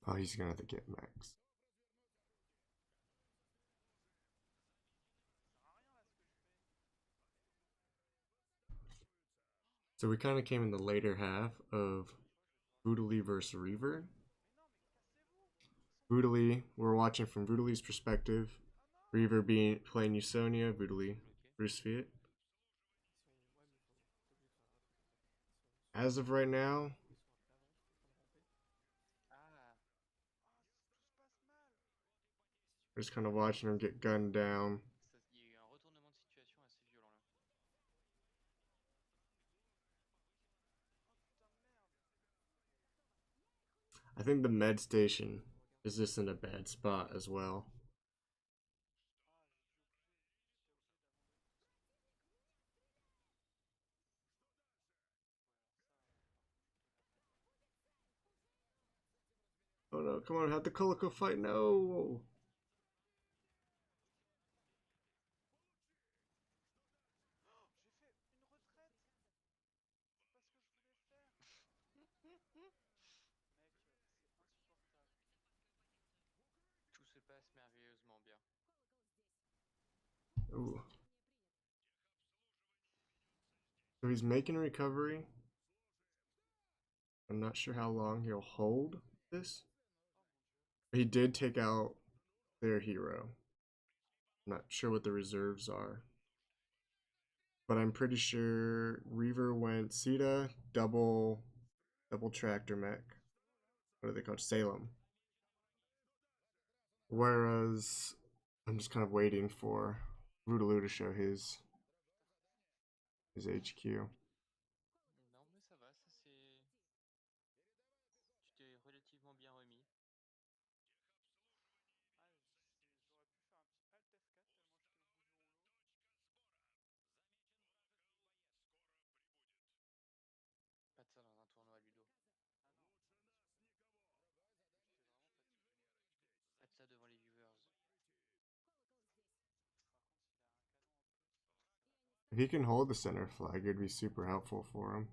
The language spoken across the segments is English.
Oh, he's gonna have to get max. So we kind of came in the later half of Voodoo versus Reaver. Voodoo, we're watching from Voodoo's perspective. Reaver being playing Usonia, Voodoo Bruce Fiat. As of right now, we're just kind of watching him get gunned down. I think the med station is just in a bad spot as well. Oh no, come on, have the Colico fight, no! Ooh. So he's making a recovery. I'm not sure how long he'll hold this. He did take out their hero. I'm not sure what the reserves are. But I'm pretty sure Reaver went Sita, double tractor mech. What are they called? Salem. Whereas I'm just kind of waiting for Rudaloo to show his HQ. If he can hold the center flag, it'd be super helpful for him.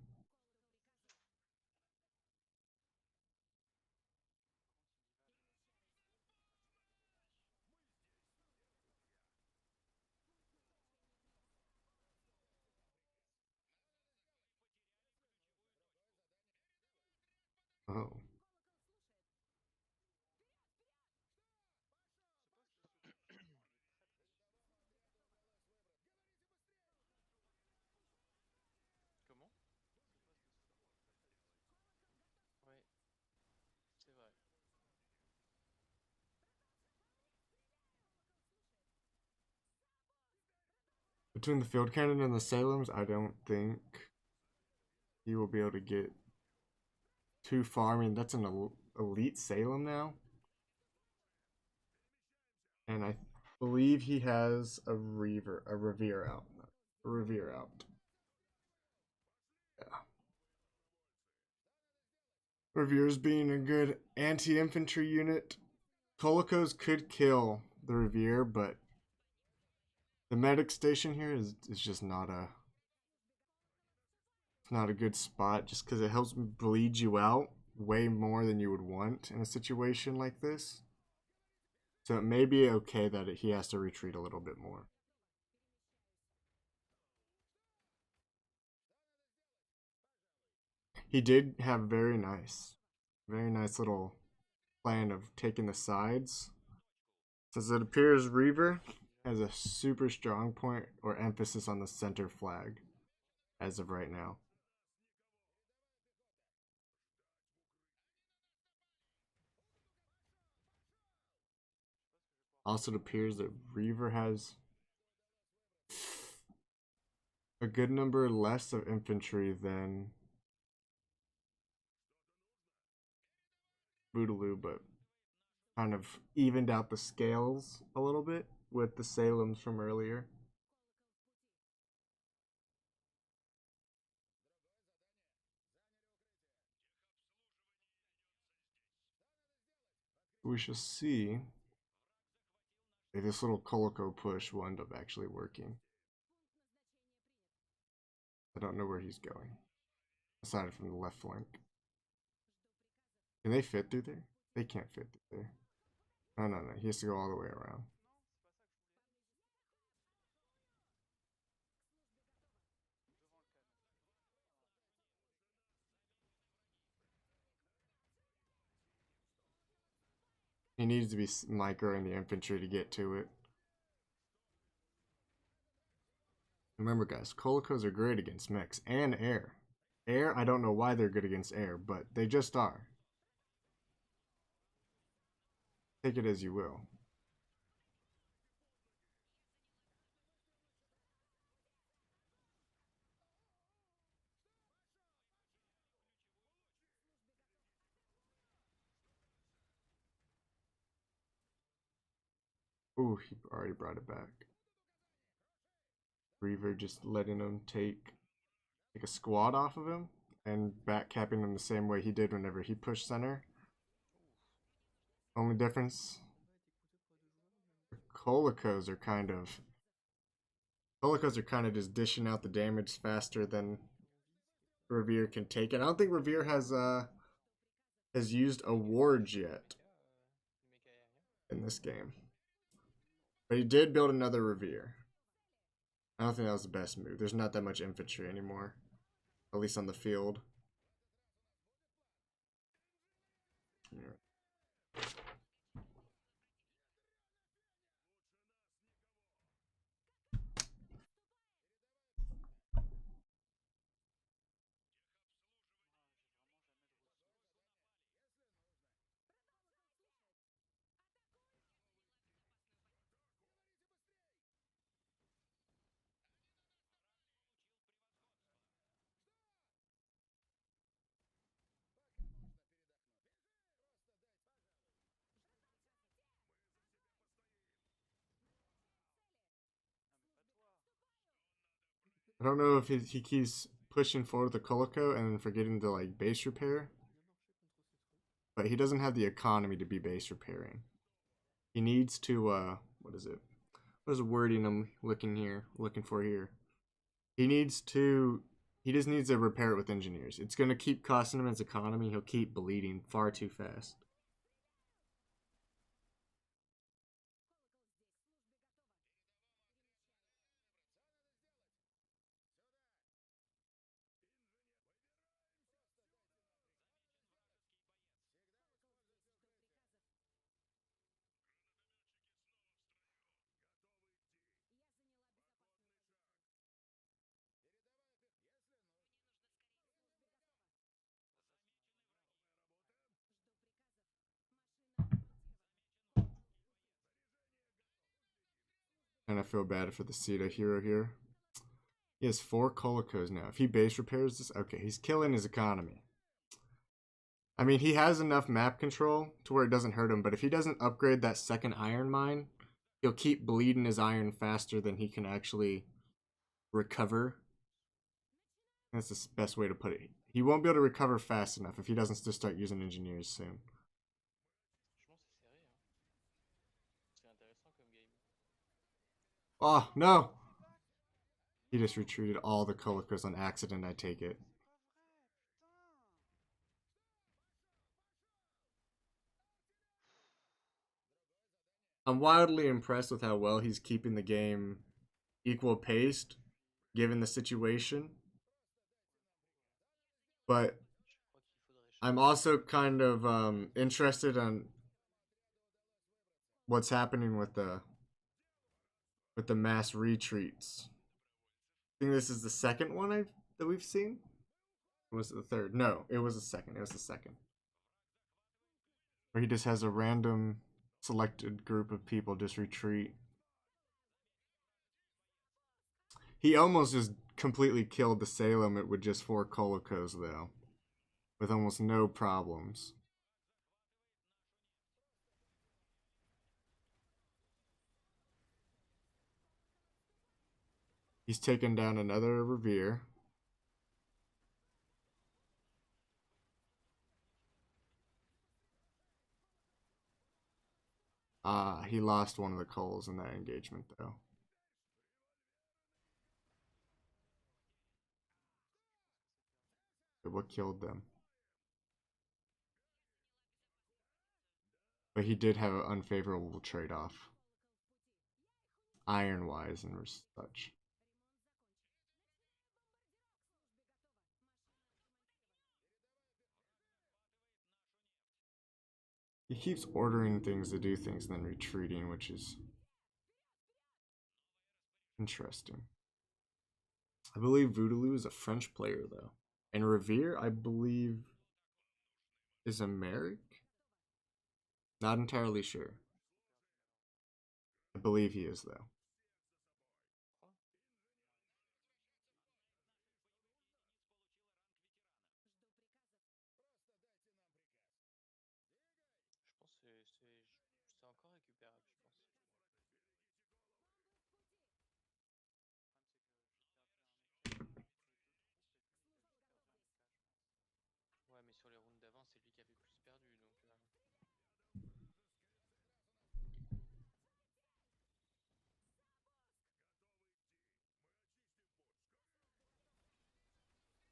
Oh. Between the field cannon and the Salems, I don't think he will be able to get too far. I mean, that's an elite Salem now. And I believe he has a Revere out. A Revere out. Yeah. Revere's being a good anti-infantry unit. Colicos could kill the Revere, but the medic station here is just not a good spot just because it helps bleed you out way more than you would want in a situation like this. So it may be okay that he has to retreat a little bit more. He did have very nice little plan of taking the sides. As it appears, Reaver has a super strong point or emphasis on the center flag as of right now. Also, it appears that Reaver has a good number less of infantry than Bootaloo, but kind of evened out the scales a little bit with the Salems from earlier. We shall see if this little Colico push will end up actually working. I don't know where he's going, aside from the left flank. Can they fit through there? They can't fit through there. No, no, no. He has to go all the way around. He needs to be microing the infantry to get to it. Remember, guys, Colicos are great against mechs and air. Air, I don't know why they're good against air, but they just are. Take it as you will. Ooh, he already brought it back. Reaver just letting him take a squad off of him and backcapping him the same way he did whenever he pushed center. Only difference, Colicos are kind of just dishing out the damage faster than Revere can take it. I don't think Revere has used awards yet in this game. But he did build another Revere. I don't think that was the best move. There's not that much infantry anymore. At least on the field. Yeah. I don't know if he keeps pushing forward the Colico and then forgetting to like base repair. But he doesn't have the economy to be base repairing. He needs to what is it? What is the wording I'm looking for here? He just needs to repair it with engineers. It's gonna keep costing him his economy. He'll keep bleeding far too fast. And I feel bad for the Sita hero here. He has 4 Colicos now. If he base repairs this, okay, he's killing his economy. I mean, he has enough map control to where it doesn't hurt him, but if he doesn't upgrade that second iron mine, he'll keep bleeding his iron faster than he can actually recover. That's the best way to put it. He won't be able to recover fast enough if he doesn't just start using engineers soon. Oh, no! He just retreated all the Colicos on accident, I take it. I'm wildly impressed with how well he's keeping the game equal paced, given the situation. But I'm also kind of interested on what's happening with the mass retreats. I think this is the second one that we've seen. Or was it the third? No, it was the second. It was the second. Where he just has a random selected group of people just retreat. He almost just completely killed the Salem with just 4 Colicos, though. With almost no problems. He's taken down another Revere. He lost one of the Coles in that engagement, though. What killed them? But he did have an unfavorable trade-off, iron-wise and such. He keeps ordering things to do things and then retreating, which is interesting. I believe Voodoo is a French player, though. And Revere, I believe, is American? Not entirely sure. I believe he is, though.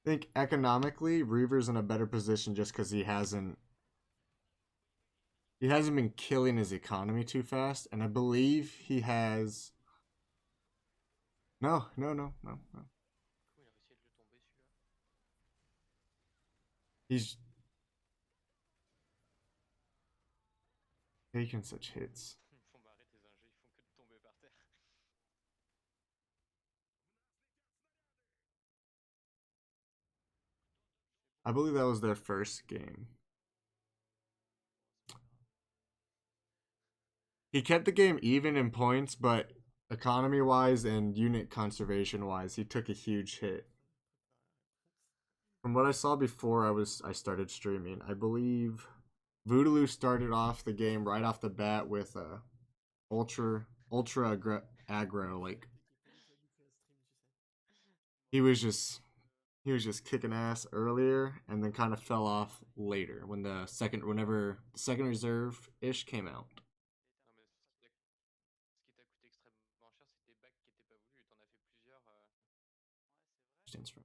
I think economically, Reaver's in a better position just because he hasn't been killing his economy too fast, and I believe he has. No, no, no, no, no. He's taking such hits. I believe that was their first game. He kept the game even in points, but economy wise and unit conservation wise, he took a huge hit. From what I saw before I started streaming, I believe Voodoo started off the game right off the bat with ultra aggro. Like he was just he was just kicking ass earlier and then kind of fell off later whenever the second reserve ish came out. Stands for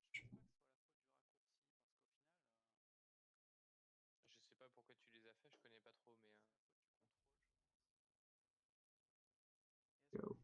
go.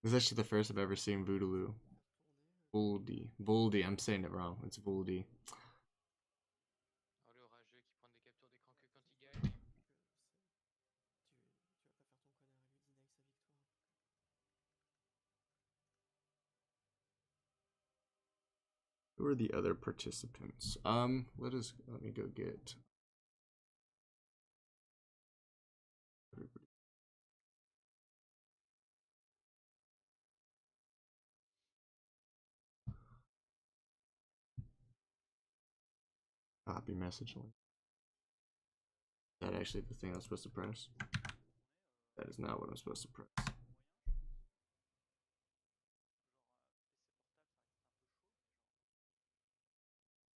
This is actually the first I've ever seen Voodoo. Vooldy. I'm saying it wrong. It's Vooldy. Who are the other participants? Let me go get. Copy message link. Is that actually the thing I'm supposed to press? That is not what I'm supposed to press.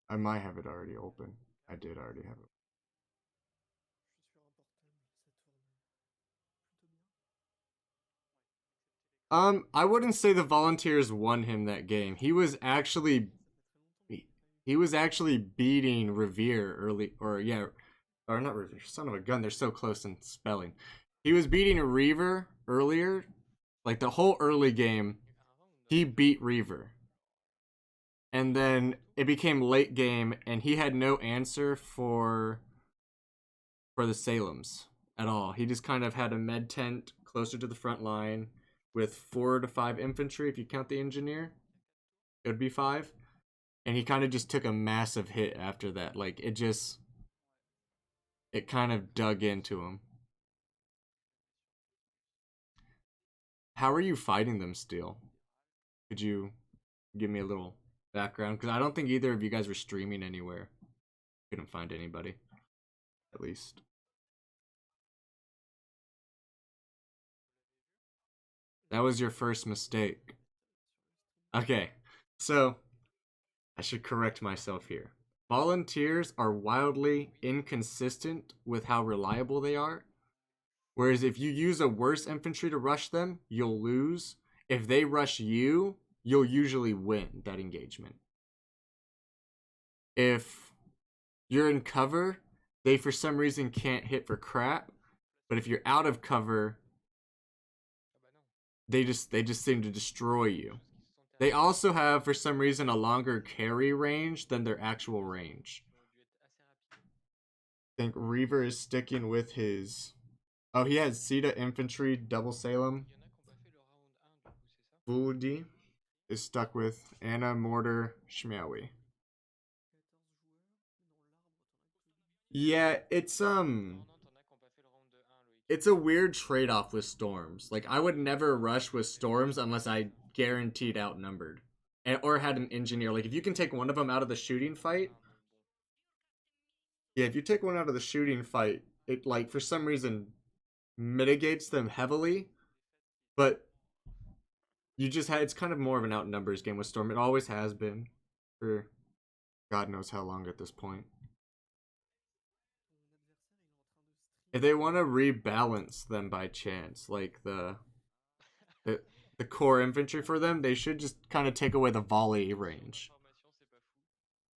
I might have it already open. I did already have it. I wouldn't say the Volunteers won him that game. He was actually beating Revere early, or not Revere. Son of a gun, they're so close in spelling. He was beating a Reaver earlier, like the whole early game. He beat Reaver, and then it became late game, and he had no answer for the Salems at all. He just kind of had a med tent closer to the front line with 4 to 5 infantry. If you count the engineer, it would be 5. And he kind of just took a massive hit after that. Like it kind of dug into him. How are you fighting them still? Could you give me a little background? Because I don't think either of you guys were streaming anywhere. Couldn't find anybody, at least. That was your first mistake. Okay, so I should correct myself here. Volunteers are wildly inconsistent with how reliable they are. Whereas if you use a worse infantry to rush them, you'll lose. If they rush you, you'll usually win that engagement. If you're in cover, they for some reason can't hit for crap. But if you're out of cover, they just seem to destroy you. They also have for some reason a longer carry range than their actual range. I think Reaver is sticking with his. Oh, he has Sita infantry double Salem. Vooldy is stuck with Anna Mortar Shmaoui. Yeah, it's a weird trade-off with storms. Like I would never rush with storms unless I guaranteed outnumbered, or had an engineer. Like if you can take one of them out of the shooting fight, yeah. If you take one out of the shooting fight, it like for some reason mitigates them heavily. But you just had it's kind of more of an outnumbers game with storm. It always has been for God knows how long at this point. If they want to rebalance them by chance, like the the core infantry for them, they should just kind of take away the volley range.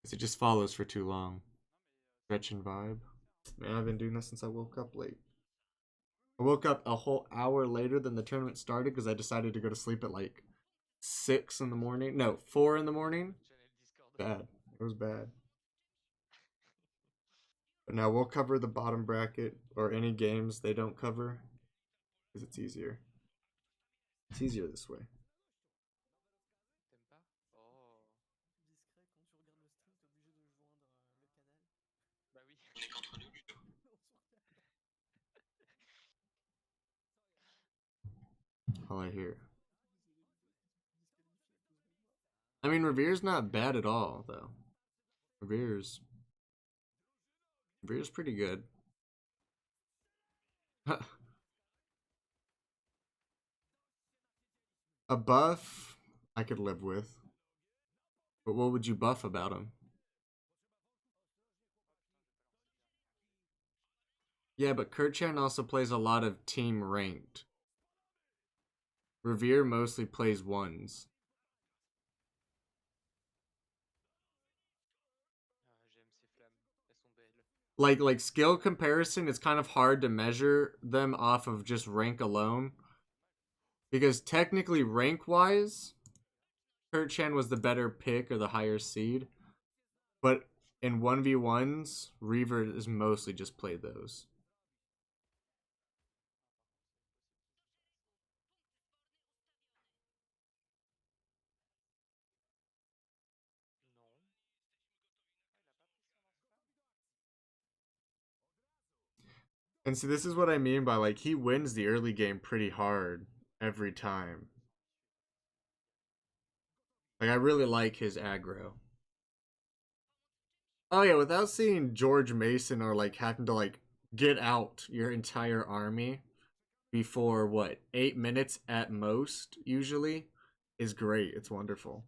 Because it just follows for too long. Stretching vibe. Man, I've been doing this since I woke up late. I woke up a whole hour later than the tournament started because I decided to go to sleep at like 6 in the morning. No, 4 in the morning. Bad. It was bad. But now we'll cover the bottom bracket or any games they don't cover because it's easier. It's easier this way. All I hear. I mean, Revere's not bad at all, though. Revere's Revere's pretty good. A buff I could live with. But what would you buff about him? Yeah, but Kurchan also plays a lot of team ranked. Revere mostly plays ones. Like skill comparison, it's kind of hard to measure them off of just rank alone. Because technically rank wise, Kurchan was the better pick or the higher seed. But in 1v1s, Reaver is mostly just played those. And see, this is what I mean by like he wins the early game pretty hard every time. Like I really like his aggro. Oh yeah, without seeing George Mason or like having to like get out your entire army before what 8 minutes at most usually is great. It's wonderful.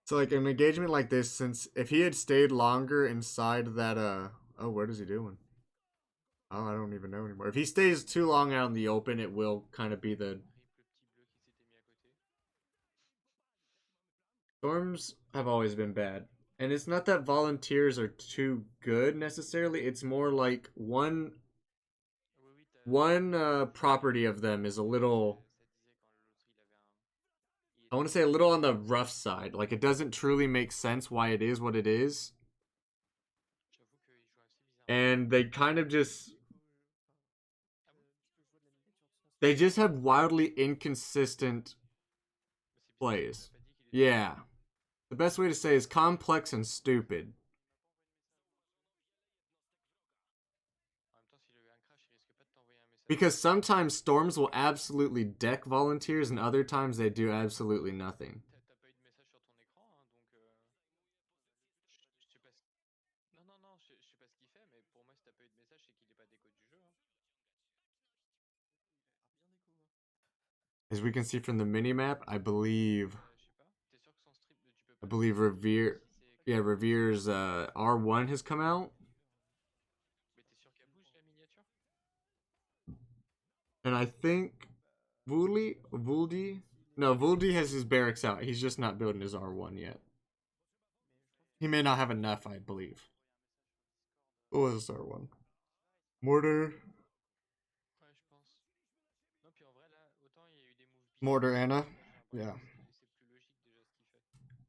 So like an engagement like this, since if he had stayed longer inside that oh, what is he doing? Oh, I don't even know anymore. If he stays too long out in the open, it will kind of be the storms have always been bad. And it's not that volunteers are too good necessarily. It's more like one property of them is a little, I want to say a little on the rough side. Like it doesn't truly make sense why it is what it is. And they just have wildly inconsistent plays. Yeah. The best way to say is complex and stupid. Because sometimes storms will absolutely deck volunteers, and other times they do absolutely nothing. T'as pas eu de message sur ton écran, hein, donc je sais pas. Non, non, non, je sais pas ce qu'il fait, mais pour moi, si t'as pas eu de message, c'est qu'il est pas déco du jeu, hein. As we can see from the mini map, Je sais pas. T'es sûr que son strip, tu peux I pas le believe débloquer Revere, si c'est yeah, connecté sur Revere's R1 has come out, Mais t'es sûr qu'elle bouge la miniature? and I think Vooldy, no, Vooldy has his barracks out. He's just not building his R1 yet. He may not have enough, I believe. What was his R1? Mortar, Ouais, je pense. Non, puis en vrai, là, autant il y a eu des moves bizarres, Mortar autant Anna, là, j'ai yeah. l'impression que c'est plus logique déjà ce qu'il fait.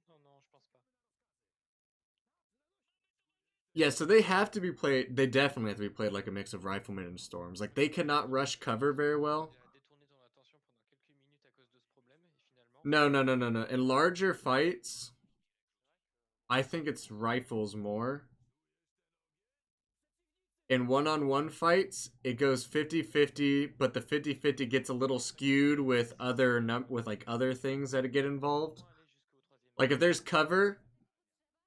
Non, non, je pense pas. Yeah, so they have to be played. They definitely have to be played like a mix of riflemen and storms. Like they cannot rush cover very well. Il a détourné ton attention pendant quelques minutes à cause de ce problème, et finalement. No, no, no, no, no. In larger fights, I think it's rifles more. In one-on-one fights, it goes 50-50, but the 50-50 gets a little skewed with with like other things that get involved. Comment aller jusqu'au troisième Like if point? there's cover,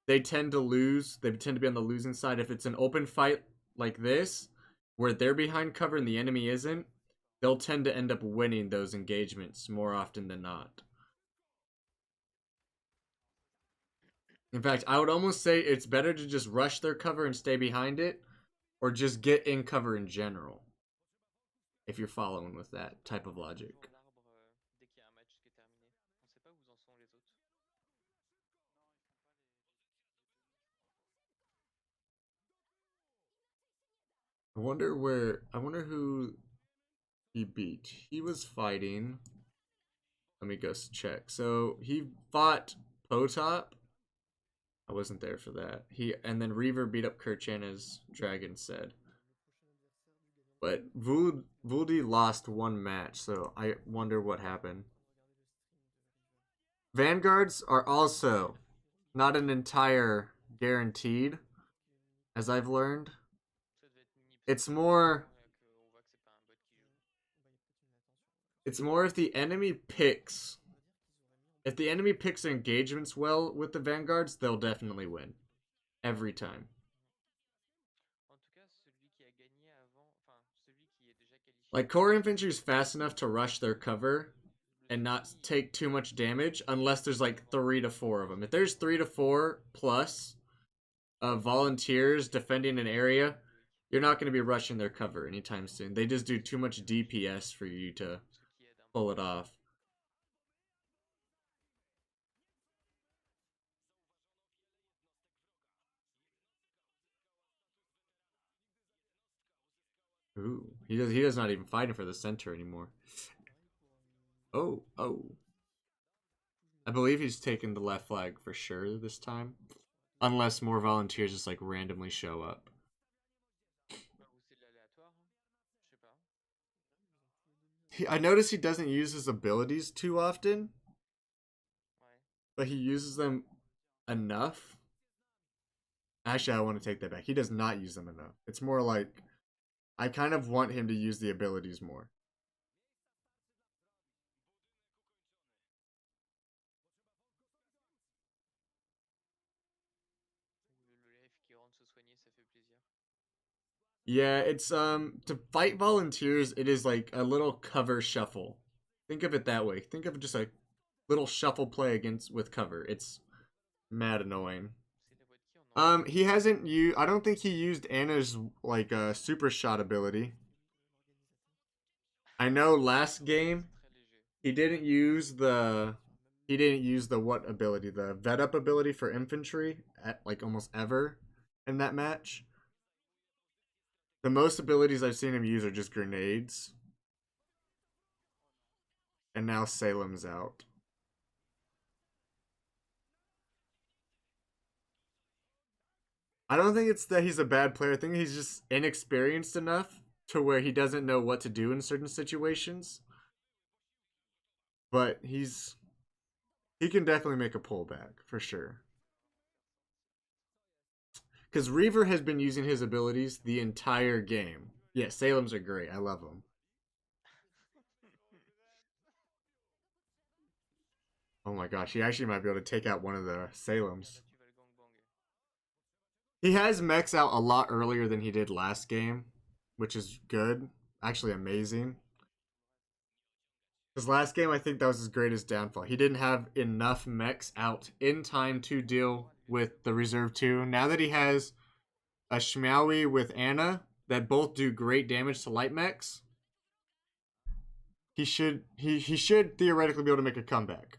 they tend to lose. They tend to be on the losing side. If it's an open fight like this, where they're behind cover and the enemy isn't, they'll tend to end up winning those engagements more often than not. In fact, I would almost say it's better to just rush their cover and stay behind it, or just get in cover in general. If you're following with that type of On va logic. voir l'arbre dès qu'il y a un match qui est terminé. On sait pas où en sont les autres. I wonder who he beat. He was fighting. Let me go check. So he fought Potop. I wasn't there for that. And then Reaver beat up Kerchan as Dragon said. But Vooldy lost one match, so I wonder what happened. Vanguards are also not an entire guaranteed, as I've learned. Ça devait être Mini It's Pseudo more apparemment, et qu'on voit que c'est pas un bot qui joue. it's more if the enemy picks engagements well with the Vanguards, they'll definitely win. Every time. En tout cas, celui qui a gagné avant, enfin, celui qui est déjà qualifié Like pour core le infantry is fast enough to rush their cover and not semi, take too much damage unless there's like 3 to 4 of them. If there's 3 to 4 plus volunteers defending an area, you're not going to be rushing their cover anytime soon. They just do too much DPS for you to ce qui aide un peu. pull it off. Ooh, he does not even fighting for the center anymore. Oh, oh. I believe he's taking the left flag for sure this time. Unless more volunteers just like randomly show up. Bah, ou c'est de l'aléatoire, hein. Je sais pas. I notice he doesn't use his abilities too often, Ouais. but he uses them enough. Actually, I want to take that back. He does not use them enough. It's more like I kind of want him to use the abilities more. Le life qui rentre se soigner, ça fait plaisir. Yeah, it's to fight volunteers, it is like a little cover shuffle. Think of it that way. Think of it just like little shuffle play against with cover. It's mad annoying. C'est la voix de qui en anglais? He hasn't used. I don't think he used Anna's like super shot ability. I know last game C'est très léger. he didn't use the what ability, the vet up ability for infantry at like almost ever in that match. The most abilities I've seen him use are just grenades. And now Salem's out. I don't think it's that he's a bad player. I think he's just inexperienced enough to where he doesn't know what to do in certain situations. But he can definitely make a pullback for sure. because Reaver has been using his abilities the entire game. Yeah, Salem's are great. I love them. Oh my gosh, he actually might be able to take out one of the Salems. Là, tu vas le gangbang. He has mechs out a lot earlier than he did last game, which is good. Actually, amazing. Because last game, I think that was his greatest downfall. He didn't have enough mechs out in time to deal with the Reserve 2. Now that he has a Shmaui with Anna that both do great damage to light mechs, he should theoretically be able to make a comeback.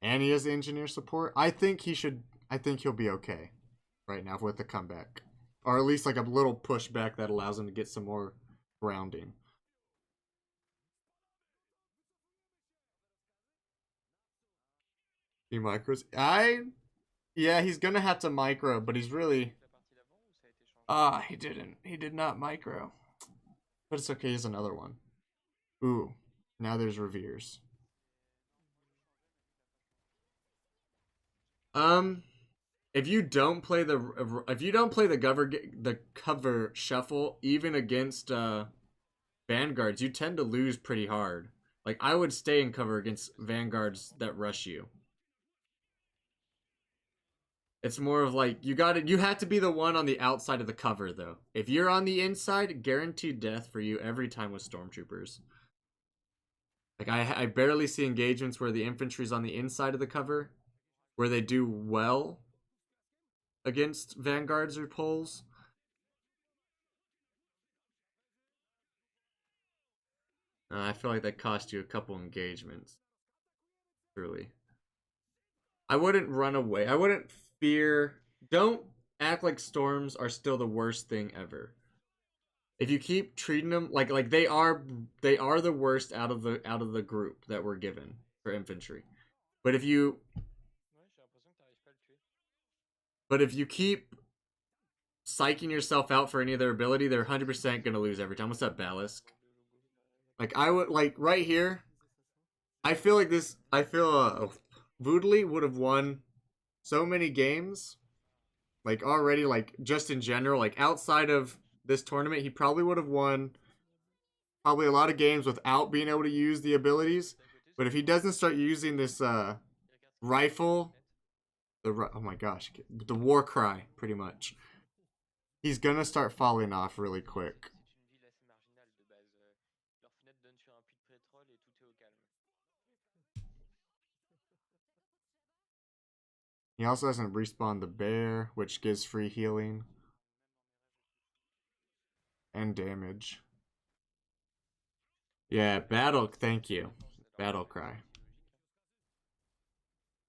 And he has engineer support. I think he'll be okay right now with the comeback. Or at least like a little pushback that allows him to get some more grounding. He micros. Yeah, he's gonna have to micro, but he's really he didn't. He did not micro. But it's okay, he's another one. Ooh. Now there's Reveres. If you don't play the cover shuffle, even against vanguards, you tend to lose pretty hard. Like I would stay in cover against vanguards that rush you. It's more of like you have to be the one on the outside of the cover though. If you're on the inside, guaranteed death for you every time with stormtroopers. Like I barely see engagements where the infantry's on the inside of the cover, where they do well against vanguards or poles. I feel like that cost you a couple engagements. Truly. I wouldn't run away. I wouldn't fear. Don't act like storms are still the worst thing ever. If you keep treating them like they are the worst out of the group that we're given for infantry. But if you keep psyching yourself out for any of their ability, they're 100% gonna lose every time. What's up, Ballast? Like I would like right here. I feel Voodly would have won so many games, like already, like just in general, like outside of this tournament, he probably would have won probably a lot of games without being able to use the abilities. But if he doesn't start using this rifle, oh my gosh, the war cry, pretty much, he's gonna start falling off really quick. He also hasn't respawned the bear, which gives free healing and damage. Yeah, battle. Thank you, battle cry.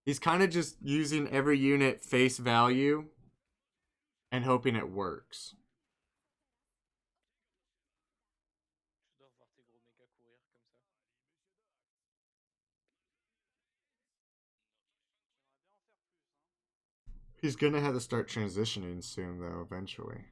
He's kind of just using every unit face value and hoping it works. He's gonna have to start transitioning soon, though, eventually.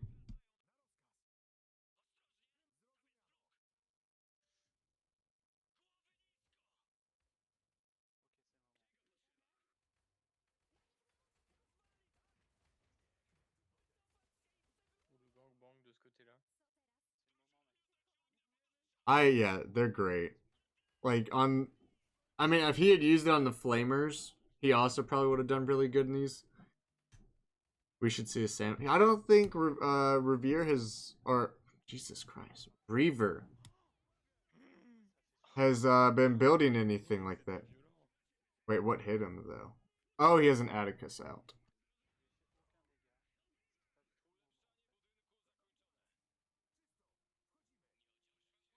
Yeah, they're great. Like I mean, if he had used it on the Flamers, he also probably would have done really good in these. We should see a Sam. I don't think Revere has, or Jesus Christ, Reaver has been building anything like that. Wait, what hit him though? Oh, he has an Atticus out.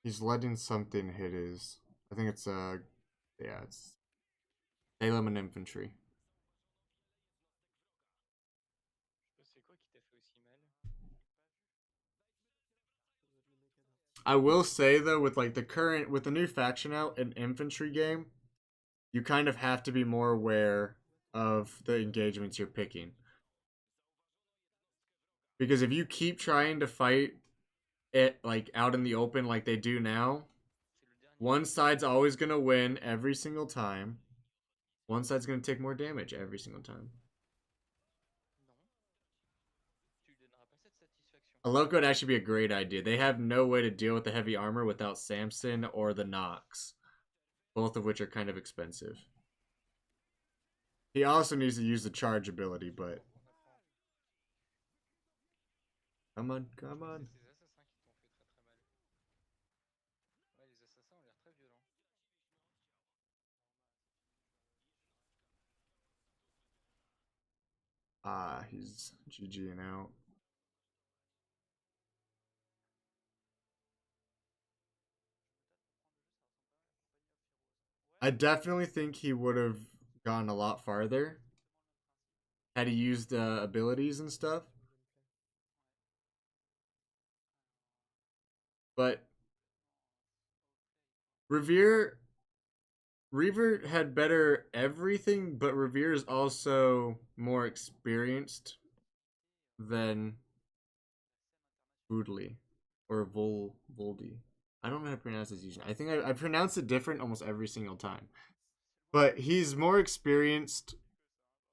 He's letting something hit his. I think it's yeah, it's Salem and infantry. I will say though, with like with the new faction out, an infantry game, you kind of have to be more aware of the engagements you're picking. Because if you keep trying to fight it like out in the open like they do now, one side's always gonna win every single time. One side's gonna take more damage every single time. Non. Tu lui donneras pas cette satisfaction. A Loco would actually be a great idea. They have no way to deal with the heavy armor without Samson or the Nox, both of which are kind of expensive. He also needs to use the charge ability, but... Come on, come on. C'est ces assassins qui t'ont fait très très mal. Ouais, les assassins ont l'air très violents. Ah, he's GGing out. I definitely think he would have gone a lot farther had he used abilities and stuff. But Revere had better everything, but Revere is also more experienced than Voodly or Vooldy. I don't know how to pronounce his username. I think I pronounce it different almost every single time. But he's more experienced,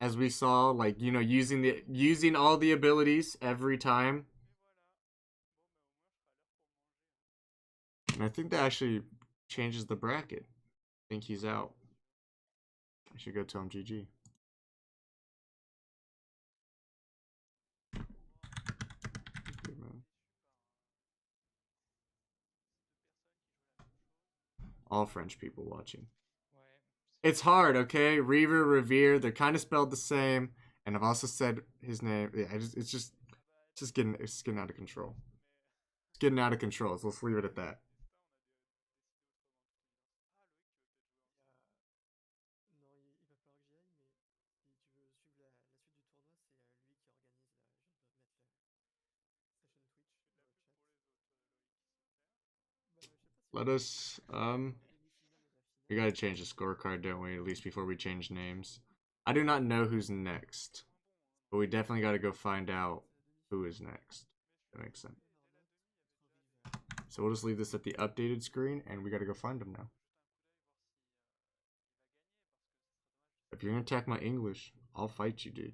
as we saw, like, you know, using all the abilities every time. And I think that actually changes the bracket. I think he's out. I should go tell him GG. All French people watching. Ouais. It's hard, okay? Reaver, Revere, they're kind of spelled the same. And I've also said his name. Yeah, it's getting out of control. It's getting out of control, so let's leave it at that. Non, il va falloir que j'y aille, mais si tu veux suivre la suite du tournoi, c'est lui qui organise là. Je viens de mettre sa chaîne Twitch dans le chat. Bah, je sais pas si Let us, we demi-finale et la finale. gotta change the scorecard, don't we? At least before we change names. I do not know who's next, but we definitely gotta go find out who is next. That makes sense. So we'll just leave this at the updated screen, and we gotta go find him now. If you're gonna attack my English, I'll fight you, dude.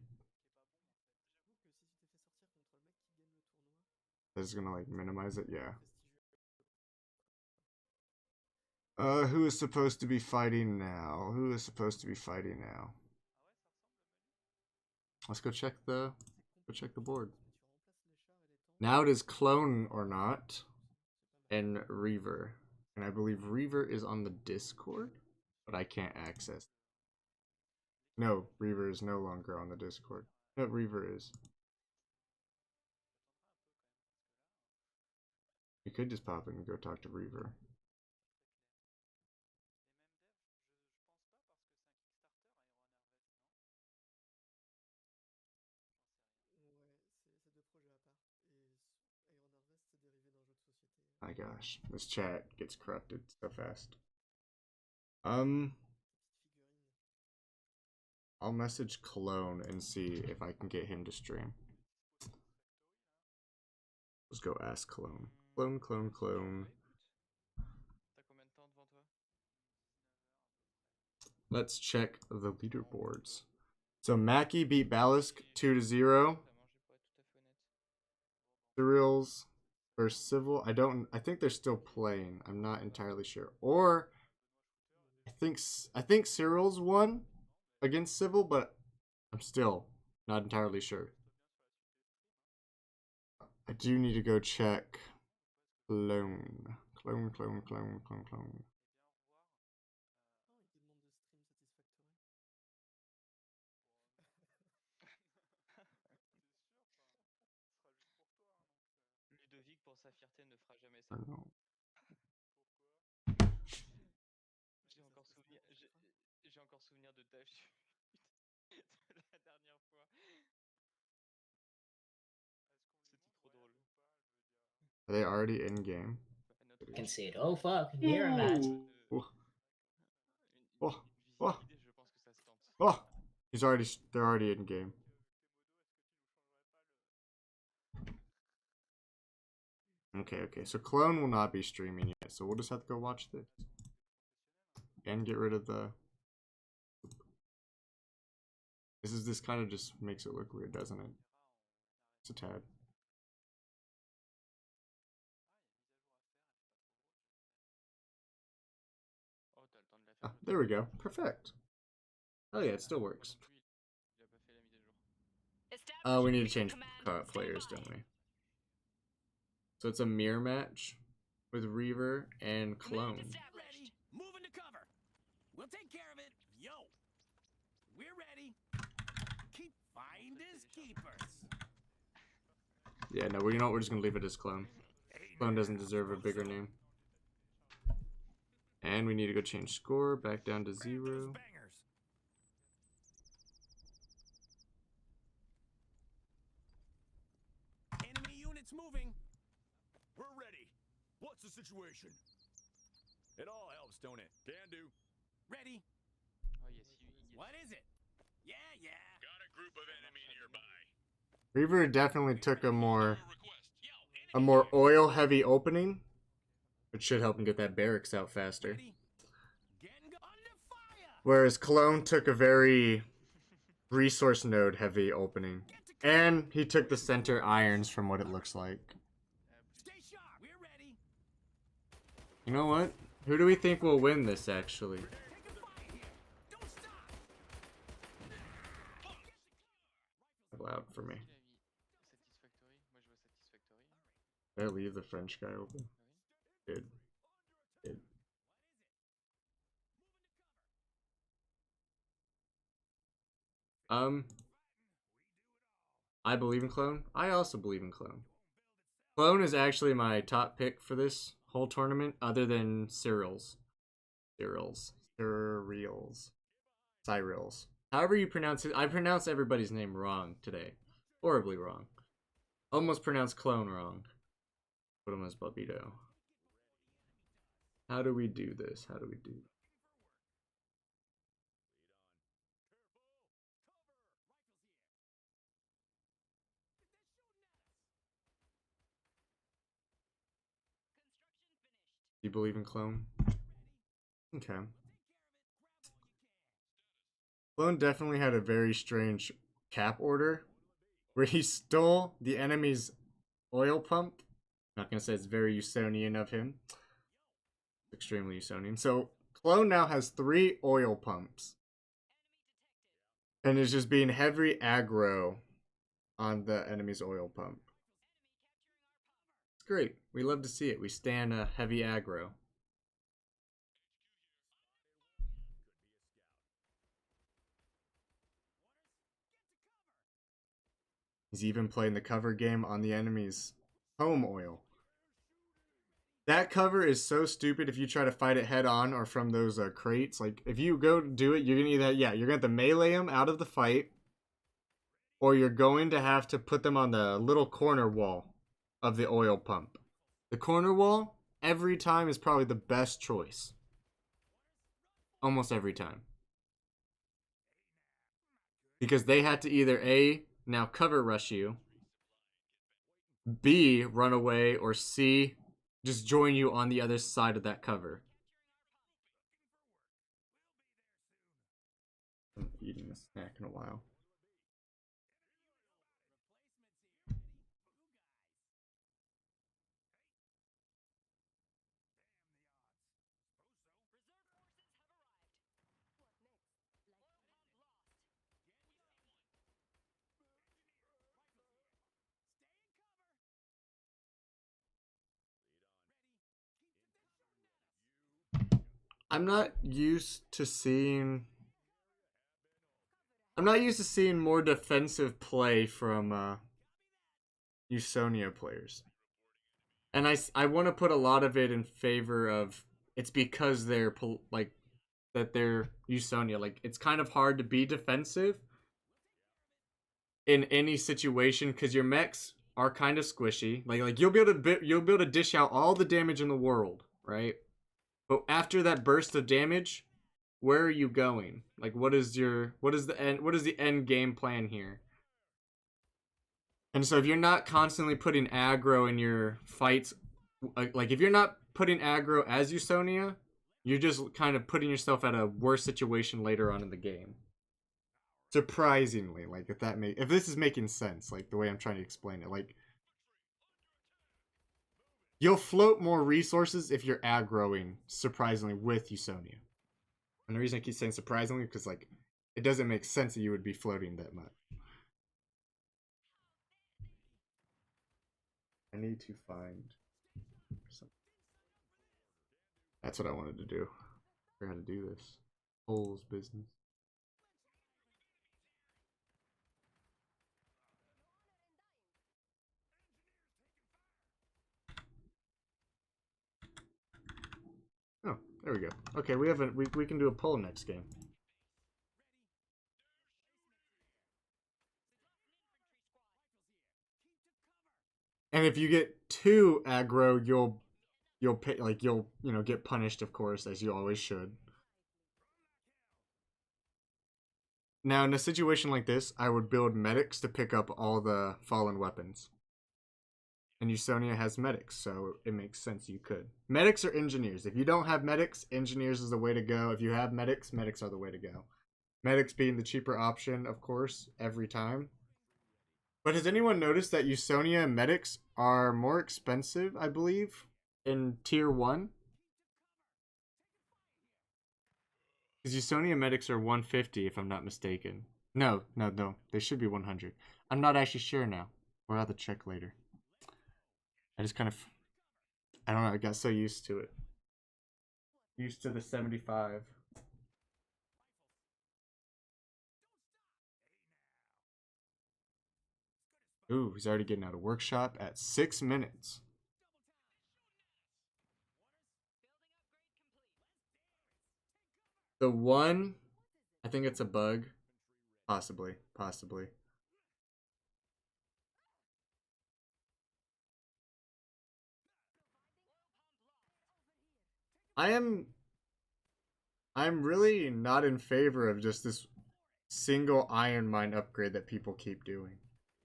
This is gonna like minimize it, yeah. Who is supposed to be fighting now? Who is supposed to be fighting now? Let's go check the board. Now it is Clone or not, and Reaver, and I believe Reaver is on the Discord, but I can't access. No, Reaver is no longer on the Discord. No, Reaver is. You could just pop in and go talk to Reaver. My gosh, this chat gets corrupted so fast. I'll message Clone and see if I can get him to stream. Let's go ask Clone. Clone. T'as combien de temps devant toi? Let's check the leaderboards. So MAIKI beat Balisk 2-0. Sireals versus Civil. I think they're still playing. I'm not entirely sure. Or I think Sireals won against Civil, but I'm still not entirely sure. I do need to go check Clone. Clone. Ludovic, pour sa fierté, ne fera jamais ça. J'ai encore souvenir de ta chute de la dernière fois. C'était trop drôle. Are they already in game? I can see it. Oh fuck, here I'm at. Oh, they're already in game. Okay, so Clone will not be streaming yet, so we'll just have to go watch this. And get rid of the This kind of just makes it look weird, doesn't it? It's a tad. Oh, t'as le temps de la faire. Ah, there we go. Perfect. Oh yeah, it still works. Il a pas fait la mise à jour. We need to change players, don't we? So it's a mirror match with Reaver and Clone. Ready. Move into cover. We'll take care of it. Yo. We're ready. Keep finders keepers. Yeah, no, you know what? We're just gonna leave it as Clone. Clone doesn't deserve a bigger name. And we need to go change score back down to 0. Enemy units moving. We're ready. What's the situation? It all helps, don't it? Can do. Ready. Oh, yes, What is it? Yeah. Got a group of enemy nearby. Reaver definitely took a more oil-heavy opening, which should help him get that barracks out faster. Ready. Under fire. Whereas Clone took a very resource node heavy opening. And he took the center irons from what it looks like. Stay sharp. We're ready. You know what? Who do we think will win this, actually? Take a fire here. Don't stop. Loud for me. Il a mis Satisfactory. Moi, je vois Satisfactory. Did I leave the French guy open? Did. I believe in Clone. I also believe in Clone. Clone is actually my top pick for this whole tournament, other than Sireals. Sireals. However you pronounce it. I pronounce everybody's name wrong today. Horribly wrong. Almost pronounced Clone wrong. Put him as Bubito. How do we do this? Do you believe in Clone? Okay. Clone definitely had a very strange cap order where he stole the enemy's oil pump. Not gonna say it's very Usonian of him. Extremely Usonian. So Clone now has 3 oil pumps. And is just being heavy aggro on the enemy's oil pump. It's great. We love to see it. We stand a heavy aggro. He's even playing the cover game on the enemy's home oil. That cover is so stupid if you try to fight it head on or from those crates. Like, if you go do it, you're going to either, you're going to have to melee them out of the fight, or you're going to have to put them on the little corner wall of the oil pump. The corner wall, every time, is probably the best choice. Almost every time. Because they had to either A, now cover rush you, B, run away, or C, just join you on the other side of that cover. I haven't eaten a snack in a while. I'm not used to seeing more defensive play from Usonia players. And I want to put a lot of it in favor of it's because they're that they're Usonia. Like, it's kind of hard to be defensive in any situation because your mechs are kind of squishy. Like you'll be able to dish out all the damage in the world, right? But after that burst of damage, where are you going? Like, what is the end game plan here? And so if you're not constantly putting aggro in your fights, like if you're not putting aggro as Usonia, you're just kind of putting yourself at a worse situation later on in the game. Surprisingly, like if this is making sense, like the way I'm trying to explain it, like you'll float more resources if you're aggroing surprisingly with Usonia. And the reason I keep saying surprisingly because like it doesn't make sense that you would be floating that much. I need to find something. That's what I wanted to do. I forgot to do this. Holes business. Oh, there we go. Okay, we can do a poll next game. And if you get too aggro, you'll pay, like you'll get punished, of course, as you always should. Now, in a situation like this, I would build medics to pick up all the fallen weapons. And Usonia has medics, so it makes sense you could. Medics or engineers. If you don't have medics, engineers is the way to go. If you have medics, medics are the way to go. Medics being the cheaper option, of course, every time. But has anyone noticed that Usonia medics are more expensive, I believe, in tier 1? Because Usonia medics are 150, if I'm not mistaken. No. They should be 100. I'm not actually sure now. We'll have to check later. I just kind of, I don't know, I got so used to it. Used to the 75. Ooh, he's already getting out of workshop at 6 minutes. The one, I think it's a bug. Possibly. I'm really not in favor of just this single iron mine upgrade that people keep doing.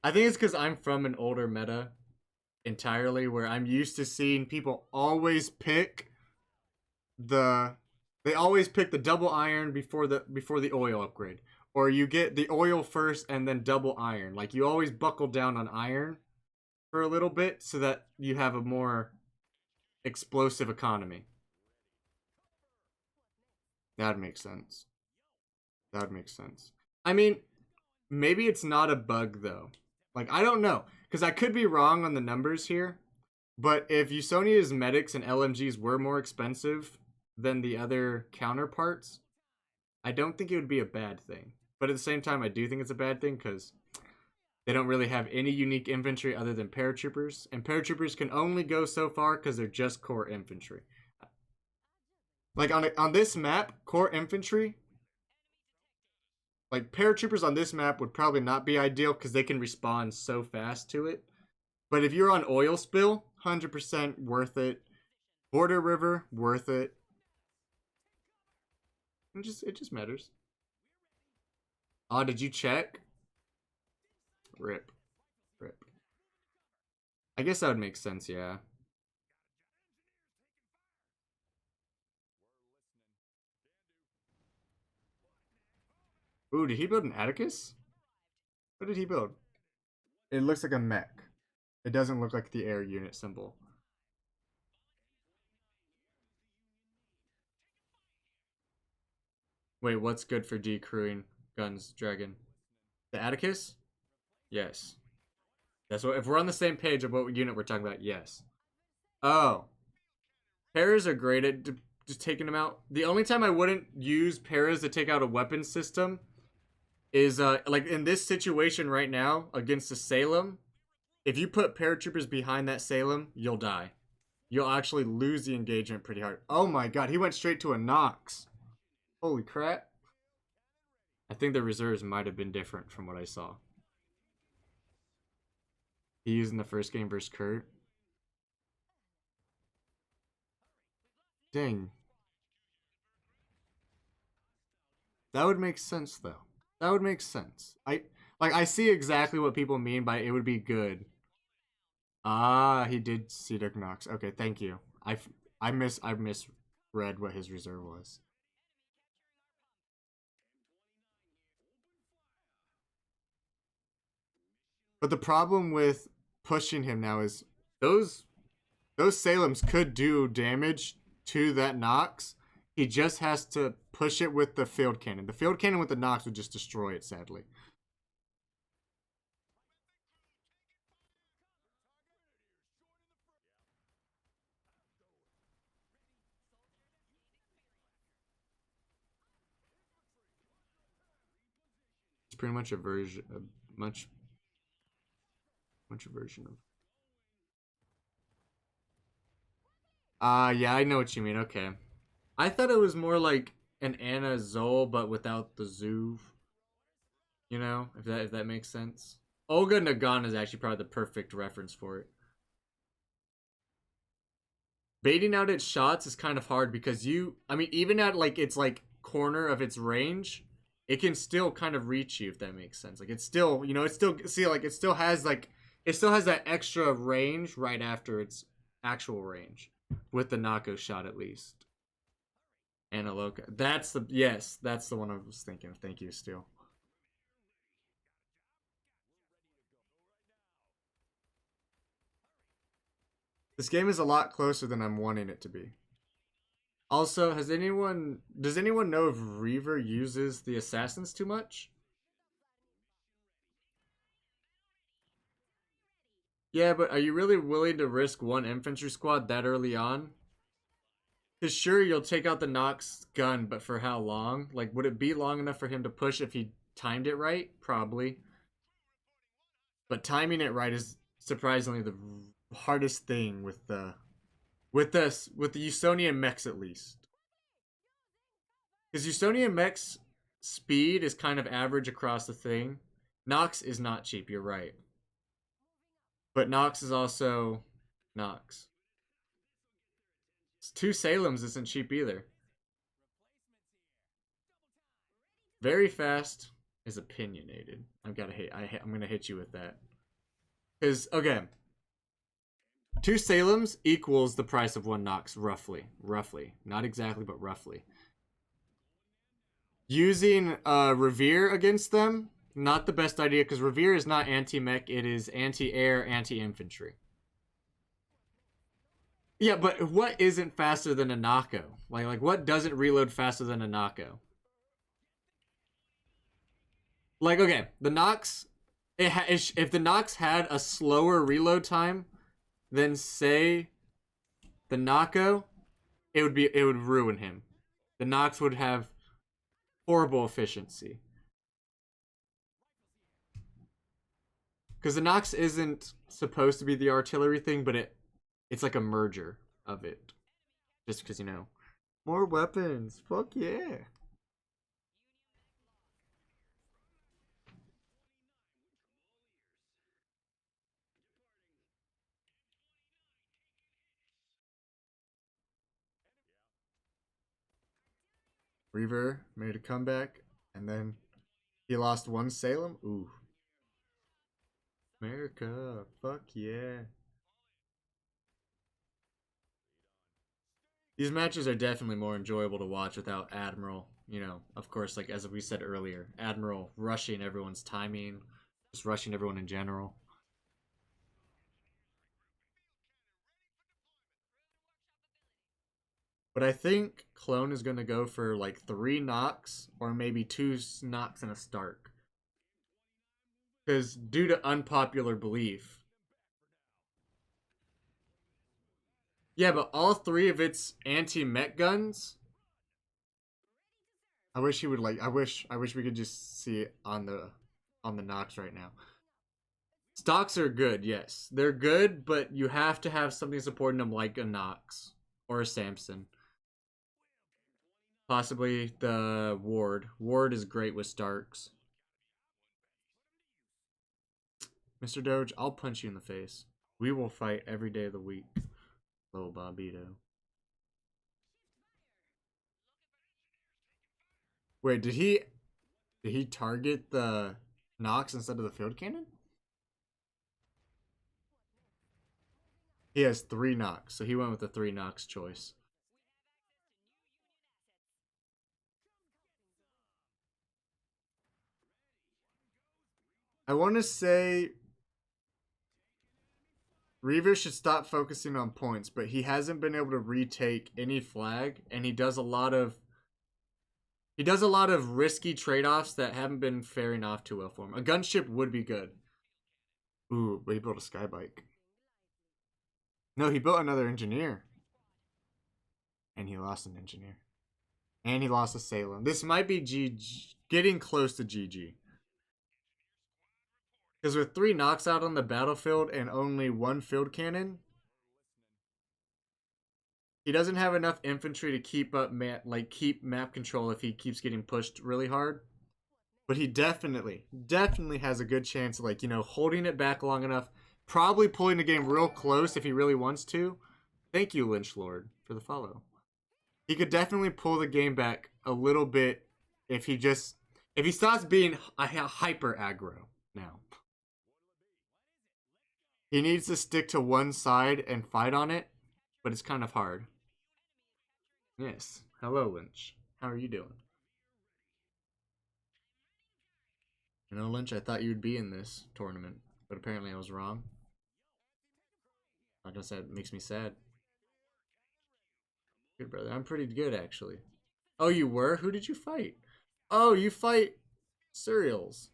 I think it's because I'm from an older meta entirely where I'm used to seeing people always pick the double iron before the oil upgrade. Or you get the oil first and then double iron. Like you always buckle down on iron for a little bit so that you have a more explosive economy. That makes sense. I mean, maybe it's not a bug though. Like I don't know, because I could be wrong on the numbers here. But if Usonia's medics and LMGs were more expensive than the other counterparts, I don't think it would be a bad thing. But at the same time, I do think it's a bad thing because they don't really have any unique infantry other than paratroopers. And paratroopers can only go so far because they're just core infantry. Like on this map, core infantry, like paratroopers on this map would probably not be ideal because they can respond so fast to it. But if you're on oil spill, 100% worth it. Border River, worth it. It just matters. Oh, did you check? Rip. I guess that would make sense, yeah. Ooh, did he build an Atticus? What did he build? It looks like a mech. It doesn't look like the air unit symbol. Wait, what's good for decrewing guns, Dragon? The Atticus? Yes. That's what. If we're on the same page of what unit we're talking about, yes. Oh. Paras are great at just taking them out. The only time I wouldn't use paras to take out a weapon system is like in this situation right now against the Salem. If you put paratroopers behind that Salem, you'll die. You'll actually lose the engagement pretty hard. Oh my god, he went straight to a Nox. Holy crap. I think the reserves might have been different from what I saw. He used in the first game versus Kurt. Dang. That would make sense though. That would make sense. I see exactly what people mean by it would be good. Ah, he did Cedric Knox. Okay, thank you. I misread what his reserve was. But the problem with pushing him now is those Salems could do damage to that Nox. He just has to push it with the field cannon. The field cannon with the Nox would just destroy it, sadly. It's pretty much a version, much a version of. Yeah, I know what you mean. Okay, I thought it was more like an Anna Zol, but without the Zuv. You know, if that makes sense. Olga Nagana is actually probably the perfect reference for it. Baiting out its shots is kind of hard because even at like its like corner of its range, it can still kind of reach you, if that makes sense. Like it's still, it still has that extra range right after its actual range with the Nako shot at least. Analoka. That's the one I was thinking of. Thank you, Steel. This game is a lot closer than I'm wanting it to be. Also, does anyone know if Reaver uses the assassins too much? Yeah, but are you really willing to risk one infantry squad that early on? Because sure, you'll take out the Nox gun, but for how long? Like, would it be long enough for him to push if he timed it right? Probably. But timing it right is surprisingly the hardest thing with the Usonian mechs, at least. Because Usonian mechs speed is kind of average across the thing. Nox is not cheap, you're right. But Nox is also Nox. 2 Salems isn't cheap either. Very fast is opinionated. I'm gonna hit you with that. Because, okay, 2 Salems equals the price of 1 Nox, roughly. Not exactly, but roughly. Using Revere against them, not the best idea, because Revere is not anti-mech, it is anti-air, anti-infantry. Yeah, but what isn't faster than a Nako? Like what doesn't reload faster than a Nako? Like, okay, the Nox, if the Nox had a slower reload time than, say, the Nako, it would ruin him. The Nox would have horrible efficiency. Because the Nox isn't supposed to be the artillery thing, but it's like a merger of it. Just because, more weapons. Fuck yeah. Reaver made a comeback, and then he lost 1 Salem. Ooh. America. Fuck yeah. These matches are definitely more enjoyable to watch without Admiral, of course, like as we said earlier, Admiral rushing everyone's timing, just rushing everyone in general. But I think Clone is going to go for like 3 Nox or maybe 2 Nox and a Stark. Because due to unpopular belief. Yeah, but all 3 of its anti-mech guns. I wish he would I wish we could just see it on the Nox right now. Stocks are good, yes. They're good, but you have to have something supporting them like a Nox or a Samson. Possibly the Ward. Ward is great with Starks. Mr. Doge, I'll punch you in the face. We will fight every day of the week. Little Bobito. Wait, did he target the Nox instead of the field cannon? He has 3 Nox, so he went with the 3 Nox choice. I want to say Reaver should stop focusing on points, but he hasn't been able to retake any flag, and he does a lot of risky trade-offs that haven't been faring off too well for him. A gunship would be good. Ooh, but he built a skybike. No, he built another engineer. And he lost an engineer. And he lost a Salem. This might be GG, getting close to GG. Because with 3 knocks out on the battlefield and only 1 field cannon, he doesn't have enough infantry to keep up keep map control if he keeps getting pushed really hard. But he definitely has a good chance of, like, you know, holding it back long enough, probably pulling the game real close if he really wants to. Thank you, Lynch Lord, for the follow. He could definitely pull the game back a little bit if he stops being hyper aggro now. He needs to stick to one side and fight on it, but it's kind of hard. Yes. Hello, Lynch. How are you doing? You know, Lynch, I thought you'd be in this tournament, but apparently I was wrong. Like I said, it makes me sad. Good, brother. I'm pretty good, actually. Oh, you were? Who did you fight? Oh, you fight Sireals.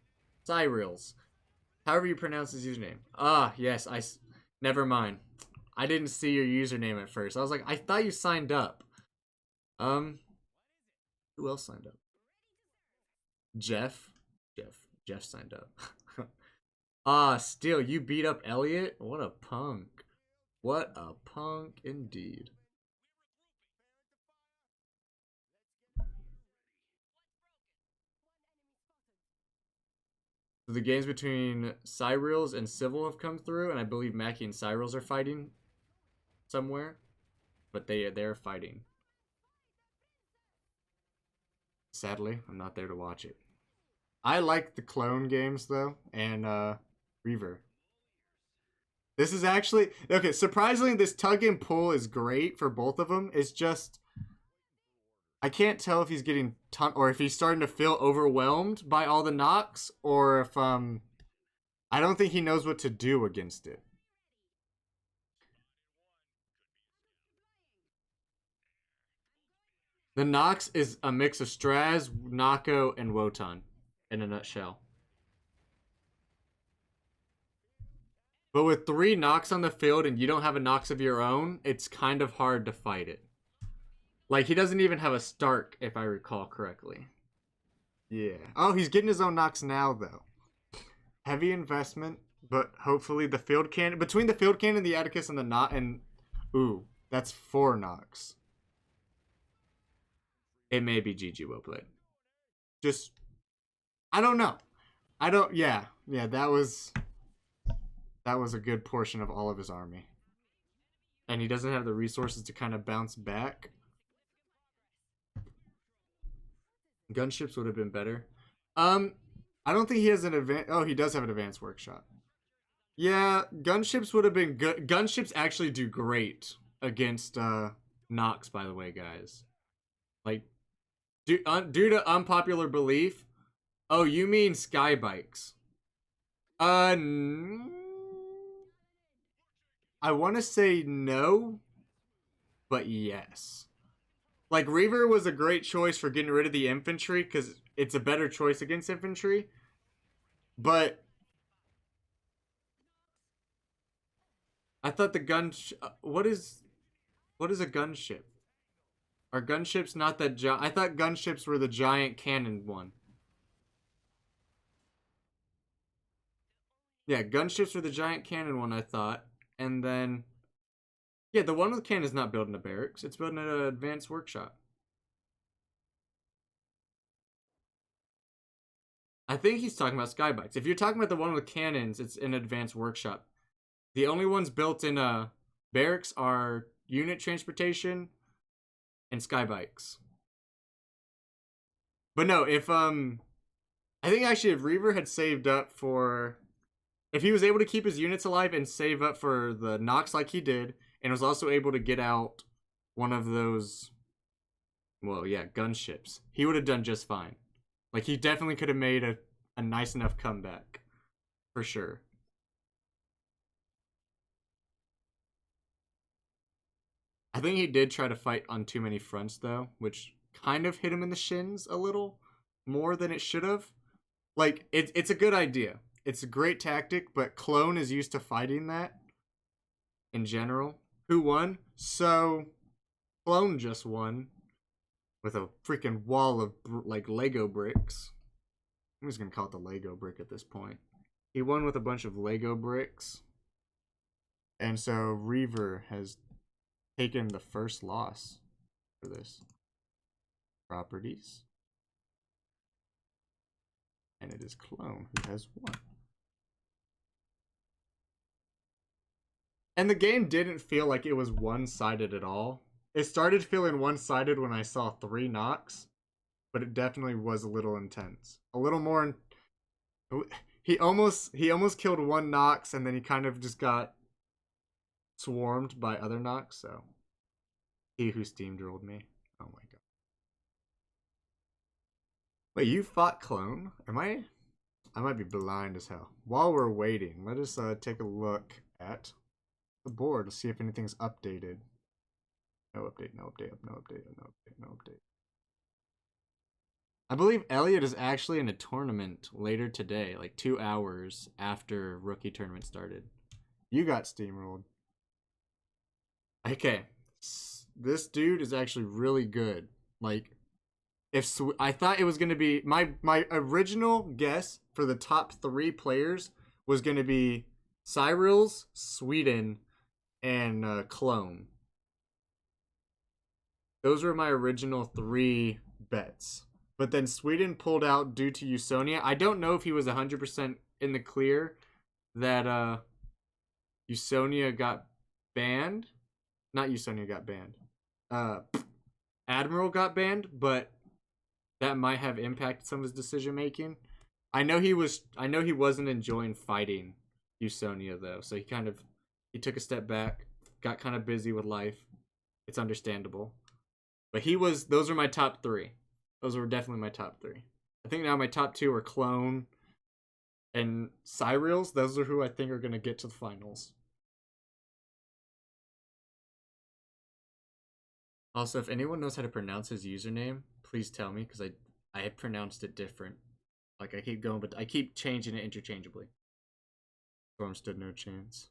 However you pronounce his username. Ah, yes. Never mind. I didn't see your username at first. I was like, I thought you signed up. Who else signed up? Jeff signed up. Ah, still, you beat up Elliot? What a punk. What a punk indeed. So the games between Sireals and Civil have come through, and I believe MAIKI and Sireals are fighting somewhere. But they're fighting. Sadly, I'm not there to watch it. I like the clone games, though, and Reaver. This is actually... Okay, surprisingly, this tug and pull is great for both of them. It's just... I can't tell if he's getting... or if he's starting to feel overwhelmed by all the knocks, or if... I don't think he knows what to do against it. The Nox is a mix of Straz, Nako, and Wotan, in a nutshell. But with 3 Nox on the field and you don't have a Nox of your own, it's kind of hard to fight it. Like, he doesn't even have a Stark, if I recall correctly. Yeah. Oh, he's getting his own Nox now, though. Heavy investment, but hopefully the field cannon... Between the field cannon, the Atticus, and the Nox... Ooh, that's 4 Nox. It may be GG well played. Just... I don't know. Yeah, that was a good portion of all of his army. And he doesn't have the resources to kind of bounce back. Gunships would have been better. I don't think he has an advanced... Oh, he does have an advanced workshop. Yeah, gunships would have been good. Gunships actually do great against Nox, by the way, guys. Like, due to unpopular belief... Oh, you mean skybikes. I want to say no, but yes. Like, Reaver was a great choice for getting rid of the infantry, because it's a better choice against infantry. But I thought the what is a gunship? Are gunships not that I thought gunships were the giant cannon one. Yeah, gunships were the giant cannon one, I thought. And then... Yeah, the one with cannon is not building a barracks. It's building an advanced workshop. I think he's talking about skybikes. If you're talking about the one with cannons, it's an advanced workshop. The only ones built in barracks are unit transportation and skybikes. But no, if... I think actually if Reaver had saved up for... If he was able to keep his units alive and save up for the Nox like he did, and was also able to get out one of those, well, yeah, gunships, he would have done just fine. Like, he definitely could have made a nice enough comeback. For sure. I think he did try to fight on too many fronts though, which kind of hit him in the shins a little more than it should have. Like it's a good idea. It's a great tactic, but Clone is used to fighting that in general. Who won? So Clone just won with a freaking wall of like Lego bricks. I'm just gonna call it the Lego brick at this point. He won with a bunch of Lego bricks. And so Reaver has taken the first loss for this. Properties. And it is Clone who has won. And the game didn't feel like it was one-sided at all. It started feeling one-sided when I saw 3 knocks, but it definitely was a little intense. A little more. He almost killed 1 Nox, and then he kind of just got swarmed by other Nox. So he who steamrolled me. Oh my god. Wait, you fought Clone? Am I? I might be blind as hell. While we're waiting, let us take a look at the board to see if anything's updated. No update, no update, no update, no update, no update. I believe Elliot is actually in a tournament later today, like 2 hours after rookie tournament started. You got steamrolled. Okay, this dude is actually really good. Like, if I thought it was gonna be my original guess for the top 3 players was gonna be Sireals, Sweden, and Clone. Those were my original 3 bets. But then Sweden pulled out due to Usonia. I don't know if he was 100% in the clear that Usonia got banned. Not Usonia got banned. Admiral got banned, but that might have impacted some of his decision making. I know he wasn't enjoying fighting Usonia though, so he took a step back, got kind of busy with life. It's understandable. But those are my top 3. Those were definitely my top 3. I think now my top 2 are Clone and Sireals. Those are who I think are going to get to the finals. Also, if anyone knows how to pronounce his username, please tell me, because I have pronounced it different. Like, I keep going, but I keep changing it interchangeably. Storm stood no chance.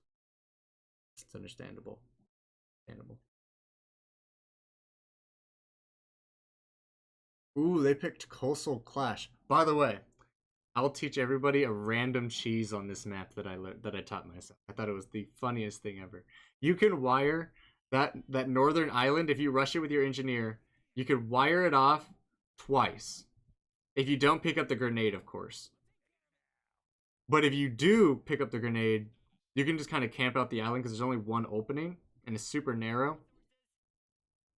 It's understandable. Understandable. Ooh, they picked Coastal Clash. By the way, I'll teach everybody a random cheese on this map that I taught myself. I thought it was the funniest thing ever. You can wire that northern island. If you rush it with your engineer, you could wire it off twice. If you don't pick up the grenade, of course. But if you do pick up the grenade, you can just kind of camp out the island because there's only 1 opening and it's super narrow.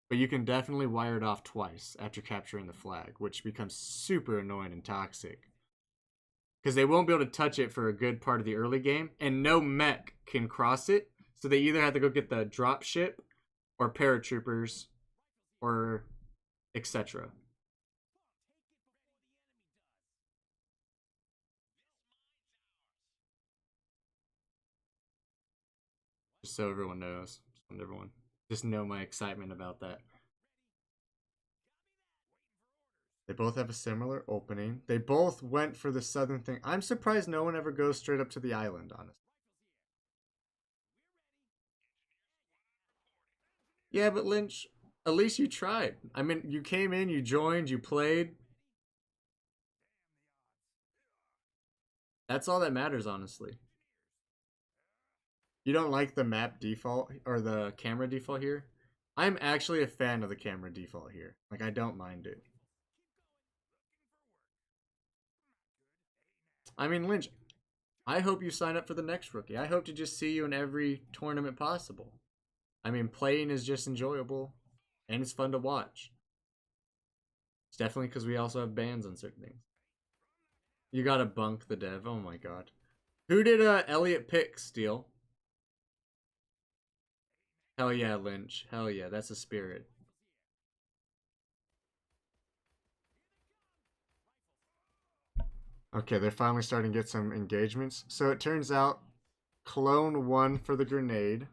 But you can definitely wire it off twice after capturing the flag, which becomes super annoying and toxic. Because they won't be able to touch it for a good part of the early game, and no mech can cross it, so they either have to go get the drop ship, or paratroopers, or etc. Just so everyone knows. Just know my excitement about that. They both have a similar opening. They both went for the southern thing. I'm surprised no one ever goes straight up to the island, honestly. Yeah, but Lynch, at least you tried. I mean, you came in, you joined, you played. That's all that matters, honestly. You don't like the map default or the camera default here? I'm actually a fan of the camera default here. Like, I don't mind it. I mean, Lynch, I hope you sign up for the next rookie. I hope to just see you in every tournament possible. I mean, playing is just enjoyable, and it's fun to watch. It's definitely because we also have bans on certain things. You gotta bunk the dev. Oh my god. Who did Elliot pick, Steel? Hell yeah, Lynch. Hell yeah, that's a spirit. Okay, they're finally starting to get some engagements. So it turns out Clone won for the grenade.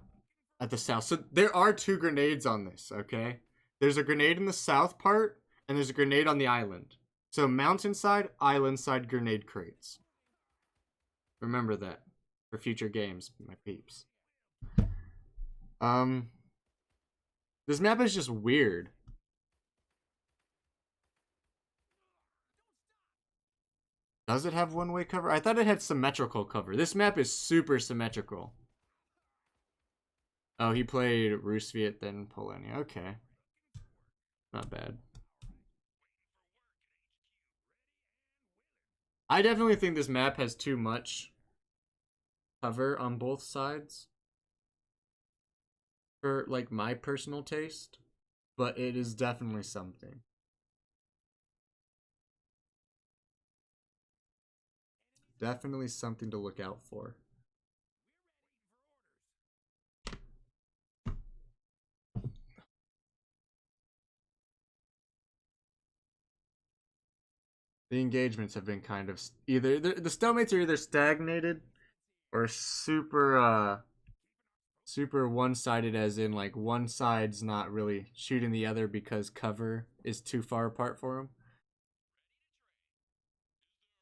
At the south. So there are 2 grenades on this, okay? There's a grenade in the south part, and there's a grenade on the island. So mountainside, island side, grenade crates. Remember that for future games, my peeps. This map is just weird. Does it have one-way cover? I thought it had symmetrical cover. This map is super symmetrical. Oh, he played Roosevelt, then Polonia. Okay. Not bad. I definitely think this map has too much cover on both sides for, like, my personal taste, but it is definitely something. Definitely something to look out for. The engagements have been kind of either the stalemates are either stagnated or super super one-sided, as in like one side's not really shooting the other because cover is too far apart for them.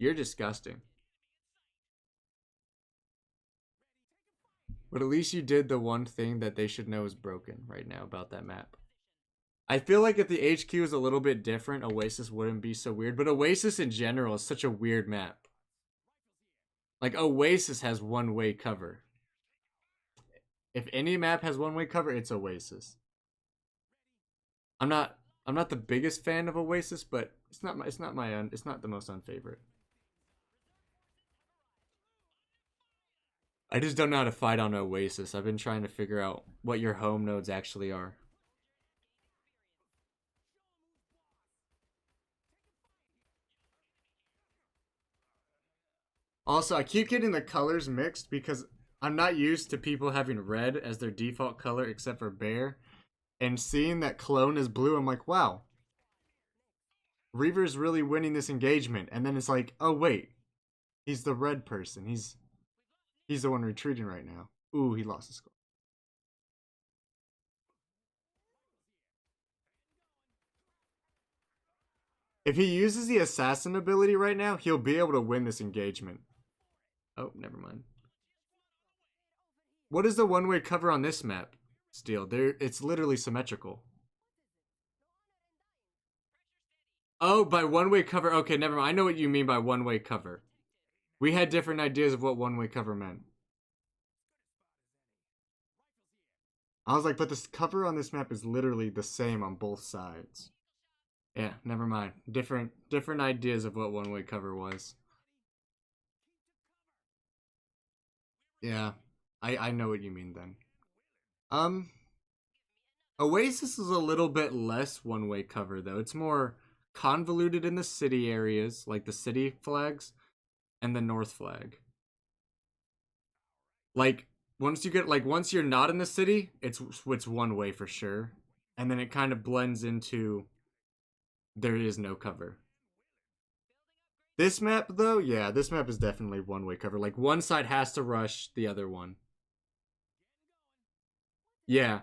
You're disgusting. But at least you did the one thing that they should know is broken right now about that map. I feel like if the HQ is a little bit different, Oasis wouldn't be so weird. But Oasis in general is such a weird map. Like, Oasis has one-way cover. If any map has one-way cover, it's Oasis. I'm not the biggest fan of Oasis, but it's not the most unfavorite. I just don't know how to fight on Oasis. I've been trying to figure out what your home nodes actually are. Also, I keep getting the colors mixed because I'm not used to people having red as their default color except for Bear. And seeing that Clone is blue, I'm like, wow. Reaver's really winning this engagement. And then it's like, oh wait. He's the red person. He's the one retreating right now. Ooh, he lost his score. If he uses the assassin ability right now, he'll be able to win this engagement. Oh, never mind. What is the one-way cover on this map, Steel? It's literally symmetrical. Oh, by one-way cover. Okay, never mind. I know what you mean by one-way cover. We had different ideas of what one-way cover meant. I was like, but this cover on this map is literally the same on both sides. Yeah, never mind. Different ideas of what one-way cover was. Yeah, I know what you mean then. Oasis is a little bit less one-way cover though. It's more convoluted in the city areas, like the city flags and the north flag. Like once you're not in the city, it's one way for sure. And then it kind of blends into there is no cover. This map, though, yeah, this map is definitely one-way cover. Like, one side has to rush the other one. Yeah.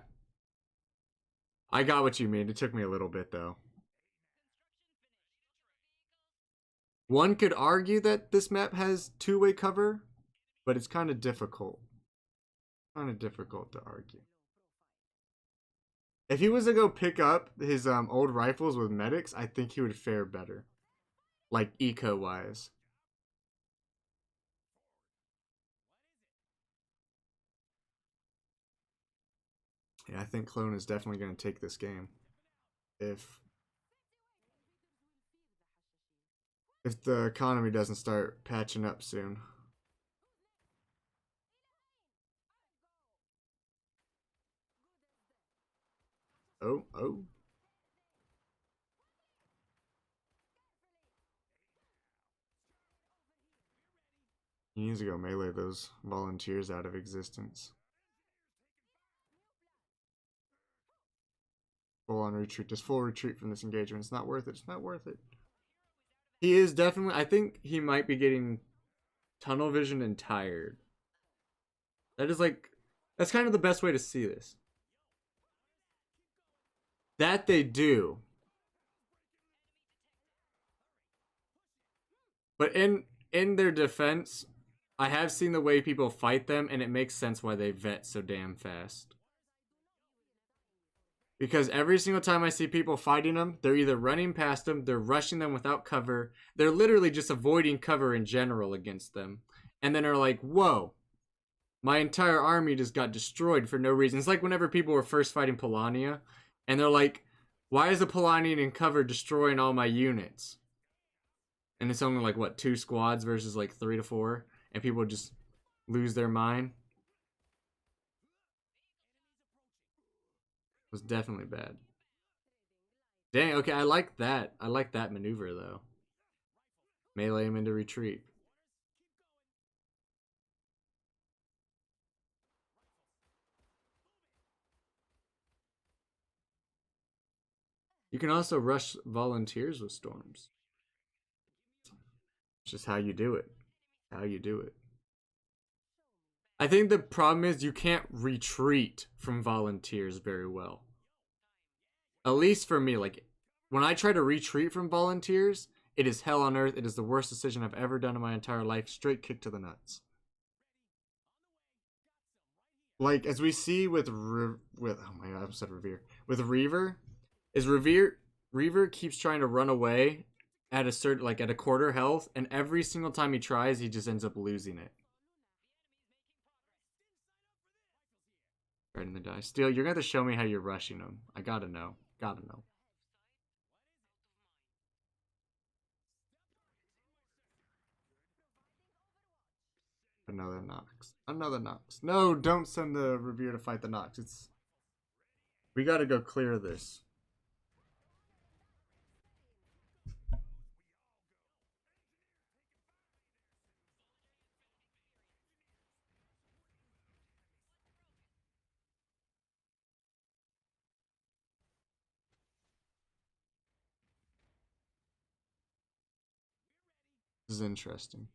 I got what you mean. It took me a little bit, though. One could argue that this map has two-way cover, but it's kind of difficult. Kind of difficult to argue. If he was to go pick up his old rifles with medics, I think he would fare better. Like, eco-wise. Yeah, I think Clone is definitely going to take this game. If the economy doesn't start patching up soon. Oh. He needs to go melee those volunteers out of existence. Full on retreat. Just full retreat from this engagement. It's not worth it. It's not worth it. He is definitely... I think he might be getting tunnel vision and tired. That is like That's kind of the best way to see this. That they do. But in their defense, I have seen the way people fight them, and it makes sense why they vet so damn fast. Because every single time I see people fighting them, they're either running past them, they're rushing them without cover, they're literally just avoiding cover in general against them. And then are like, whoa, my entire army just got destroyed for no reason. It's like whenever people were first fighting Polania, and they're like, why is the Polanian in cover destroying all my units? And it's only like, what, 2 squads versus like 3 to 4? And people just lose their mind. It was definitely bad. Dang, okay, I like that. I like that maneuver, though. Melee him into retreat. You can also rush volunteers with storms. It's just how you do it. How you do it. I think the problem is you can't retreat from volunteers very well. At least for me, like, when I try to retreat from volunteers, it is hell on earth. It is the worst decision I've ever done in my entire life. Straight kick to the nuts. Like, as we see with oh my god, I said Revere. With Reaver, is Reaver keeps trying to run away at a certain, like, at a quarter health, and every single time he tries, he just ends up losing it. Right in the die. Steel, you're gonna have to show me how you're rushing them. I gotta know. Gotta know. Another Nox. Another Nox. No, don't send the Revere to fight the Nox. It's... We gotta go clear this. This is interesting.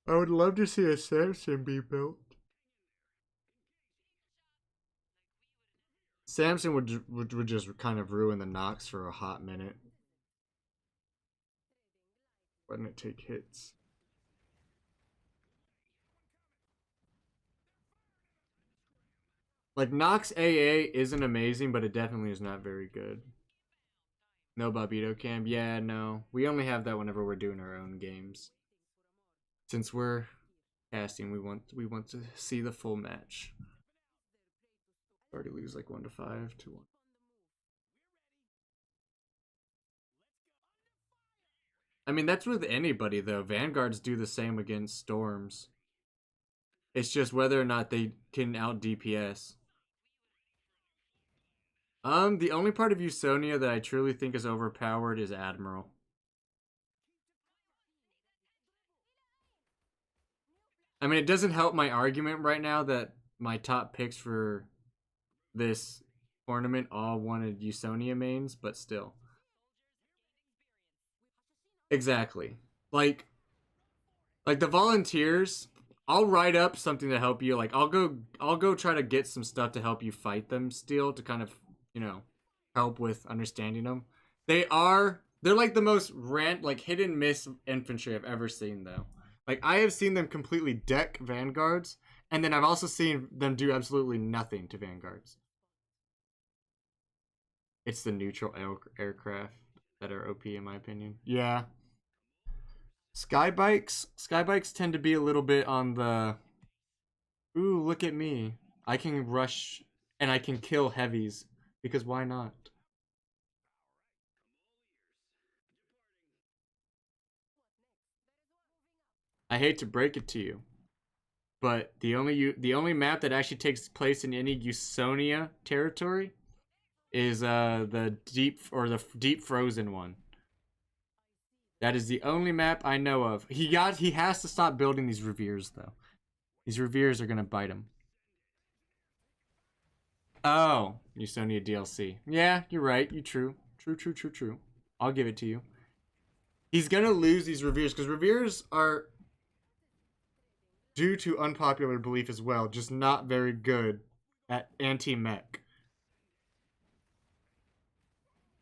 I would love to see a Samson be built. Samson would just kind of ruin the Nox for a hot minute. Letting it take hits. Like, Nox AA isn't amazing, but it definitely is not very good. No Bobito Cam. Yeah, no. We only have that whenever we're doing our own games. Since we're casting, we want to see the full match. Already lose like 1 to 5 to 1. I mean, that's with anybody though. Vanguards do the same against Storms. It's just whether or not they can out DPS. The only part of Usonia that I truly think is overpowered is Admiral. I mean, it doesn't help my argument right now that my top picks for this tournament all wanted Usonia mains, but still. Exactly. Like the volunteers, I'll write up something to help you. Like I'll go try to get some stuff to help you fight them still to kind of, you know, help with understanding them. They're like the most hit and miss infantry I've ever seen though. Like I have seen them completely deck vanguards, and then I've also seen them do absolutely nothing to vanguards. It's the neutral aircraft that are OP in my opinion. Yeah. Skybikes tend to be a little bit on the, ooh, look at me. I can rush and I can kill heavies, because why not? I hate to break it to you, but the only map that actually takes place in any Usonia territory is the deep frozen one. That is the only map I know of. He has to stop building these Reveres though. These Reveres are gonna bite him. Oh, Usonia DLC. Yeah, you're right. True. I'll give it to you. He's gonna lose these Reveres because Reveres are due to unpopular belief as well, just not very good at anti-mech.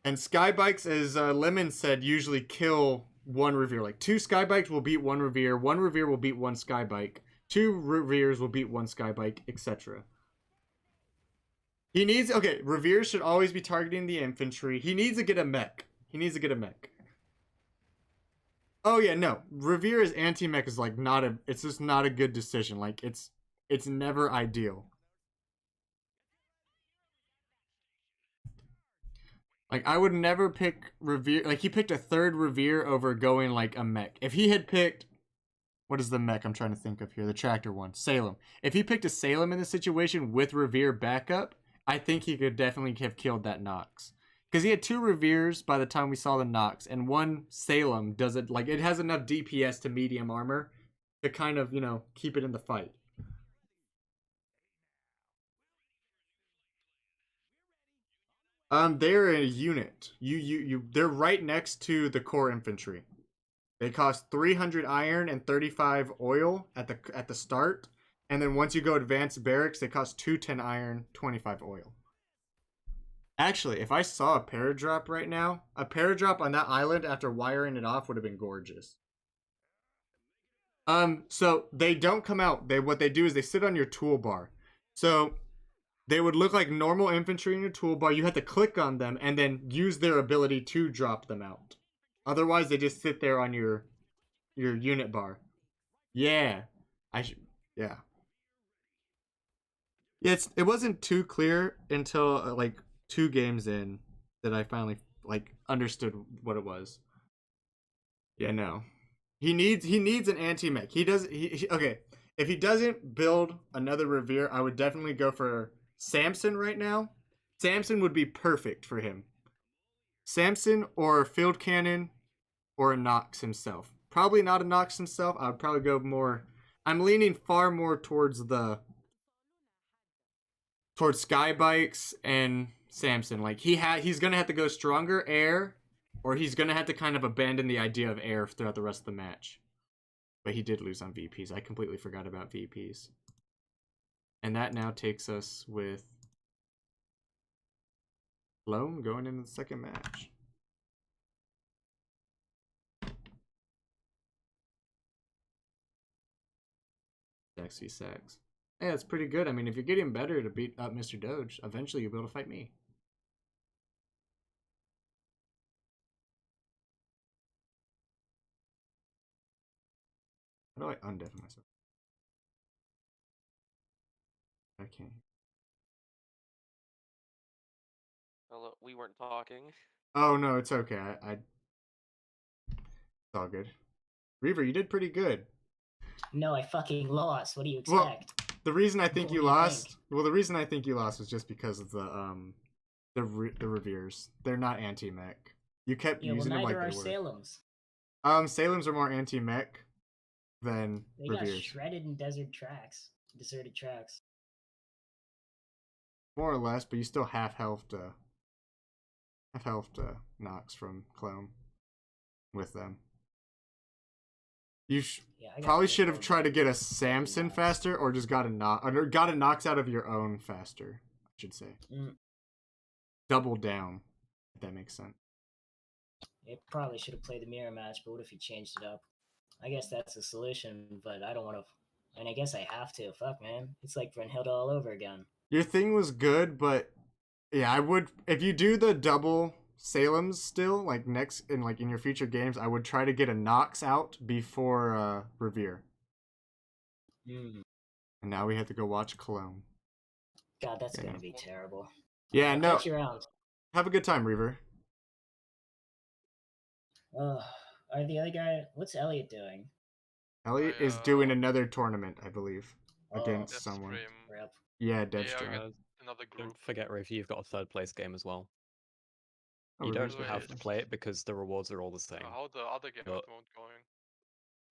And skybikes, as Lemon said, usually kill one Revere. Like 2 skybikes will beat 1 Revere, 1 Revere will beat 1 skybike, 2 Reveres will beat 1 skybike, etc. He needs, okay, Revere should always be targeting the infantry. He needs to get a mech. He needs to get a mech. Oh yeah, no. Revere as anti-mech is like not a, it's just not a good decision. Like it's never ideal. Like I would never pick Revere, like he picked a 3rd Revere over going like a mech. If he had picked, what is the mech I'm trying to think of here? The tractor one, Salem. If he picked a Salem in this situation with Revere backup, I think he could definitely have killed that Nox. Because he had 2 Reveres by the time we saw the Nox, and 1 Salem doesn't, like, it has enough DPS to medium armor to kind of, you know, keep it in the fight. They're a unit. They're right next to the core infantry. They cost 300 iron and 35 oil at the start, and then once you go advanced barracks, they cost 210 iron, 25 oil. Actually, if I saw a paradrop right now, a paradrop on that island after wiring it off would have been gorgeous. So they don't come out. What they do is they sit on your toolbar. So they would look like normal infantry in your toolbar. You have to click on them and then use their ability to drop them out. Otherwise, they just sit there on your unit bar. Yeah, yeah. Yeah, it wasn't too clear until like 2 games in that I finally like understood what it was. Yeah, no. He needs an anti-mech. Okay, if he doesn't build another Revere, I would definitely go for Samson right now. Samson would be perfect for him. Samson or Field Cannon or a Nox himself. Probably not a Nox himself. I would probably go more, I'm leaning far more towards skybikes and Samson. Like he's gonna have to go stronger air, or he's gonna have to kind of abandon the idea of air throughout the rest of the match. But he did lose on VPs. I completely forgot about VPs. And that now takes us with Lone going into the second match. Sax v Sax. Hey, that's pretty good. I mean, if you're getting better to beat up Mr. Doge, eventually you'll be able to fight me. How do I undeafen myself? I can't. Well, we weren't talking. Oh, no, it's okay. It's all good. Reaver, you did pretty good. No, I fucking lost. What do you expect? Well, the reason I think What you do you lost... think? Well, the reason I think you lost was just because of the Reveres. They're not anti-mech. You kept Yeah, well, using them neither like are they were. Salem's. Salem's are more anti-mech than They got Reveres. shredded in deserted tracks. More or less, but you still half-healthed Nox from Clone with them. You probably should have tried to get a Samson faster, or just got a Nox out of your own faster, I should say. Double down, if that makes sense. It probably should have played the mirror match, but what if he changed it up? I guess that's the solution, but I don't want to. And I guess I have to. Fuck, man. It's like Brunhilde all over again. Your thing was good, but yeah, I would, if you do the double Salem's still, like next in your future games, I would try to get a Nox out before Revere. And now we have to go watch Cologne. God, that's gonna be terrible. Yeah, no. Catch you around. Have a good time, Reaver. Are the other guy? What's Elliot doing? Elliot is doing another tournament, I believe, against Death someone. Stream. Rip. Yeah, Deathstroke. Yeah, another group. Don't forget, Rafe, you've got a 3rd place game as well. Oh, You don't Reaver's have to Wait. play it because the rewards are all the same. How the other game But- mode going?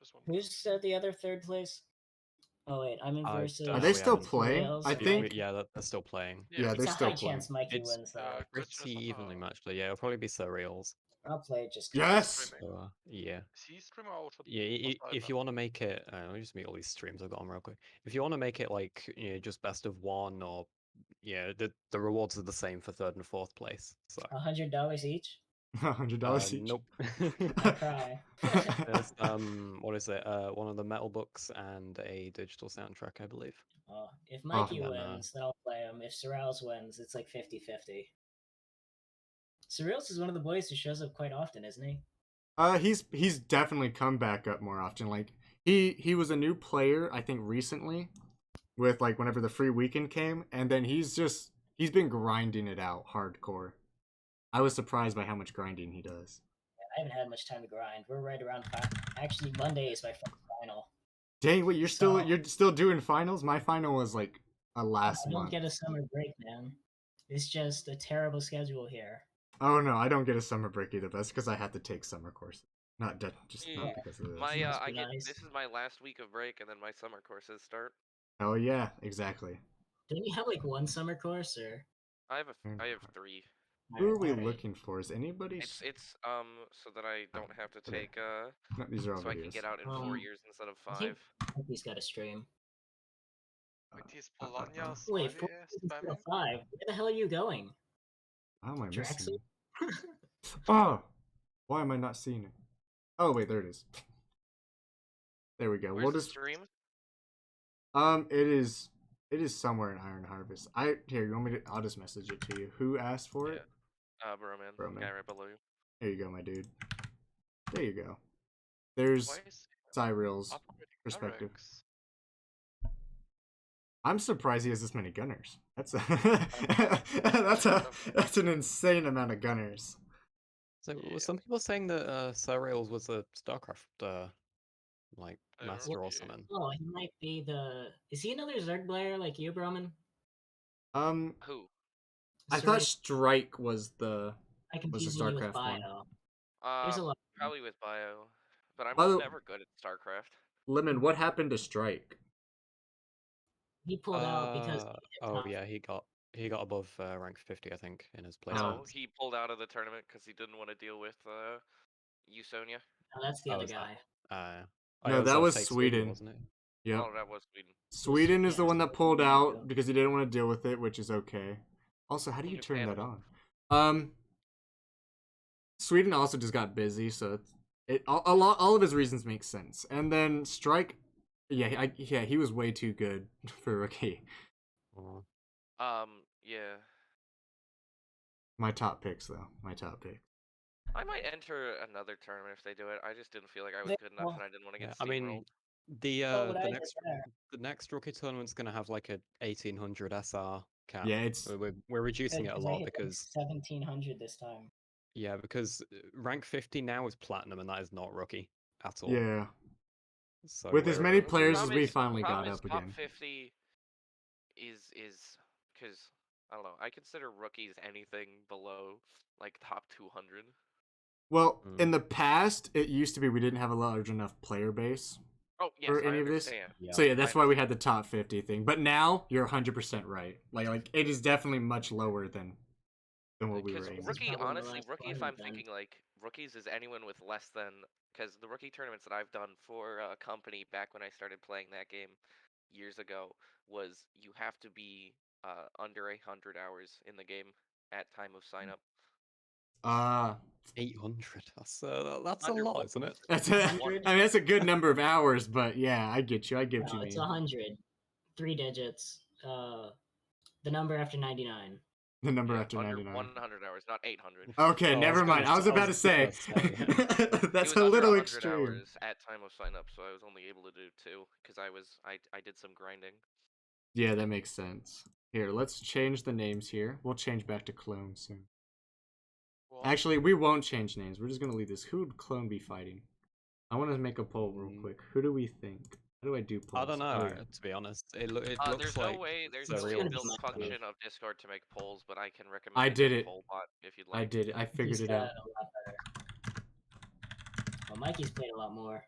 This one. Who's the other 3rd place? Oh wait, I'm in I versus. don't Are know, they we still haven't- playing? Sireals, I and think. MAIKI. Yeah, they're still playing. Yeah, It's they're a still high playing. chance MAIKI It's wins that. Good pretty stuff. evenly matched, but yeah, it'll probably be Sireals. I'll play it just Yes. Yeah. Is he streamer or should Yeah, if you want to make it, let me just make all these streams I've got on real quick. If you want to make it like, just best of one, or the rewards are the same for third and fourth place. So $100 each. $100 each. nope. I cry. There's what is it? One of the metal books and a digital soundtrack, I believe. If MAIKI then, wins, then I'll play him. If Sireals wins, it's like 50-50. Sireals is one of the boys who shows up quite often, isn't he? He's definitely come back up more often. Like he was a new player, I think, recently, with like whenever the free weekend came, and then he's been grinding it out hardcore. I was surprised by how much grinding he does. I haven't had much time to grind. We're right around actually Monday is my first final. Dang, wait, you're still doing finals? My final was like last I don't month. get a summer break, man. It's just a terrible schedule here. Oh no, I don't get a summer break either. But that's because I had to take summer courses, not because of this. This is my last week of break, and then my summer courses start. Oh yeah, exactly. Don't you have like one summer course, or? I have 3. Who are we looking for? Is anybody? It's so that I don't have to take No, these are all so videos. I can get out in 4 years instead of 5. I think he's got a stream. Wait, is Polania Wait, 4 instead of 5. Where the hell are you going? How am I Draxel? missing it? Oh, why am I not seeing it? Oh wait, there it is. There we go. Where's We'll the just stream? it is somewhere in Iron Harvest. Here, you want me to? I'll just message it to you. Who asked for it? Broman. Broman. Guy right below you. There you go, my dude. There you go. There's Sireals perspective. I'm surprised he has this many gunners. That's that's an insane amount of gunners. So were some people saying that Sireals was a StarCraft master or something? Oh, he might be the. Is he another Zerg player like you, Broman? Who? I thought Strike was the StarCraft with one. There's a lot. Probably with Bio, but I'm never good at StarCraft. Lemon, what happened to Strike? He pulled out because. He got above rank 50, I think, in his place. No, he pulled out of the tournament because he didn't want to deal with Usonia. Oh, that's the other guy. No, that was Sweden, wasn't it? Yeah. Oh, that was Sweden. Sweden is the one that pulled out because he didn't want to deal with it, which is okay. Also, how do you turn that on? Sweden also just got busy, so all of his reasons make sense. And then Strike, he was way too good for rookie. Yeah. My top picks, though. My top pick. I might enter another tournament if they do it. I just didn't feel like I was good enough, and I didn't want to get steamrolled. I mean, the next rookie tournament's gonna have like a 1800 SR cap. Yeah, we're reducing it a lot because 1700 this time. Yeah, because rank 50 now is platinum, and that is not rookie at all. Yeah. So with as many players as we finally got up top again. 50 is because I don't know. I consider rookies anything below like top 200. Well, in the past, it used to be we didn't have a large enough player base for any of this. Yeah. So yeah, that's why we had the top 50 thing. But now you're 100% right. Like it is definitely much lower than what we were aiming. Rookie, honestly, rookie. If I'm thinking like rookies is anyone with less than, because the rookie tournaments that I've done for a company back when I started playing that game years ago was you have to be under 100 hours in the game at time of sign up. 800. That's a lot, isn't it? That's a good number of hours, but yeah, I get you. I get you. It's 100, 3 digits. The number after 99. The number after 99. 100 hours, not 800. Okay, never mind. I was about to say that's a little extreme. Hours at time of sign up, so I was only able to do 2 because I did some grinding. Yeah, that makes sense. Here, let's change the names here. We'll change back to clone soon. Well, actually, we won't change names. We're just gonna leave this. Who would clone be fighting? I want to make a poll real quick. Who do we think? How do I do polls? I don't know, to be honest. It looks there's like... There's no built function of Discord to make polls, but I can recommend I did it. Poll bot if you'd like. I did it. I figured it out. A lot better. Well, MAIKI's played a lot more.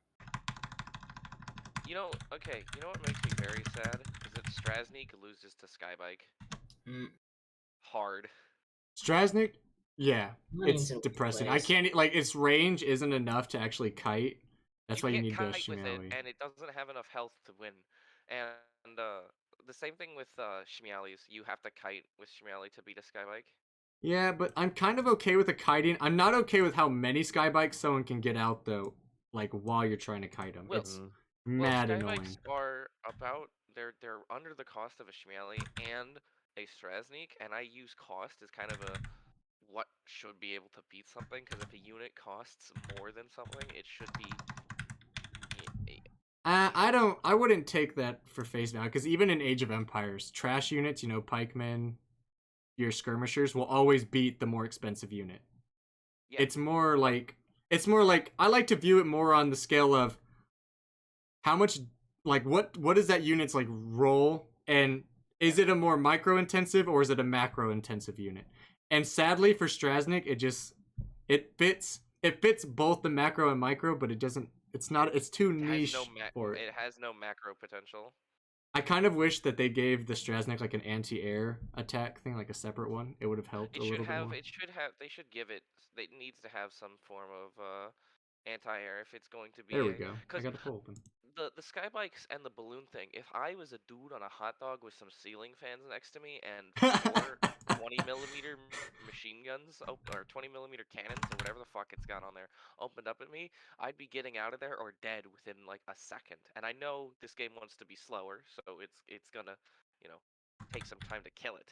You know what makes me very sad? Is that Strasnik loses to Skybike. Hard. Strasnik Yeah, it's Millions in depressing. I place. can't like its range isn't enough to actually kite. That's why you can't need the kite with it, Shimali. and it doesn't have enough health to win. And the same thing with Shimialis. You have to kite with Shimiali to beat a Skybike. Yeah, but I'm kind of okay with the kiting. I'm not okay with how many skybikes someone can get out though, like while you're trying to kite them. Well, It's Well, mad Skybikes annoying. are about they're under the cost of a Shmiali and a Strasnik, and I use cost as kind of a what should be able to beat something, because if a unit costs more than something, it should be. I wouldn't take that for face value because even in Age of Empires, trash units, pikemen, your skirmishers will always beat the more expensive unit. Yeah. It's more like I like to view it more on the scale of how much, like what is that unit's like role, and is it a more micro intensive or is it a macro intensive unit? And sadly for Strasnik, it fits both the macro and micro, but it's too niche for it. It has no macro potential. I kind of wish that they gave the Strasnik like an anti-air attack thing, like a separate one. It would have helped a little bit more. They should give it. It needs to have some form of anti-air if it's going to be. There we go. I Because got the pull open. the skybikes and the balloon thing. If I was a dude on a hot dog with some ceiling fans next to me and 20mm machine guns or 20mm cannons or whatever the fuck it's got on there opened up at me, I'd be getting out of there or dead within like a second. And I know this game wants to be slower, so it's gonna, take some time to kill it,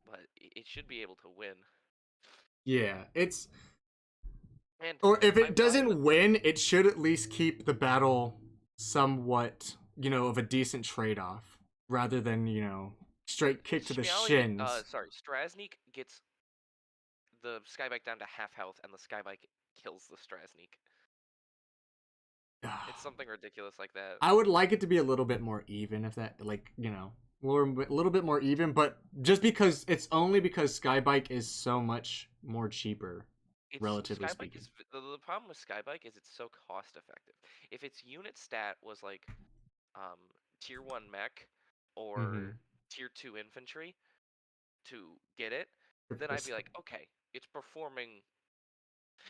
but it should be able to win. Yeah, it's. And or if it doesn't win, it should at least keep the battle somewhat, of a decent trade-off, rather than, straight kick to the shins. Strasnik gets the Skybike down to half health, and the Skybike kills the Strasnik. It's something ridiculous like that. I would like it to be a little bit more even, if that, a little bit more even, but just because Skybike is so much more cheaper. Relatively speaking. The problem with Skybike is it's so cost effective. If its unit stat was like tier 1 mech or tier 2 infantry to get it, then I'd be like, okay, it's performing.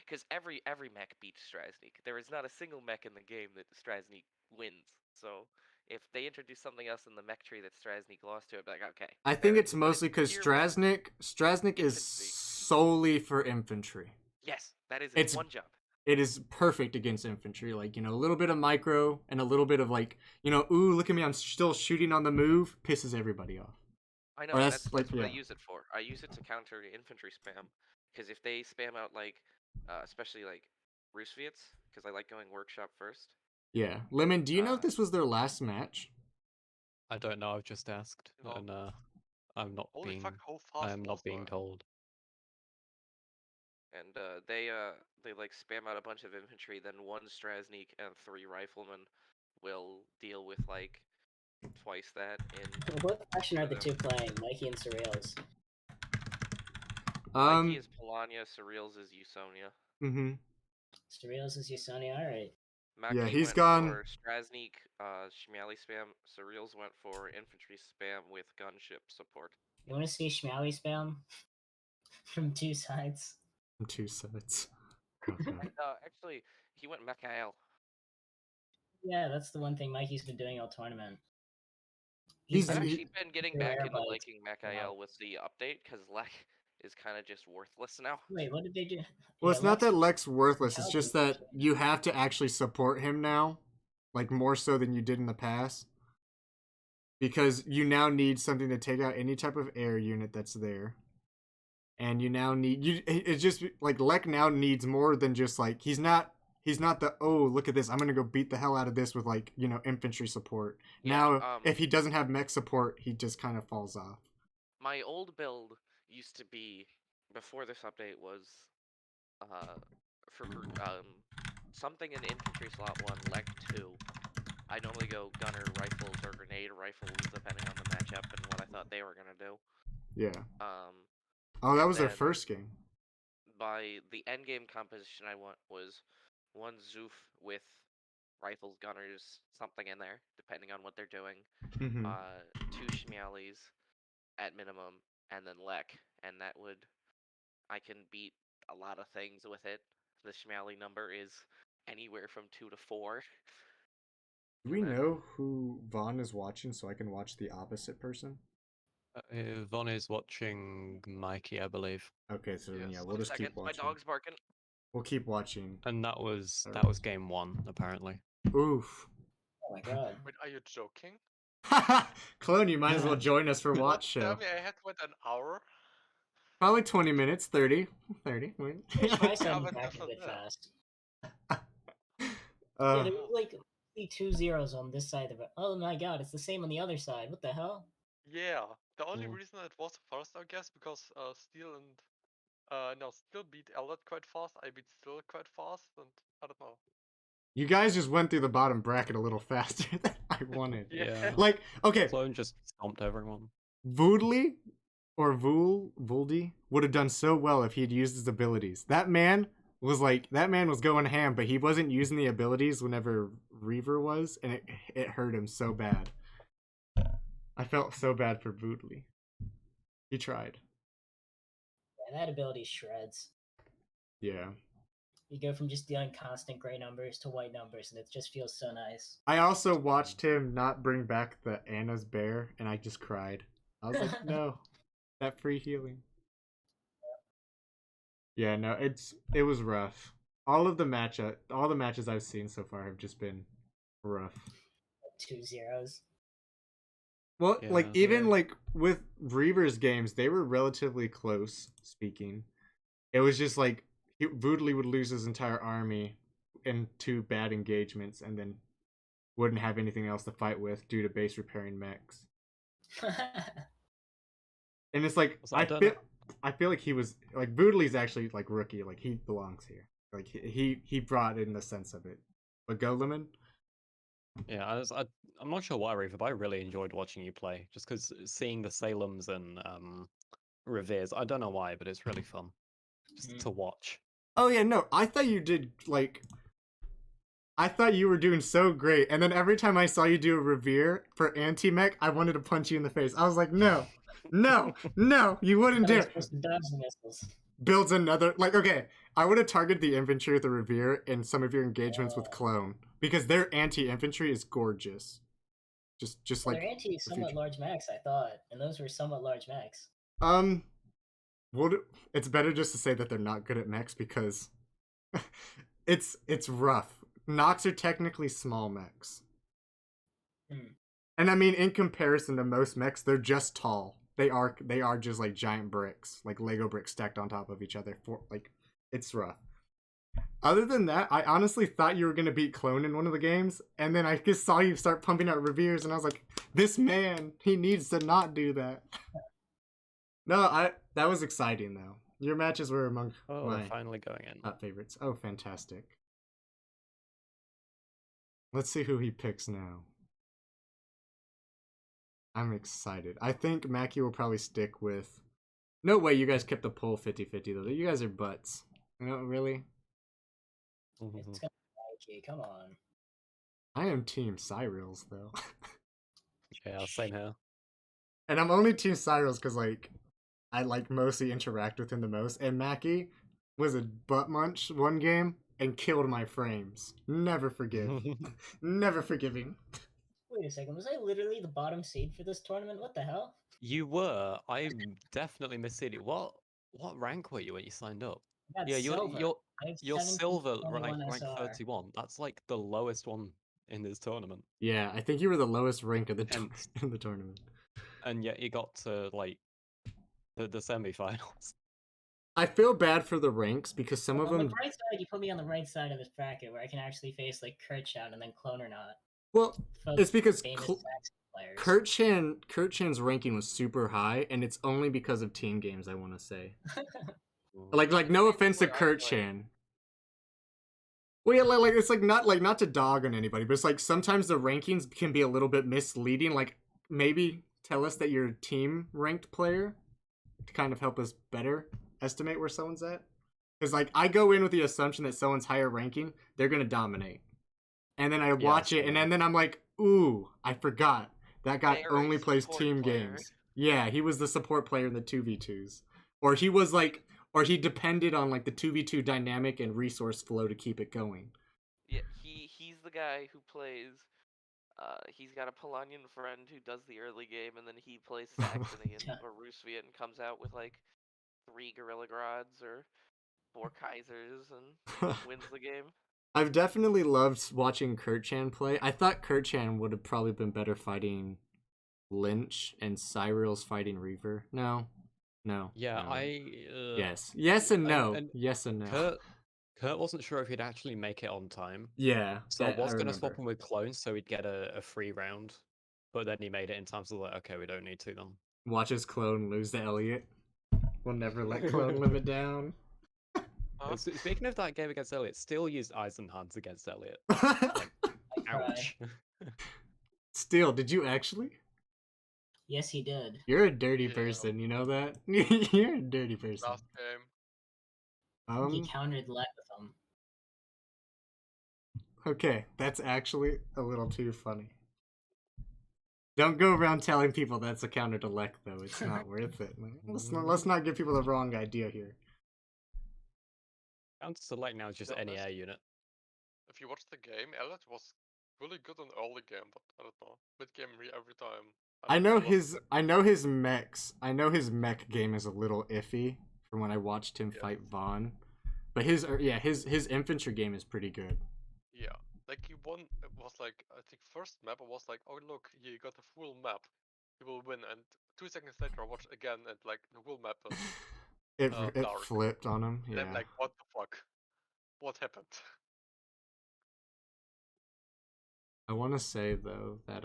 Because every mech beats Strasnik. There is not a single mech in the game that Strasnik wins. So if they introduce something else in the mech tree that Strasnik lost to, I'd be like, okay. I think it's mostly because Strasnik is solely for infantry. Yes, that is its one job. It is perfect against infantry. Like, a little bit of micro and a little bit of like, ooh, look at me, I'm still shooting on the move, pisses everybody off. I know, that's what I use it for. I use it to counter infantry spam. Because if they spam out like, especially like Rusviets, because I like going workshop first. Yeah. Lemon, do you know if this was their last match? I don't know, I've just asked. And I'm not being told. And they like spam out a bunch of infantry, then one Strasnik and 3 riflemen will deal with like twice that in. What faction are the two playing? MAIKI and Sireals. MAIKI is Polania, Sireals is Usonia. Sireals is Usonia, alright. Yeah, he's went gone. For Strasnik, Shmiali spam. Sireals went for infantry spam with gunship support. You want to see Shmiali spam? From two sides. From two sides. Actually, he went MAIKI. Yeah, that's the one thing MAIKI's been doing all tournament. I've actually been getting back into liking MAIKI with the update, because Lek is kind of just worthless now. Wait, what did they do? Well, it's not that Lek's worthless, it's just that you have to actually support him now. Like, more so than you did in the past. Because you now need something to take out any type of air unit that's there. And you now need... It's just, like, Lek now needs more than just, like... He's not the, oh, look at this, I'm gonna go beat the hell out of this with, like, infantry support. Yeah, now, if he doesn't have mech support, he just kind of falls off. My old build used to be, before this update, was for something in infantry slot 1, Lek 2. I normally go gunner rifles or grenade rifles, depending on the matchup and what I thought they were gonna do. Yeah. Oh, that was their first game. By the end game composition I want was 1 Zoof with rifles, gunners, something in there, depending on what they're doing. 2 Shmialis at minimum, and then Lek, and that would I can beat a lot of things with it. The Schmally number is anywhere from 2 to 4. Do we And then- know who Vaughn is watching so I can watch the opposite person? Von is watching MAIKI, I believe, Okay, so then, Yes. yeah, we'll One just second, keep my watching. dog's barking. We'll keep watching. and that was game 1 apparently. Oof. Oh my god. Wait, are you joking? Clone, you might as well join us for watch show. Tell me I had to wait an hour? Probably 20 minutes, 30. 30. Wait. Push my Yeah, side but back that's a not bit bad. fast. Yeah, there was like only 2 zeros on this side of it. Oh my god, it's the same on the other side. What the hell? Yeah, the only Mm. reason it was first, I guess, because Steel and Steel beat Eldred quite fast. I beat Steel quite fast, and I don't know. You guys just went through the bottom bracket a little faster than I wanted. Yeah. Like, okay, Clone just stomped everyone. Voodly or Vooldy would have done so well if he'd used his abilities. That man was going ham, but he wasn't using the abilities whenever Reaver was, and it hurt him so bad. I felt so bad for Voodly. He tried. Yeah, that ability shreds. Yeah. You go from just dealing constant gray numbers to white numbers, and it just feels so nice. I also watched him not bring back the Anna's bear, and I just cried. I was like, no, that free healing. Yeah, no, it was rough. All the matches I've seen so far have just been rough. 2 zeros. Well, Yeah, like even yeah. like with Reaver's games, they were relatively close speaking. It was just like Voodly would lose his entire army in 2 bad engagements, and then wouldn't have anything else to fight with due to base repairing mechs. And it's like So I don't I feel like he was like Voodly's actually like rookie, like he belongs here. Like he brought in the sense of it. But go Lemon? Yeah, I'm not sure why, Reaver, but I really enjoyed watching you play. Just because seeing the Salems and Reveres, I don't know why, but it's really fun just to watch. Oh yeah, no, I thought you did like I thought you were doing so great, and then every time I saw you do a Revere for anti-mech, I wanted to punch you in the face. I was like, no, you wouldn't do it. Builds another, like, okay, I would have targeted the infantry with the Revere in some of your engagements with Clone, because their anti-infantry is gorgeous. Just like their anti somewhat large mechs, I thought, and those were somewhat large mechs. It's better just to say that they're not good at mechs because it's rough. Nox are technically small mechs. And I mean, in comparison to most mechs, they're just tall. They are just like giant bricks, like Lego bricks stacked on top of each other. It's rough. Other than that, I honestly thought you were gonna beat Clone in one of the games, and then I just saw you start pumping out Reveres, and I was like, this man, he needs to not do that. No, that was exciting though. Your matches were among my they're finally going in. top favorites. Oh, fantastic. Let's see who he picks now. I'm excited. I think MAIKI will probably stick with... No way you guys kept the poll 50-50 though. You guys are butts. You know, really? It's gonna be MAIKI, come on. I am team Sireals though. Yeah, same here. And I'm only team Sireals because like I like mostly interact with him the most. And MAIKI was a butt munch one game and killed my frames. Never forgive. Never forgiving. Wait a second, was I literally the bottom seed for this tournament? What the hell? You were. I definitely misseed you. What rank were you when you signed up? I got Yeah, silver. you're silver, 1721 rank SR. 31. That's like the lowest one in this tournament. Yeah, I think you were the lowest rank of the And- in the tournament. And yet you got to like the semi-finals. I feel bad for the ranks because some of On them. the bright side, you put me on the right side of this bracket where I can actually face like Kurtchan and then Clone or not. Well, Both it's because famous Saxon players. Kurtchan's ranking was super high, and it's only because of team games. I want to say, like no offense to Kurtchan. Well, yeah, like it's like not to dog on anybody, but it's like sometimes the rankings can be a little bit misleading. Like maybe tell us that you're a team ranked player to kind of help us better estimate where someone's at. Because like I go in with the assumption that someone's higher ranking, they're gonna dominate, and then I watch it, and then I'm like, ooh, I forgot that guy Very only plays support team player. games. Yeah, he was the support player in the 2v2s, or he was like or he depended on like the 2v2 dynamic and resource flow to keep it going. Yeah, he's the guy who plays. He's got a Polonian friend who does the early game, and then he plays Saxony or Rusviet and comes out with like 3 Gorilla Grods or 4 Kaisers and wins the game. I've definitely loved watching Kurtchan play. I thought Kurtchan would have probably been better fighting Lynch and Sireals fighting Reaver. No. Yeah, no. Yes and no. Yes and no. Kurt wasn't sure if he'd actually make it on time. Yeah. So I was going to swap remember. him with clones so he'd get a free round. But then he made it in time, so like, okay, we don't need to then. Watch his clone lose to Elliot. We'll never let clone live it down. Speaking of that game against Elliot, still used Eisenhands against Elliot. Like, ouch. Still, did you actually? Yes, he did. You're a dirty person, you know that? You're a dirty person. Last game. He countered Lek with him. Okay, that's actually a little too funny. Don't go around telling people that's a counter to Lek, though. It's not worth it. Let's not give people the wrong idea here. Counter to Lek now is just any air unit. If you watch the game, Elliot was really good in early game, but I don't know, mid game every time. I know his mechs. I know his mech game is a little iffy from when I watched him fight Vaughn, but his infantry game is pretty good. Yeah, like he won. It was like I think first map. I was like, oh look, he got a full map. He will win. And 2 seconds later, I watched again, and like the whole map was it dark. flipped on him. And Yeah. I'm like, what the fuck? What happened? I want to say though that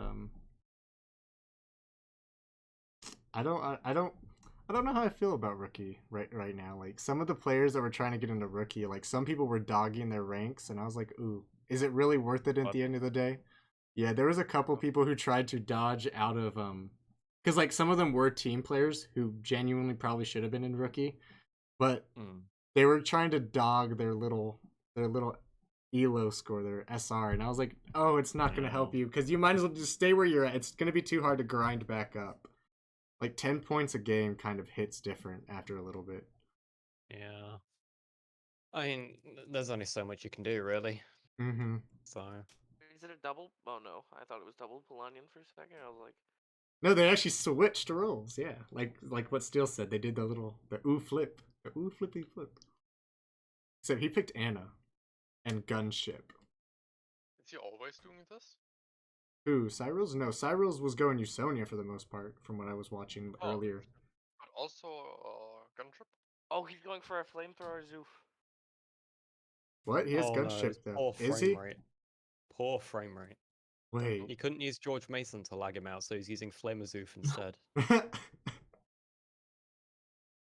I don't know how I feel about Rookie right now. Like some of the players that were trying to get into Rookie, like some people were dogging their ranks, and I was like, ooh, is it really worth it at the end of the day? Yeah, there was a couple people who tried to dodge out of because like some of them were team players who genuinely probably should have been in Rookie, but they were trying to dog their little ELO score, their SR, and I was like, oh, it's not gonna help you because you might as well just stay where you're at. It's gonna be too hard to grind back up. Like 10 points a game kind of hits different after a little bit. Yeah. I mean, there's only so much you can do, really. Mm-hmm. So. Is it a double? Oh no, I thought it was double Polonian for a second. I was like, no, they actually switched roles. Yeah, like what Steele said, they did the ooh flip, the ooh flippy flip. Except he picked Anna and Gunship. Is he always doing this? Who, Sireals? No, Sireals was going Usonia for the most part, from what I was watching earlier. But also Gunship? oh, he's going for a flamethrower Zoof. What? He has Gunship though. Poor Is he? rate. Poor frame rate. Wait. He couldn't use George Mason to lag him out, so he's using Flamazoof instead.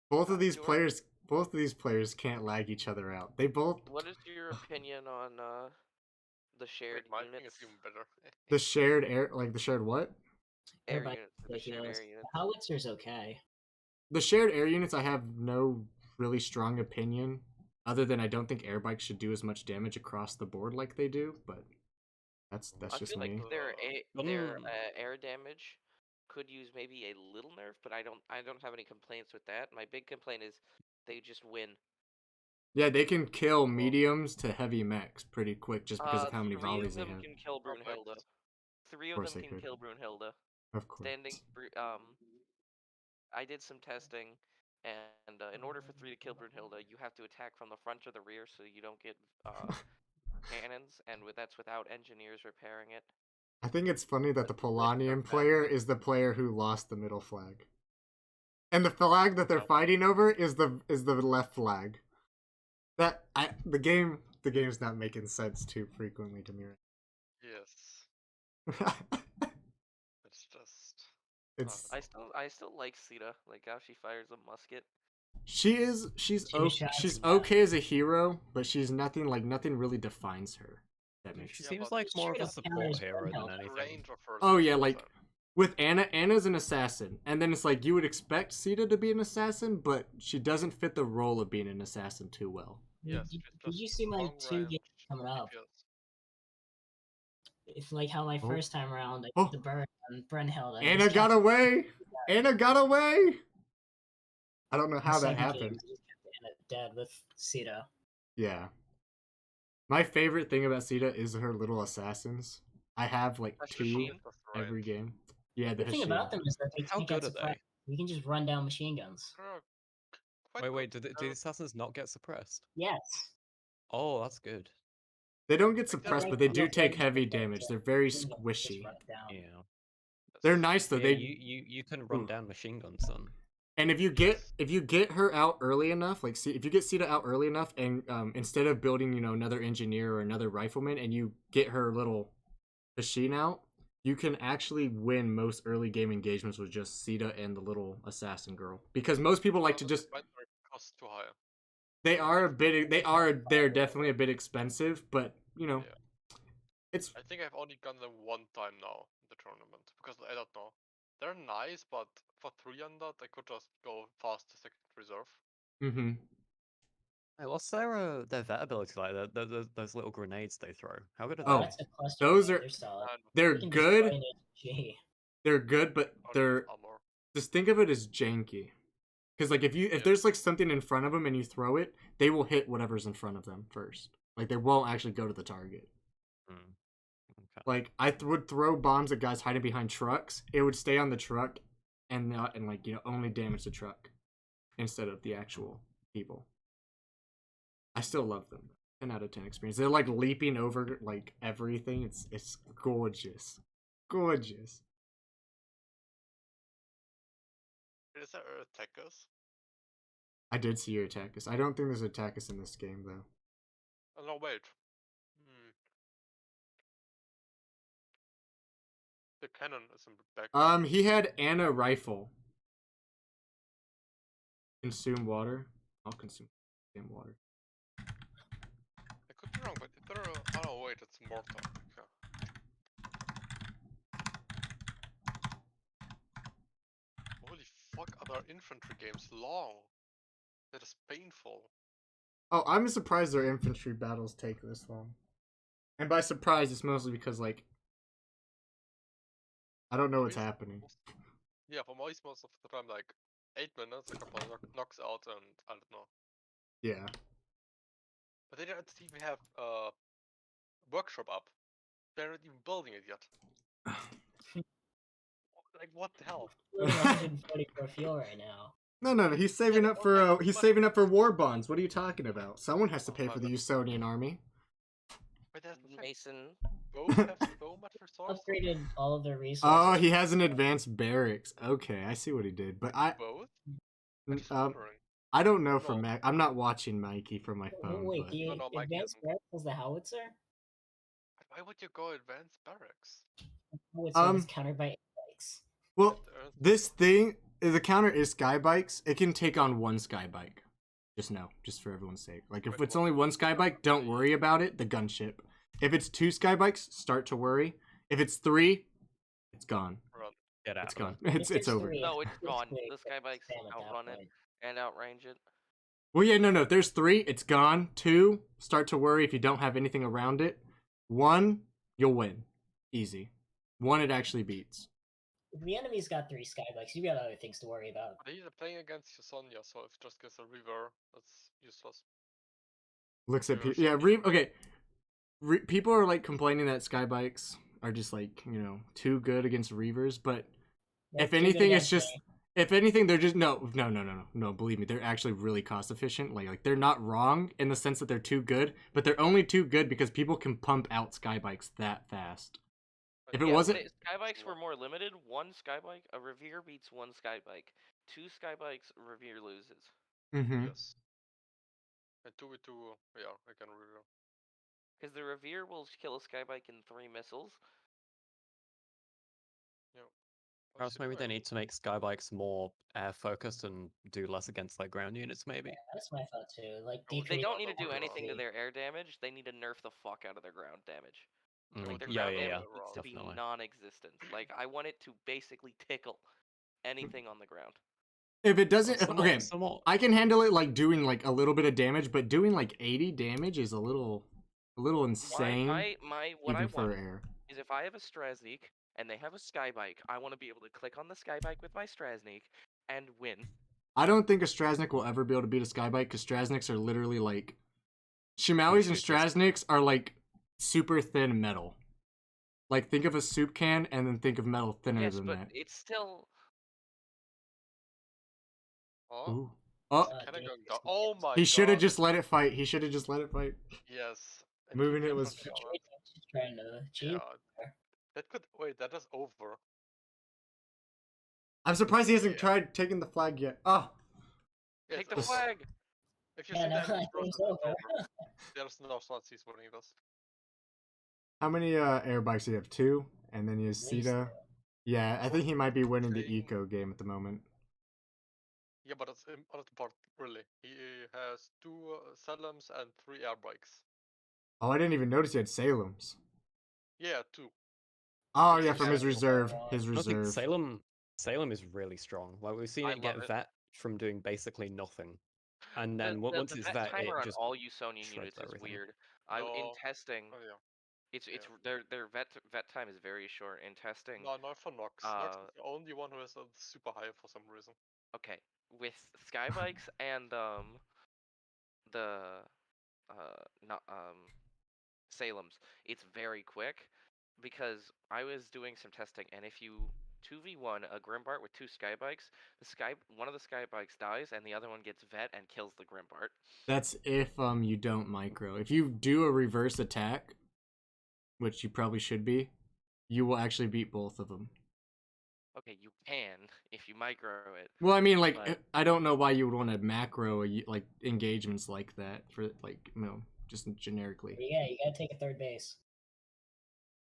Both of these players can't lag each other out. They both. What is your opinion on the shared My thing units? is even better. The shared air, like the shared what? Air Everybody units. The shared ridiculous. air units. The Howitzer's okay. The shared air units, I have no really strong opinion, other than I don't think air bikes should do as much damage across the board like they do. But that's I just feel me. like their air damage could use maybe a little nerf, but I don't have any complaints with that. My big complaint is they just win. Yeah, they can kill mediums to heavy mechs pretty quick just because of how many 3 volleys of they them have. can kill Brunhilde. 3 of them can kill Brunhilde. Of course. I did some testing, and in order for 3 to kill Brunhilde, you have to attack from the front or the rear, so you don't get cannons, and that's without engineers repairing it. I think it's funny that the Polonian player is the player who lost the middle flag, and the flag that they're fighting over is the left flag. The game's not making sense too frequently to me. Yes. It's just. It's. I still like Sita, like how she fires a musket. She's okay as a hero, but she's nothing really defines her. That makes She sense. seems like more of a support hero than anything. Oh yeah, like with Anna's an assassin, and then it's like you would expect Sita to be an assassin, but she doesn't fit the role of being an assassin too well. Yes, Did you see my 2 games coming up? It's like how my first time around, I put the bird on Brunhilde. Anna got away! Anna got away! I don't know how that happened. I just kept Anna dead with Sita. Yeah. My favorite thing about Sita is her little assassins. I have like That's 2 machine, that's right. every game. Yeah, The thing about them is that they How can't good get are they? suppressed. You can just run down machine guns. They're quite Wait, good. do the assassins not get suppressed? Yes. Oh, that's good. They don't get Like, they're suppressed, like but they real do take fighters heavy with their damage. jet. They're very Machine guns just squishy. run it down. Yeah. They're nice though. Yeah, They you can run Ooh. down machine guns, son. And if you get her out early enough, like if you get Sita out early enough, and instead of building another engineer or another rifleman, and you get her little machine out, you can actually win most early game engagements with just Sita and the little assassin girl. Because most people like to just cost too high. they're definitely a bit expensive, but Yeah. it's I think I've only gotten them one time now in the tournament because I don't know. They're nice, but for 300 I could just go fast to second reserve. mm-hmm. Hey, what's their vet ability like? Those little grenades they throw. How good are Oh, they? That's a cluster. those grenade, are- They're solid. And They're You can just good. find it. They're good, but only they're armor. just think of it as janky. Because like if Yeah. there's like something in front of them and you throw it, they will hit whatever's in front of them first. Like they won't actually go to the target. Hmm. Okay. Like I would throw bombs at guys hiding behind trucks. It would stay on the truck and only damage the truck instead of the actual people. I still love them. 10 out of 10 experience. They're like leaping over like everything. It's gorgeous. Gorgeous. Is there attackers? I did see your attackers. I don't think there's attackers in this game though. Oh no, wait. The cannon is in the back. He had Anna rifle. Consume water. I'll consume water. I could be wrong, but there are... Oh no, wait, it's mortar. Okay. Holy fuck, are their infantry games long? That is painful. Oh, I'm surprised their infantry battles take this long. And by surprise, it's mostly because like I don't know what's happening. Yeah, for most of the time, like 8 minutes, a couple knocks out, and I don't know. Yeah. But they don't even have workshop up. They're not even building it yet. Like what the hell? 144 fuel right now. No. He's saving up for war bonds. What are you talking about? Someone has to pay for the Usonian army. But that's the thing. Mason. Both have so much resources. Upgraded all of their resources. Oh, he has an advanced barracks. Okay, I see what he did. But Both? I'm just wondering. I don't know from No. Mac. I'm not watching MAIKI from my phone. Wait, but... the No, Mike advanced isn't. barracks was the howitzer? Why would you go advanced barracks? Howitzer was countered by bikes. Well, this thing, the counter is sky bikes. It can take on one sky bike. Just for everyone's sake. Like if it's only one sky bike, don't worry about it. The gunship. If it's 2 sky bikes, start to worry. If it's 3, it's gone. Run. Get out. It's of gone. there. It's over. No, it's gone. three, The skybikes spam at that outrun it point. and outrange it. Well, yeah, no. If there's 3, it's gone. 2, start to worry if you don't have anything around it. 1, you'll win. Easy. 1, it actually beats. If the enemy's got 3 skybikes, you got other things to worry about. But he's playing against Sonya, so if he just gets a reaver, that's useless. Looks at Yeah, people. Yeah, sure. okay. People are like complaining that sky bikes are just like too good against reavers, but if anything, it's just if anything, they're just no. Believe me, they're actually really cost efficient. Like they're not wrong in the sense that they're too good, but they're only too good because people can pump out sky bikes that fast. If it wasn't, skybikes were more limited. 1 skybike, a Revere beats 1 skybike. 2 skybikes, Revere loses. mm-hmm. Yes. And 2v2, yeah, I can reaver. Because the Revere will kill a skybike in 3 missiles. Perhaps maybe they need to make skybikes more air focused and do less against like ground units. Maybe. Yeah, that's my thought too. Like They They decrease don't need to do Oh, anything to velocity. their air damage. They need to nerf the fuck out of their ground damage. Like their Yeah, ground yeah, damage yeah. needs to be Definitely. non-existent. Like I want it to basically tickle anything on the ground. If it doesn't, okay, Somewhat. I can handle it like doing like a little bit of damage, but doing like 80 damage is a little insane. What I even for want air. is if I have a Strasnik and they have a skybike, I want to be able to click on the skybike with my Strasnik and win. I don't think a Strasnik will ever be able to beat a Skybite because Strasniks are literally like Shimalis and Strasniks are like super thin metal. Like think of a soup can and then think of metal thinner Yes, than but that. it's still. Oh, Ooh. Oh, can I damn, go this down? is Oh good. my he should have god. just let it fight. He should have just let it fight. Yes. And Moving he it was- definitely on it. Just trying to cheat. Yeah. That could wait. That is over. I'm surprised he hasn't Yeah. tried taking the flag yet. Oh, Yeah, Take it's the over. flag! If you Yeah, see no, the end I think process, it's it's over. over. There's no slots he's winning this. how many air bikes do you have? 2, and then you have At least Sita. Yeah, I think he might be winning the Saying- eco game at the moment. Yeah, but it's another part, really. He has 2 Salems and 3 air bikes. Oh, I didn't even notice he had Salem's. Yeah, 2. Oh It's yeah, just from his that- reserve. His I think reserve. Salem is really strong. Like we've seen I it get love it. vet from doing basically nothing, and then The once it's vet, timer it on just all Usonian shreds units is everything. weird. In No. testing, Oh, yeah. it's Yeah. their vet time is very short. In testing, No, not for Nox. Nox is the only one who is super high for some reason. okay, with skybikes and the not Salem's, it's very quick because I was doing some testing, and if you 2v1 a Grimbart with 2 skybikes, one of the skybikes dies and the other one gets vet and kills the Grimbart. That's if you don't micro. If you do a reverse attack, which you probably should be, you will actually beat both of them. Okay, you can if you micro it. Well, I mean, like, But- I don't know why you would want to macro like engagements like that for like just generically. Yeah, you gotta take a third base.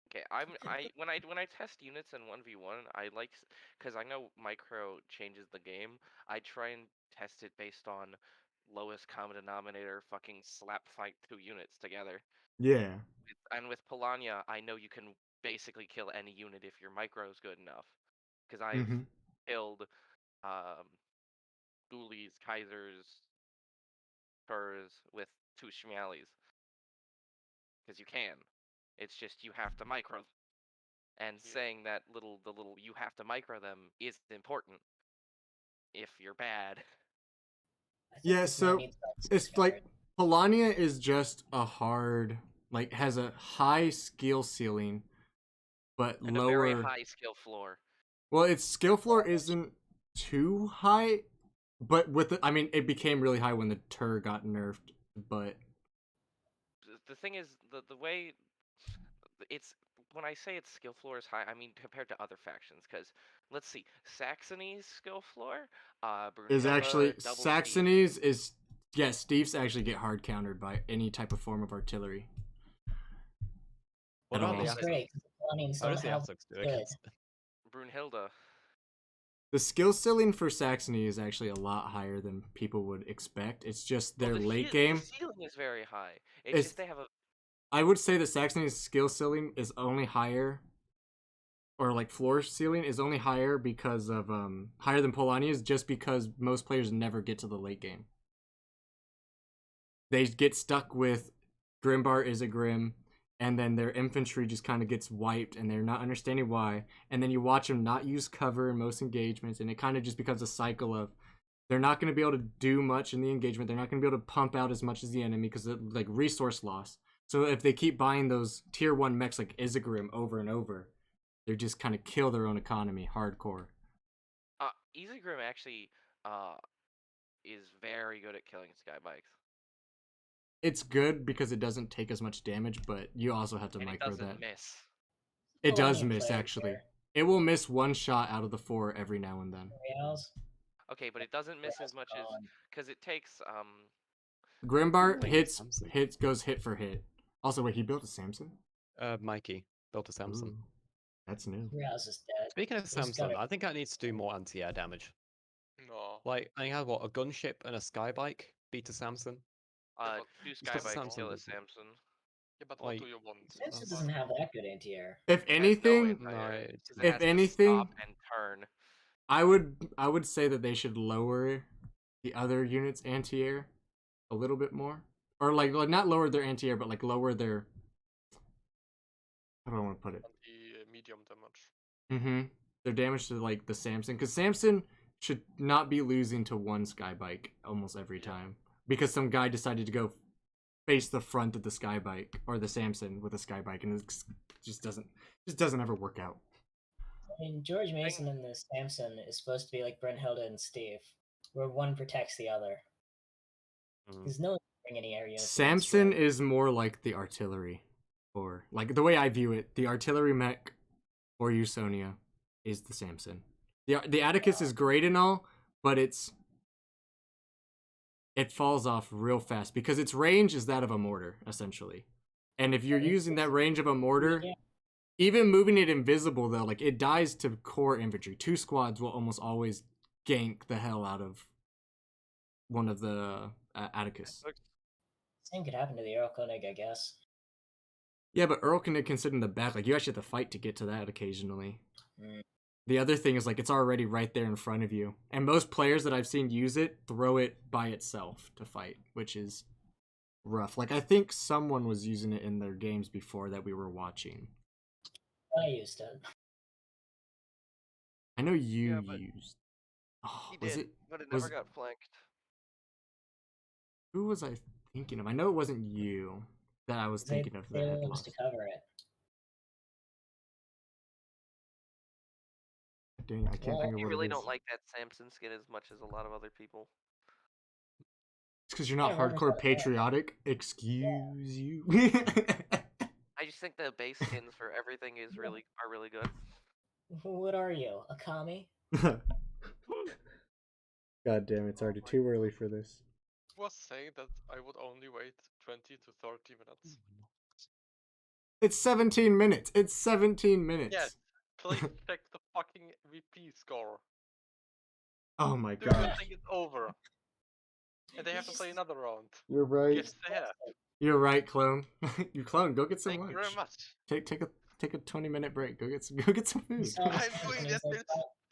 Okay, when I test units in 1v1, I like because I know micro changes the game. I try and test it based on lowest common denominator. Fucking slap fight 2 units together. Yeah. And with Polania, I know you can basically kill any unit if your micro is good enough. Because I've Mhm. killed Ghoulies, Kaisers, Spurs with 2 Shmialis. Because you can. It's just you have to micro them. And saying that the little you have to micro them is important if you're bad. I think Yeah, this man so needs that it's switch like card. Polania is just a hard, like has a high skill ceiling, but And lower. a very high skill floor. Well, its skill floor isn't too high, but I mean, it became really high when the Tur got nerfed. But The thing is, the way it's when I say its skill floor is high, I mean compared to other factions. Because let's see, Saxony's skill floor, is Brunhilde, actually Double Steve. Saxony's is Steve's actually get hard countered by any type of form of artillery. What At about all. the It's great because the Polonians How don't does the have Aztecs do good. against? Brunhilde. The skill ceiling for Saxony is actually a lot higher than people would expect. It's just their Well, the late The game. ceiling is very high. It's It's- just they have a. I would say that Saxony's skill ceiling is only higher, or like floor ceiling is only higher because of higher than Polania's, just because most players never get to the late game. They get stuck with Grimbart is a Grim, and then their infantry just kind of gets wiped, and they're not understanding why. And then you watch them not use cover in most engagements, and it kind of just becomes a cycle of they're not going to be able to do much in the engagement. They're not going to be able to pump out as much as the enemy because of like resource loss. So if they keep buying those tier 1 mechs like Isegrim over and over, they just kind of kill their own economy hardcore. Easy Grim actually is very good at killing skybikes. It's good because it doesn't take as much damage, but you also have to And it micro doesn't that. miss. It does Polonian miss, player actually. here. It will miss 1 shot out of the 4 every now and then. Reals. Okay, but it doesn't miss Reals as much as gone. because it takes Grimbart Like hits, Samson. goes hit for hit. Also, wait, he built a Samson? MAIKI built a Samson. Ooh, that's new. Reals is dead. Speaking of He's Samson, gotta- I think that needs to do more anti-air damage. No. Like, I had what, a gunship and a skybike beat a Samson? but 2 It's just a skybikes Samson kill a with- Samson. Yeah, but Like- what do you want? Samson doesn't have that good anti-air. If It has no anything, anti-air, it's 'cause it if has to anything- stop and turn. I would say that they should lower the other units' anti-air a little bit more. Or like not lower their anti-air, but like lower their, how do I want to put it? The medium damage. Their damage to like the Samson, because Samson should not be losing to one Skybike almost every time because some guy decided to go face the front of the Skybike or the Samson with a Skybike, and it just doesn't ever work out. I mean, George Mason and the Samson is supposed to be like Brunhilde and Steve, where one protects the other. Because no one can bring any air units. Samson is more like the artillery, or like the way I view it, the artillery mech for Usonia is the Samson. The Atticus is great and all, but it falls off real fast because its range is that of a mortar, essentially. And if you're using that range of a mortar, even moving it invisible though, like it dies to core infantry. 2 squads will almost always gank the hell out of one of the Atticus. Same could happen to the Erlkönig, I guess. Yeah, but Erlkönig can sit in the back. Like you actually have to fight to get to that occasionally. The other thing is like it's already right there in front of you. And most players that I've seen use it throw it by itself to fight, which is rough. Like I think someone was using it in their games before that we were watching. I used it. I know you used. Oh, He was did, it? but it never got flanked. Who was I thinking of? I know it wasn't you that I was thinking of. That had lost. To cover it. Dang, I can't think of what You really it is. don't like that Samson skin as much as a lot of other people. It's because you're not hardcore patriotic. Excuse you. I just think the base skins for everything are really good. What are you, a commie? God damn, it's already too early for this. Was saying that I would only wait 20 to 30 minutes. It's 17 minutes. It's 17 minutes. Yes. Please check the fucking VP score. Oh my Do you god. think it's over? And they have to play another round. You're right. Yes, they have. You're right, clone. You clone. Go get some Thank lunch. you very much. Take a 20-minute break. Go get some food. I'm doing this in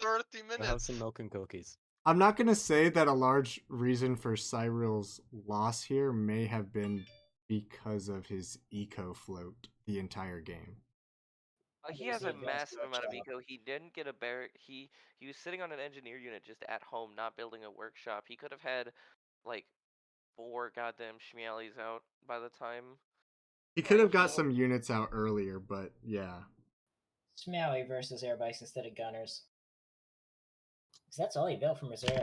30 minutes. Have some milk and cookies. I'm not gonna say that a large reason for Sireals' loss here may have been because of his eco float the entire game. He has a massive amount of eco. He didn't get a barrack. He was sitting on an engineer unit just at home, not building a workshop. He could have had like 4 goddamn Shmialis out by the time. He could have got some units out earlier, but yeah. Shmiawi versus airbikes instead of gunners. Because that's all he built from reserve,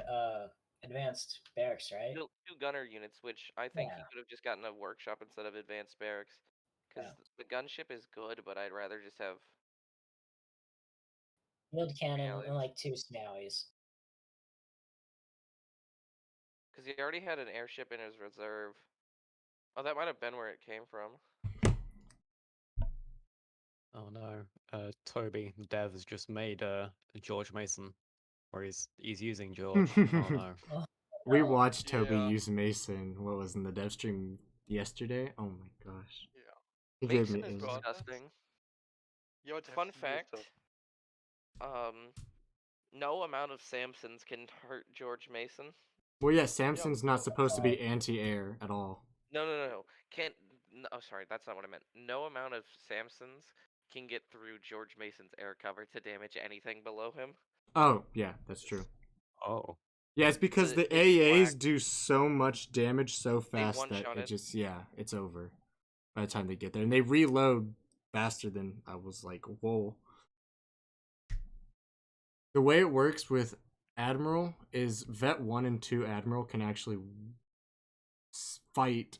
advanced barracks, right? 2 gunner units, which I think he could have just gotten a workshop instead of advanced barracks. Because the gunship is good, but I'd rather just have Field cannon and like 2 Shmiawis. Because he already had an airship in his reserve. Oh, that might have been where it came from. Oh no. Toby, the dev, has just made George Mason. Or he's using George. Oh no. We watched Toby use Mason, what was in the dev stream yesterday? Oh my gosh. Yeah. He gave me Mason is disgusting. Fun fact, no amount of Samsons can hurt George Mason. Well, yeah, Samson's not supposed to be anti-air at all. No. Oh, sorry, that's not what I meant. No amount of Samsons can get through George Mason's air cover to damage anything below him. Oh, yeah, that's true. Oh. Yeah, it's because the AAs do so much damage so fast that it just, it's over by the time they get there. And they reload faster than I was like, whoa. The way it works with Admiral is Vet 1 and 2 Admiral can actually fight.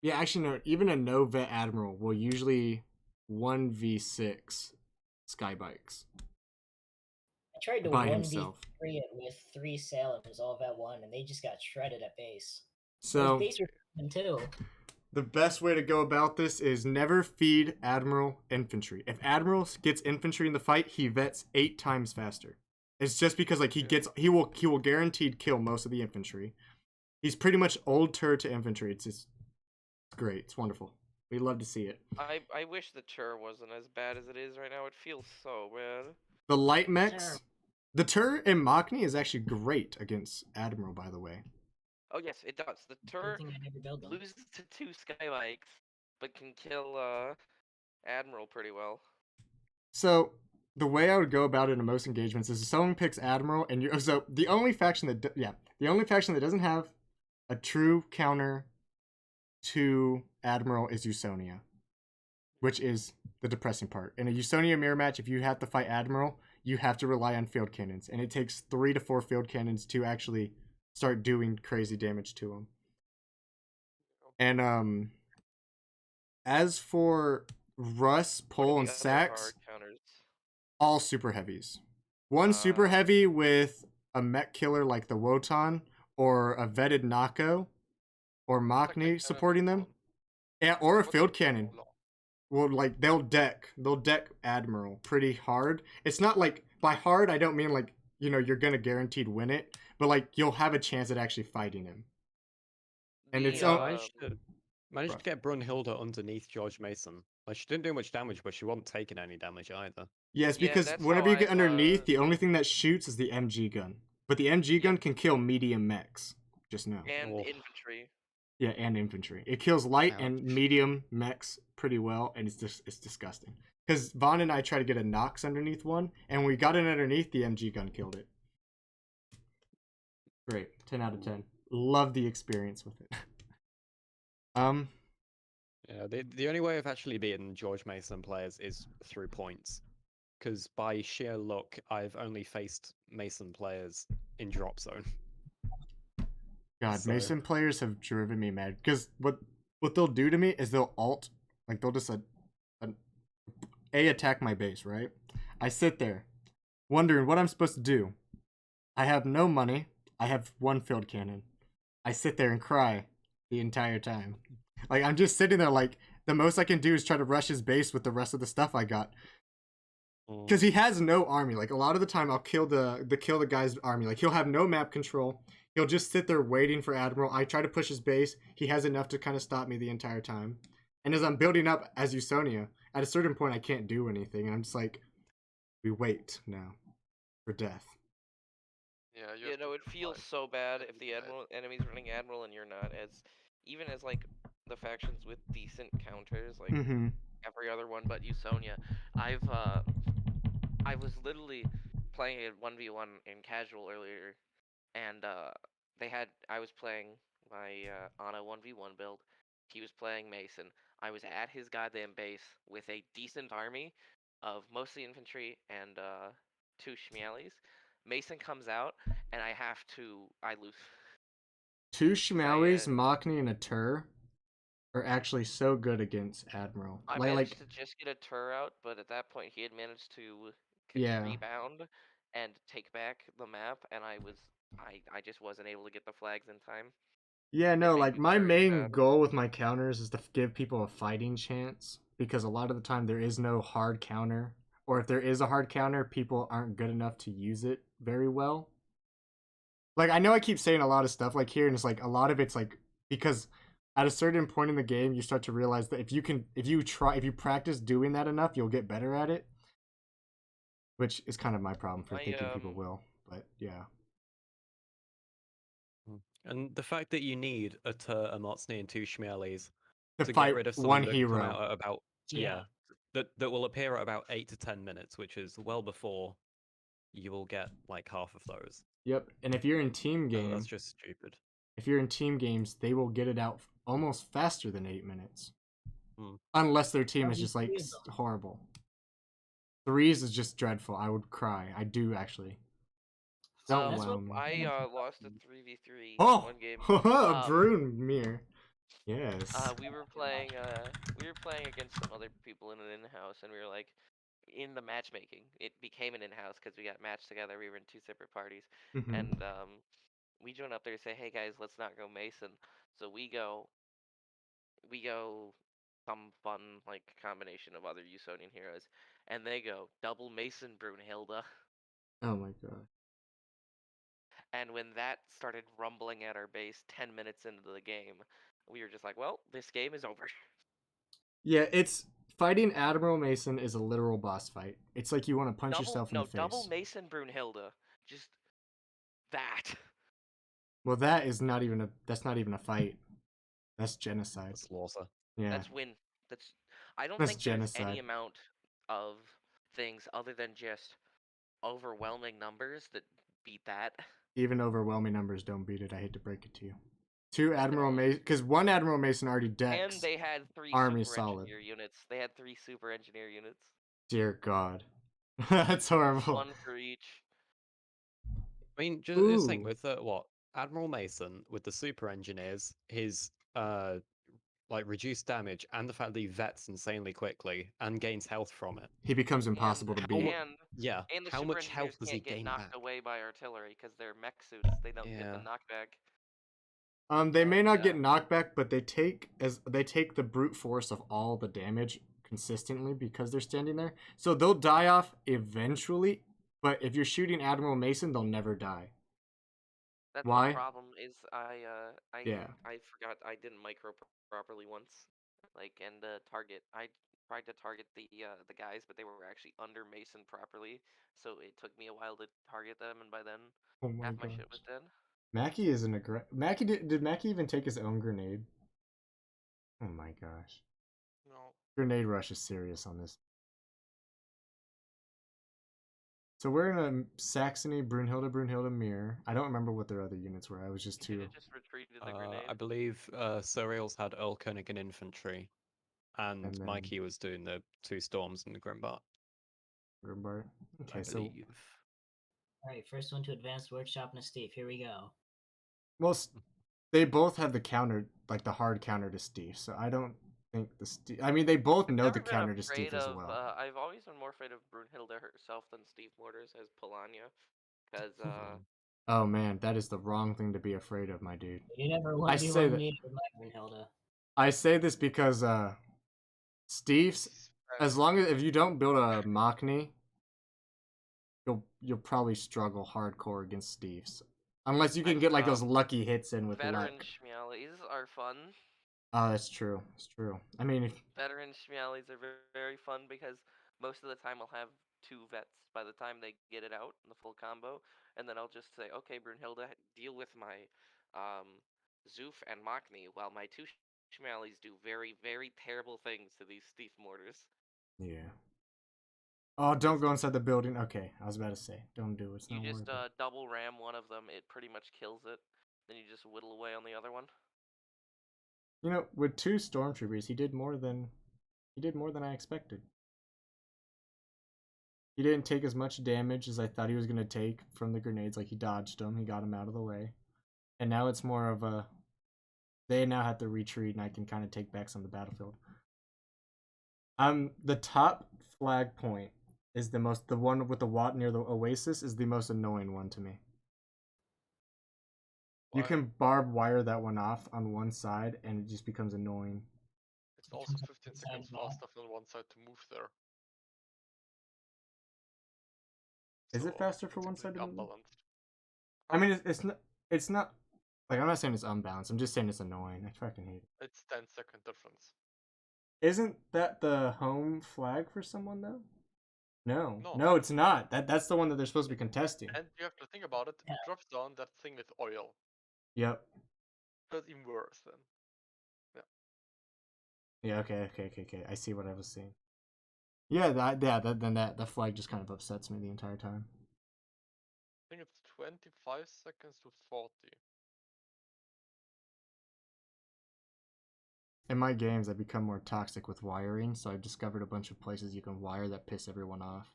Yeah, actually, no, even a no Vet Admiral will usually 1v6 Skybikes. I tried to by 1v3 himself. it with 3 Salems all Vet 1, and they just got shredded at base. So, base were too. The best way to go about this is never feed Admiral infantry. If Admiral gets infantry in the fight, he vets 8 times faster. It's just because like he will guaranteed kill most of the infantry. He's pretty much old turret to infantry. It's great. It's wonderful. We love to see it. I wish the turret wasn't as bad as it is right now. It feels so bad. The light mechs, the turret in MAIKI is actually great against Admiral, by the way. Oh yes, it does. The turret loses to 2 Skybikes, but can kill Admiral pretty well. So the way I would go about it in most engagements is if someone picks Admiral, and you're so the only faction that the only faction that doesn't have a true counter to Admiral is Usonia, which is the depressing part. In a Usonia mirror match, if you have to fight Admiral, you have to rely on field cannons, and it takes 3 to 4 field cannons to actually start doing crazy damage to them. And as for Russ, What are Pole, the and other Sax, hard counters? all super heavies. One super heavy with a mech killer like the Wotan, or a vetted Nako, or MAIKI supporting them. Yeah, or a field cannon. Well, like they'll deck Admiral pretty hard. It's not like, by hard I don't mean like, you know, you're gonna guaranteed win it, but like you'll have a chance at actually fighting him. And it's managed to get Brunhilde underneath George Mason. Like, she didn't do much damage, but she wasn't taking any damage either. Yes, Yeah, because that's whenever how you get I've, underneath, the only thing that shoots is the MG gun. But the MG gun can kill medium mechs. Just know. and Oh. infantry. Yeah, and infantry. It kills light and Ouch. medium mechs pretty well, and it's disgusting. Because Vaughn and I tried to get a Nox underneath one, and when we got it underneath, the MG gun killed it. Great. 10 out of 10. Love the experience with it. Yeah, the only way of actually beating George Mason players is through points. Because by sheer luck, I've only faced Mason players in drop zone. God, So- Mason players have driven me mad. Because what they'll do to me is they'll ult, like they'll just attack my base, right? I sit there, wondering what I'm supposed to do. I have no money. I have 1 field cannon. I sit there and cry the entire time. Like, I'm just sitting there like, the most I can do is try to rush his base with the rest of the stuff I got. Because he has no army. Like, a lot of the time I'll kill the guy's army. Like, he'll have no map control. He'll just sit there waiting for Admiral. I try to push his base. He has enough to kind of stop me the entire time. And as I'm building up as Usonia, at a certain point I can't do anything. And I'm just like, we wait now for death. Yeah, you Yeah, have no, to it feels survive. so bad That'd if be the bad. enemy's running Admiral and you're not. Even as like the factions with decent counters, like Mm-hmm. every other one but Usonia. I was literally playing a 1v1 in casual earlier, and I was playing my on a 1v1 build. He was playing Mason. I was at his goddamn base with a decent army of mostly infantry and 2 Shmialis. Mason comes out, and I lose. 2 I, Shmaois, MAIKI, and a Tur are actually so good against Admiral. I managed to just get a Tur out, but at that point he had managed to rebound and take back the map, and I just wasn't able to get the flags in time. Yeah, no, made like me my very main sad. goal with my counters is to give people a fighting chance, because a lot of the time there is no hard counter, or if there is a hard counter, people aren't good enough to use it very well. Like, I know I keep saying a lot of stuff like here, and it's like a lot of it's like because at a certain point in the game you start to realize that if you practice doing that enough, you'll get better at it. Which is kind of my problem for thinking people will, but yeah. And the fact that you need a Tur, a Motsni, and 2 Shmialis To to fight get rid of one something that can come hero. out at about Yeah. that will appear at about 8 to 10 minutes, which is well before you will get like half of those. Yep, and if you're in team game, That's just stupid. if you're in team games, they will get it out almost faster than 8 minutes. Hmm. Unless their team is just like horrible. 3s is just dreadful. I would cry. I do actually. Don't That's wow what me. I lost a 3v3 Oh, one game. Brunmere. Yes. We were playing against some other people in an in-house, and we were like in the matchmaking. It became an in-house because we got matched together. We were in 2 separate parties, Mhm. and we joined up there to say, "Hey guys, let's not go Mason." So we go some fun like combination of other Usonian heroes, and they go double Mason Brunhilde. Oh my god. And when that started rumbling at our base 10 minutes into the game, we were just like, well, this game is over. Yeah, it's fighting Admiral Mason is a literal boss fight. It's like you want to punch yourself in the face. Double Mason Brunhilde. Just that. Well, that's not even a fight. That's genocide. That's slaughter. Yeah. That's win. I don't That's think there's genocide. any amount of things other than just overwhelming numbers that beat that. Even overwhelming numbers don't beat it. I hate to break it to you. Two But Admiral they- Mason, because one Admiral Mason already And decks. they had 3 Army super solid. engineer units. They had 3 super engineer units. Dear God, that's horrible. 1 for each. I mean, just think Ooh. with what Admiral Mason with the super engineers, his like reduced damage, and the fact that he vets insanely quickly and gains health from it. He becomes impossible to beat. Yeah, And the how super much health engineers does he can't get gain knocked back? away by artillery because they're mech suits. They don't get the Yeah. knockback. They may not get Yeah. knockback, but they take the brute force of all the damage consistently because they're standing there. So they'll die off eventually, but if you're shooting Admiral Mason, they'll never die. That's Why? the problem is Yeah. I forgot I didn't micro properly once. Like and target I tried to target the guys, but they were actually under Mason properly. So it took me a while to target them, and by then Oh my half my gosh. shit was dead. MAIKI is an MAIKI did MAIKI even take his own grenade? Oh my gosh. No. Grenade rush is serious on this. So we're in a Saxony, Brunhilde, Mir. I don't remember what their other units were. I was just You too. could've just retreated the grenade. I believe Sireals had Earl Koenig and infantry, and And then- MAIKI was doing the 2 storms and the Grimbart. Grimbart. Okay, I so believe. All right, first one to advanced workshop and a Steve. Here we go. well, they both have the counter, like the hard counter to Steve. So I don't think the Steve. I mean, they both know the Never been counter to Steve afraid as of, well. I've always been more afraid of Brunhilde herself than Steve Mortars as Polania, because Oh man, that is the wrong thing to be afraid of, my dude. You never I want to be say one that- meter with my Brunhilde. I say this because Steve's, as long as if you don't build a MAIKI, you'll probably struggle hardcore against Steve's. Unless you can get like those lucky hits in with veteran luck. Schmialis are fun. Oh, that's true. It's true. I mean, Veteran Schmialis are very fun because most of the time I'll have 2 vets by the time they get it out in the full combo, and then I'll just say, okay, Brunhilde, deal with my Zoof and MAIKI, while my 2 Schmialis do very, very terrible things to these Steve Mortars. yeah. Oh, don't go inside the building. Okay, I was about to say, don't do it. It's You not just worth it. double ram one of them, it pretty much kills it. Then you just whittle away on the other one. You know, with 2 stormtroopers, he did more than I expected. He didn't take as much damage as I thought he was gonna take from the grenades. Like he dodged them, he got him out of the way, and now it's more of a. They now have to retreat, and I can kind of take back some of the battlefield. The top flag point is the one with the Watt near the Oasis is the most annoying one to me. You Why? can barb wire that one off on one side, and it just becomes annoying. It's also Becomes a 15 side seconds wall. faster from one side to move there. Is it So faster for it's one a side bit to move? unbalanced. I mean, it's not. Like, I'm not saying it's unbalanced. I'm just saying it's annoying. I fucking hate it. It's 10-second difference. Isn't that the home flag for someone though? No, No. it's not. That's the one that they're supposed to be contesting. And you have to think about it, Yeah. it drops down that thing with oil. Yep. That's even worse then. Yeah. Okay. I see what I was saying. Yeah. That flag just kind of upsets me the entire time. I think it's 25 seconds to 40. In my games, I become more toxic with wiring, so I've discovered a bunch of places you can wire that piss everyone off.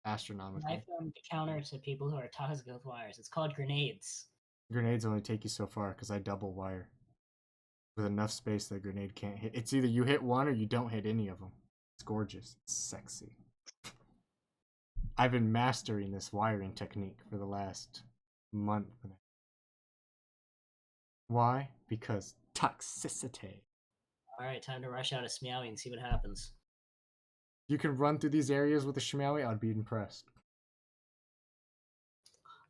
Astronomically. I found the counter to people who are toxic with wires. It's called grenades. Grenades only take you so far because I double wire. With enough space that a grenade can't hit. It's either you hit one or you don't hit any of them. It's gorgeous. It's sexy. I've been mastering this wiring technique for the last month. Why? Because toxicity. Alright, time to rush out a Smeowie and see what happens. You can run through these areas with a Shmaowie, I'd be impressed.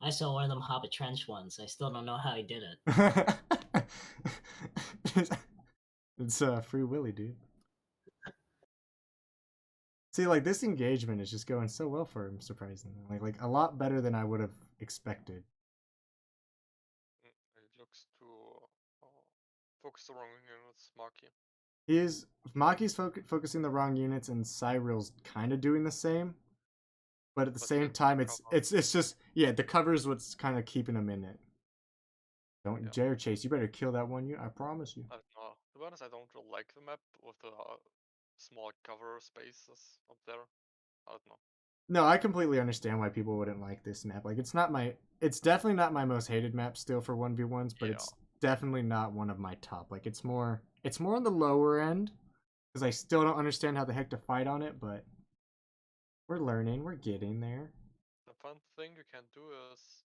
I saw one of them hop a trench once. I still don't know how he did it. It's Free Willy, dude. See, like, this engagement is just going so well for him, surprisingly. Like a lot better than I would have expected. It looks to focus the wrong units, MAIKI. He is MAIKI's focusing the wrong units, and Sireals kind of doing the same. but at the But same get time, the it's cover. it's just the cover is what's kind of keeping him in it. Don't Yeah. dare chase. You better kill that one. I promise you. I don't know. To be honest, I don't really like the map with the small cover spaces up there. I don't know. No, I completely understand why people wouldn't like this map. Like, it's definitely not my most hated map still for 1v1s, but Yeah. it's definitely not one of my top. Like, it's more on the lower end because I still don't understand how the heck to fight on it, but we're learning, we're getting there. The fun thing you can do is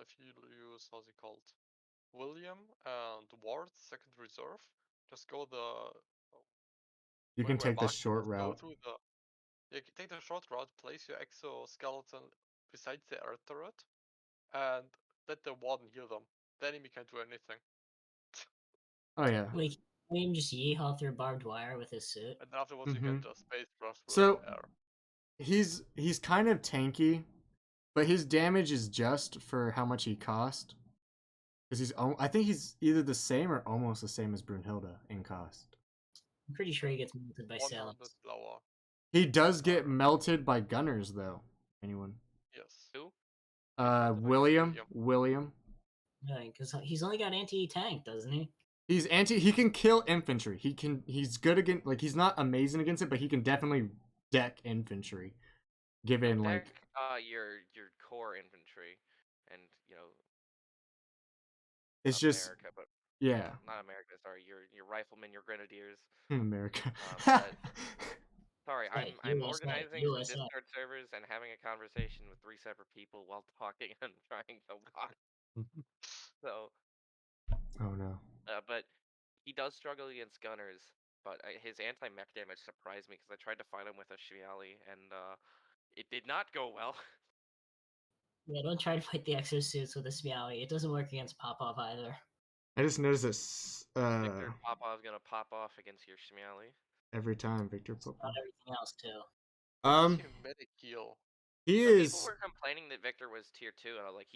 if you use how's it called, William and Ward second reserve, just go the You can where take the Mark short was, go route. through the take the short route, place your exoskeleton beside the air turret, and let the warden heal them. The enemy can't do anything. Oh yeah. Like, him just yeehaw through barbed wire with his suit. And afterwards you can just space rush through So the air. he's kind of tanky, but his damage is just for how much he cost. Because I think he's either the same or almost the same as Brunhilde in cost. I'm pretty sure he gets melted by 100 Sireals. lower. He does get melted by gunners though. Anyone? Yes. Who? William. Yeah, because he's only got anti-tank, doesn't he? He can kill infantry. He's good against, like, he's not amazing against it, but he can definitely deck infantry. Given like your core infantry, and it's not just America, but yeah. not America. Sorry, your riflemen, your grenadiers. America. But sorry, Hey, I'm USA, organizing some USA. Discord servers and having a conversation with 3 separate people while talking and trying to watch. So, Oh no. but he does struggle against gunners. But his anti-mech damage surprised me because I tried to fight him with a Shiali and it did not go well. Yeah, don't try to fight the exosuits with a Smeowie. It doesn't work against Popov either. I just noticed this Victor Popov's gonna pop off against your Shmiali. every time Victor Not Popov. everything else too. Medic heal. He Some is. people were complaining that Victor was tier 2, and I was like,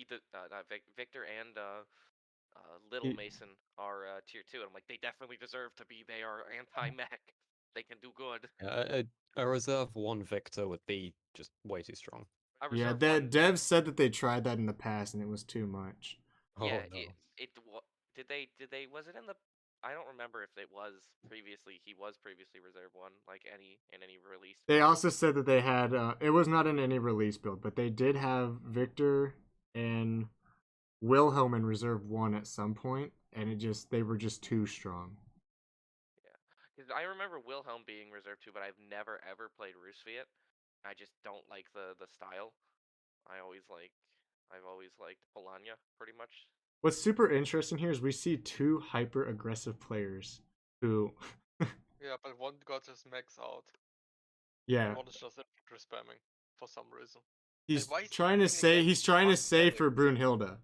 Victor and Little Mason are tier 2, and I'm like, they definitely deserve to be. They are anti-mech. They can do good. A reserve 1 Victor would be just way too strong. Yeah, Dev said that they tried that in the past and it was too much. Yeah, oh, no. Did they was it in the I don't remember if it was previously. He was previously reserve 1, like in any release. They also said that they had it was not in any release build, but they did have Victor and Wilhelm in reserve 1 at some point, and they were just too strong. Yeah, because I remember Wilhelm being reserve 2, but I've never ever played Rusviet. I just don't like the style. I've always liked Polanya pretty much. What's super interesting here is we see 2 hyper aggressive players who Yeah, but one got his max out. yeah. And one is just infantry spamming for some reason. He's trying to say for Brunhilde.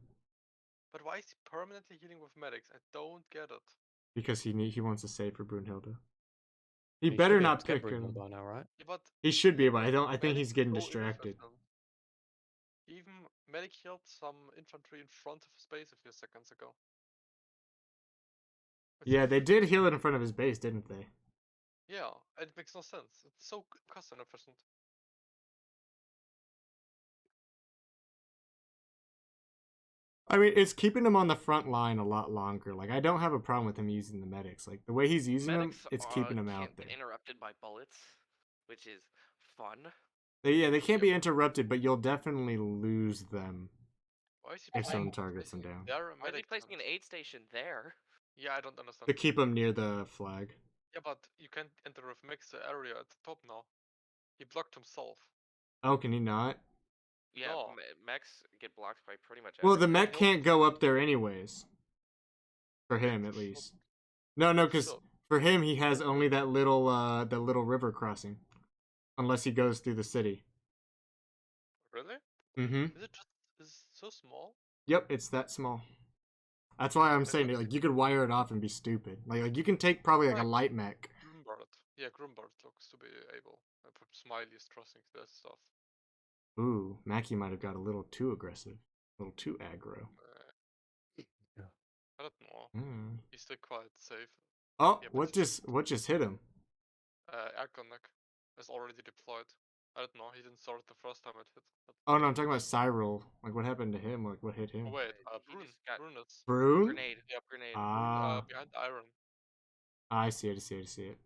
But why is he permanently healing with medics? I don't get it. Because he wants to save for Brunhilde. He He better should be able not to get pick him. Brunhilde now, right? Yeah, but He should be, but I think he's medic getting so distracted. inefficient. Even medic healed some infantry in front of his base a few seconds ago. Yeah, they did heal it in front of his base, didn't they? Yeah, it makes no sense. It's so cost inefficient. I mean, it's keeping him on the front line a lot longer. Like, I don't have a problem with him using the medics. Like, the way he's using Medics them, it's keeping him out can't there. get interrupted by bullets, which is fun. They can't be interrupted, but you'll definitely lose them Why is he if someone placing targets them down. there? Why are they placing an aid station there? Yeah, I don't understand. To keep them near the flag. Yeah, but you can't enter with Max the area at the top now. He blocked himself. Oh, can he not? Yeah, No. mechs get blocked by pretty much Well, the everything. mech can't go up there anyways. For him, at least. No, because for him, he has only that little river crossing. Unless he goes through the city. Really? Mm-hmm. Is it so small? Yep, it's that small. That's why I'm saying, like, you could wire it off and be stupid. Like you can take probably like a light mech. Grumbart. Yeah, Grumbart looks to be able. Smiley is crossing that stuff. Ooh, MAIKI might have got a little too aggressive. A little too aggro. I don't know. He's still quite safe. Oh, yeah, what just hit him? Air Connect is already deployed. I don't know. He didn't start it the first time it hit. Oh no, I'm talking about Cyril. Like, what happened to him? Like, what hit him? Oh wait, He Brune. just got Brune is. Brune? grenade. Yeah, Grenade. Brune, Ah, behind Iron. I see it. I see it. I see it.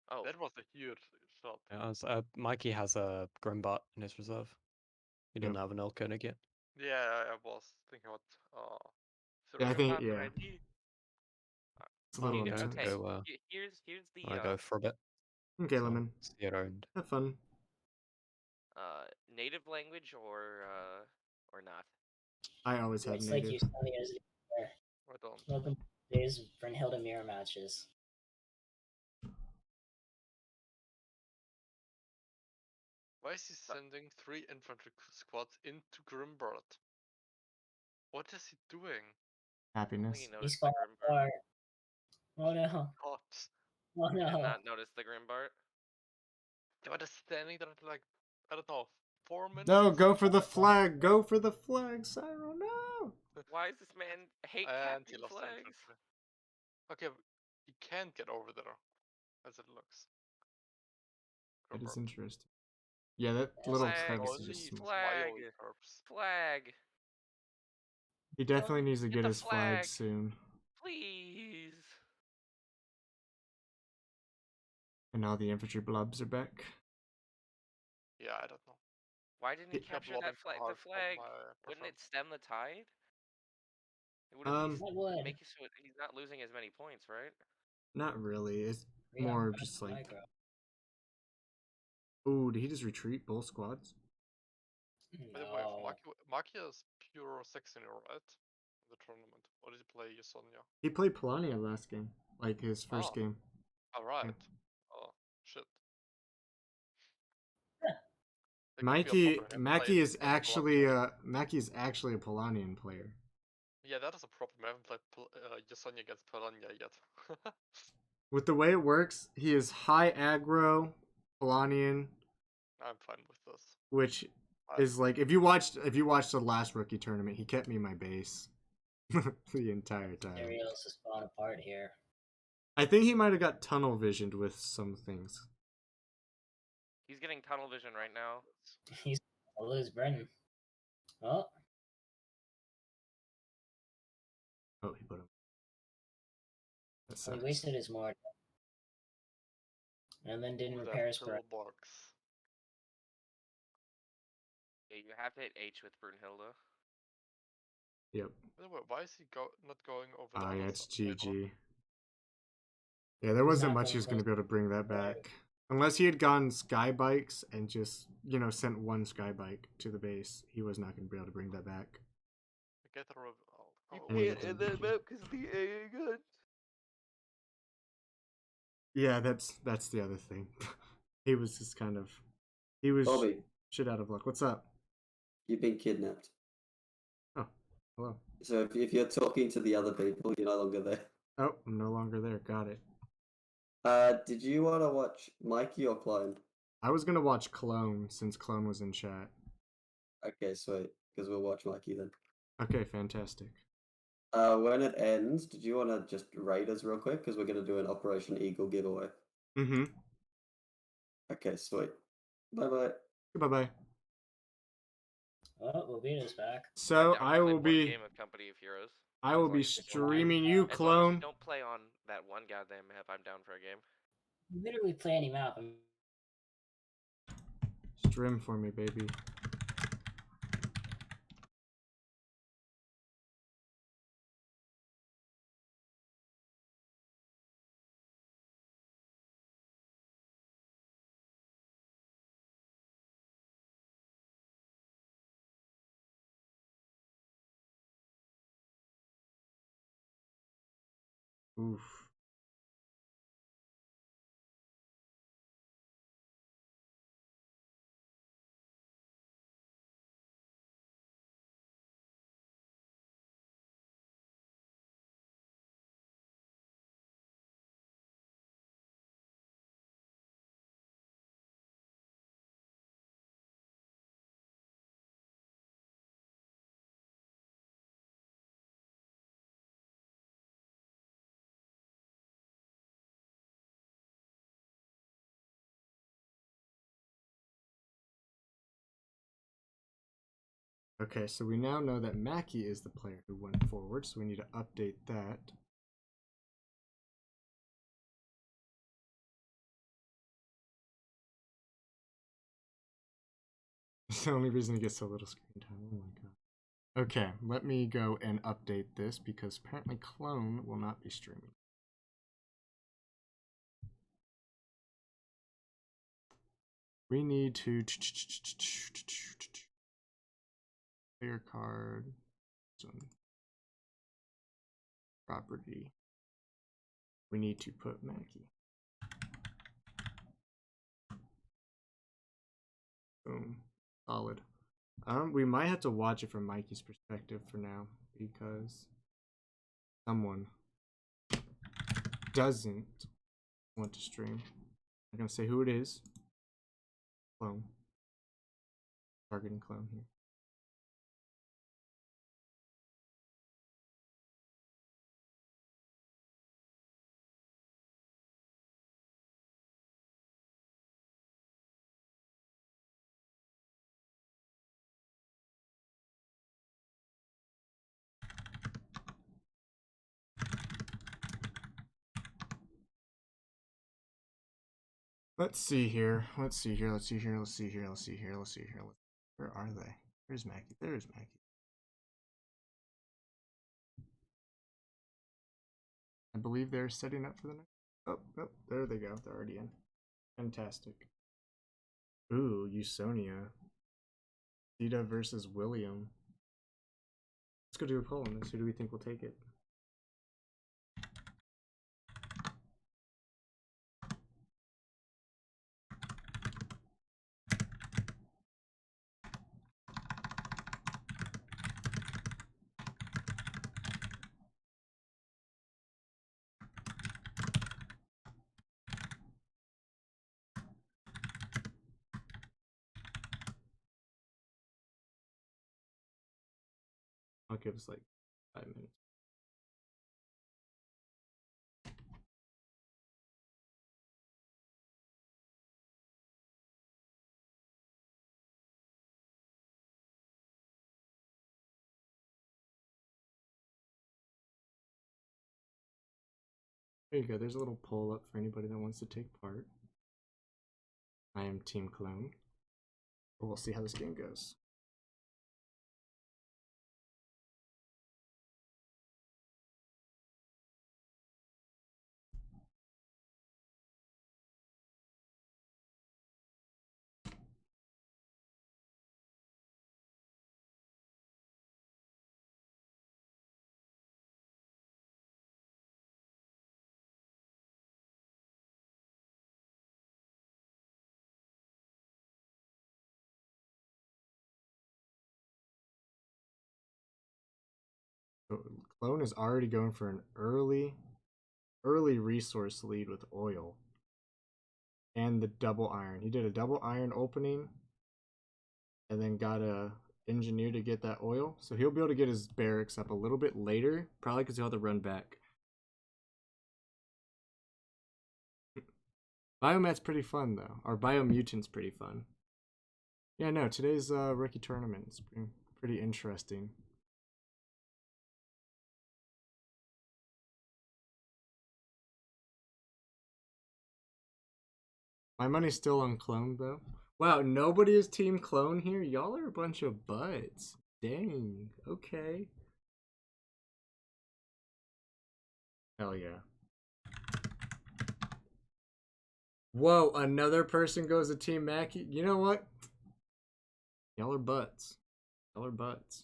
Oh, That was a huge shot. Yeah, MAIKI has a Grimbot in his reserve. He doesn't Yep. have an Elk Koenig yet. Yeah, I was thinking about. Yeah, I Sireals. think not yeah. ready. It's a little You go, intense. Okay. go, Here's the I go for a bit. Okay, So, Lemon. see you around. Have fun. native language or not. I always have Looks like you native. Sunny as there. I don't. Welcome to today's Brunhilde mirror matches. Why is he sending 3 infantry squads into Grimbart? What is he doing? I think Happiness. he He's noticed the falling Grimbart. apart. Oh no. God. Oh Did no. not notice the Grimbart. They were just standing there like, I don't know, 4 minutes? No, go for the flag. Go for the flag, Cyril. No. Why is this man hate And he captain lost flags? infantry. Okay, he can't get over there, as it looks. That is Grimbart. interesting. Yeah, that Yes. little Flag, crevice Oh, is just these small. flag, smiley curves. flag. He definitely needs to Get get the his flag flag. soon. Please. And now the infantry blobs are back. Yeah, I don't know. Why didn't he Yeah, capture blobbing that too flag? hard The for flag. my Wouldn't it preference. stem the tide? It would at least That would. make it so he's not losing as many points, right? not really. It's Yeah, more that's just like. micro. Ooh, did he just retreat both squads? By the way, No. Maki is pure 16, right? In the tournament. Or did he play Sonya? He played Polania last game, like his first Oh. game. Alright. Yeah. Oh, shit. Mackie is actually Mackie is actually a Polanian player. Yeah, that is a problem. I haven't played Sonya against Polania yet. With the way it works, he is high aggro Polanian, I'm fine with this. which is like if you watched the last rookie tournament, he kept me in my base the entire time. Sireals is falling apart here. I think he might have got tunnel visioned with some things. He's getting tunnel vision right now. He's gonna lose Brennan. Oh, Oh, he put him. That he sucks. wasted his more. And then didn't Ooh, repair his that pro. pillbox. Yeah, you have to hit H with Brunhilde. Yep. By the way, why is he not going over the Ah, other yeah, it's side? GG. Yeah, there He's wasn't not much going he was going to close. be able to bring that back. Unless he had gone sky bikes and just, sent one sky bike to the base, he was not going to be able to bring that back. Get a can't in that map because of the AA guns. Yeah, that's the other thing. He was just kind of, he was Bobby, shit out of luck. What's up? you've been kidnapped. Oh, hello. So if you're talking to the other people, you're no longer there. Oh, I'm no longer there. Got it. Did you want to watch MAIKI or Clone? I was going to watch Clone since Clone was in chat. Okay, sweet. Because we'll watch MAIKI then. Okay, fantastic. When it ends, did you want to just raid us real quick? Because we're going to do an Operation Eagle giveaway. Mm-hmm. Okay, sweet. Bye-bye. Bye-bye. Oh, Wobita's back. So I'm I down for, will one be... game of Company of Heroes. I will As long be as it's one streaming game. you, As long as Clone. you don't play on that one goddamn map, I'm down for a game. Literally play any map. Stream for me, baby. Oof. Okay, so we now know that MAIKI is the player who went forward, so we need to update that. It's the only reason he gets so little screen time. Oh my god. Okay, let me go and update this because apparently Clone will not be streaming. We need to player card, some property. We need to put MAIKI. Boom, solid. We might have to watch it from MAIKI's perspective for now because someone doesn't want to stream. I'm gonna say who it is. Clone. Targeting Clone here. Let's see here. Let's see here. Let's see here. Let's see here. Let's see here. Let's see here. Where are they? Where's MAIKI? There's MAIKI. I believe they're setting up for the next. Oh, there they go. They're already in. Fantastic. Ooh, Usonia. Sita versus William. Let's go do a poll on this. Who do we think will take it? I'll give us like 5 minutes. There you go. There's a little poll up for anybody that wants to take part. I am Team Clone. But we'll see how this game goes. So Clone is already going for an early resource lead with oil. And the double iron. He did a double iron opening and then got a engineer to get that oil. So he'll be able to get his barracks up a little bit later, probably because he'll have to run back. Biomat's pretty fun though. Or Biomutant's pretty fun. Yeah, no, today's rookie tournament is pretty interesting. My money's still on Clone though. Wow, nobody is Team Clone here? Y'all are a bunch of butts. Dang, okay. Hell yeah. Whoa, another person goes to Team MAIKI? You know what? Y'all are butts. Y'all are butts.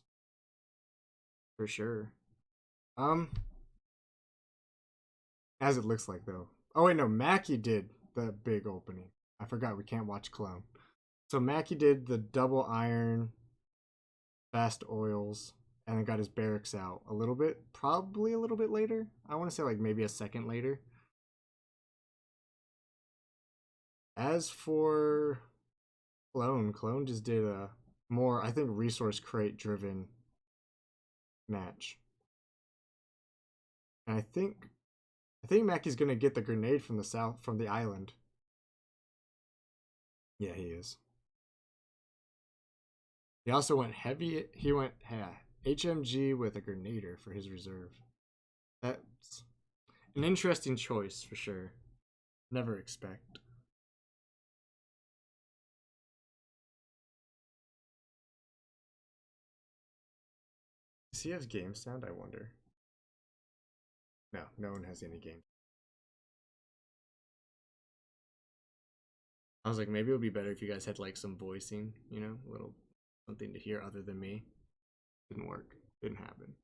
For sure. As it looks like though. Oh wait, no, MAIKI did the big opening. I forgot we can't watch Clone. So MAIKI did the double iron, fast oils, and then got his barracks out a little bit, probably a little bit later. I want to say like maybe a second later. As for Clone just did a more, I think, resource crate driven match. And I think MAIKI's gonna get the grenade from the south, from the island. Yeah, he is. He also went heavy. He went HMG with a Grenader for his reserve. That's an interesting choice for sure. Never expect. Does he have game sound? I wonder. No, no one has any game. I was like, maybe it would be better if you guys had like some voicing, you know, a little something to hear other than me. Didn't work. Didn't happen.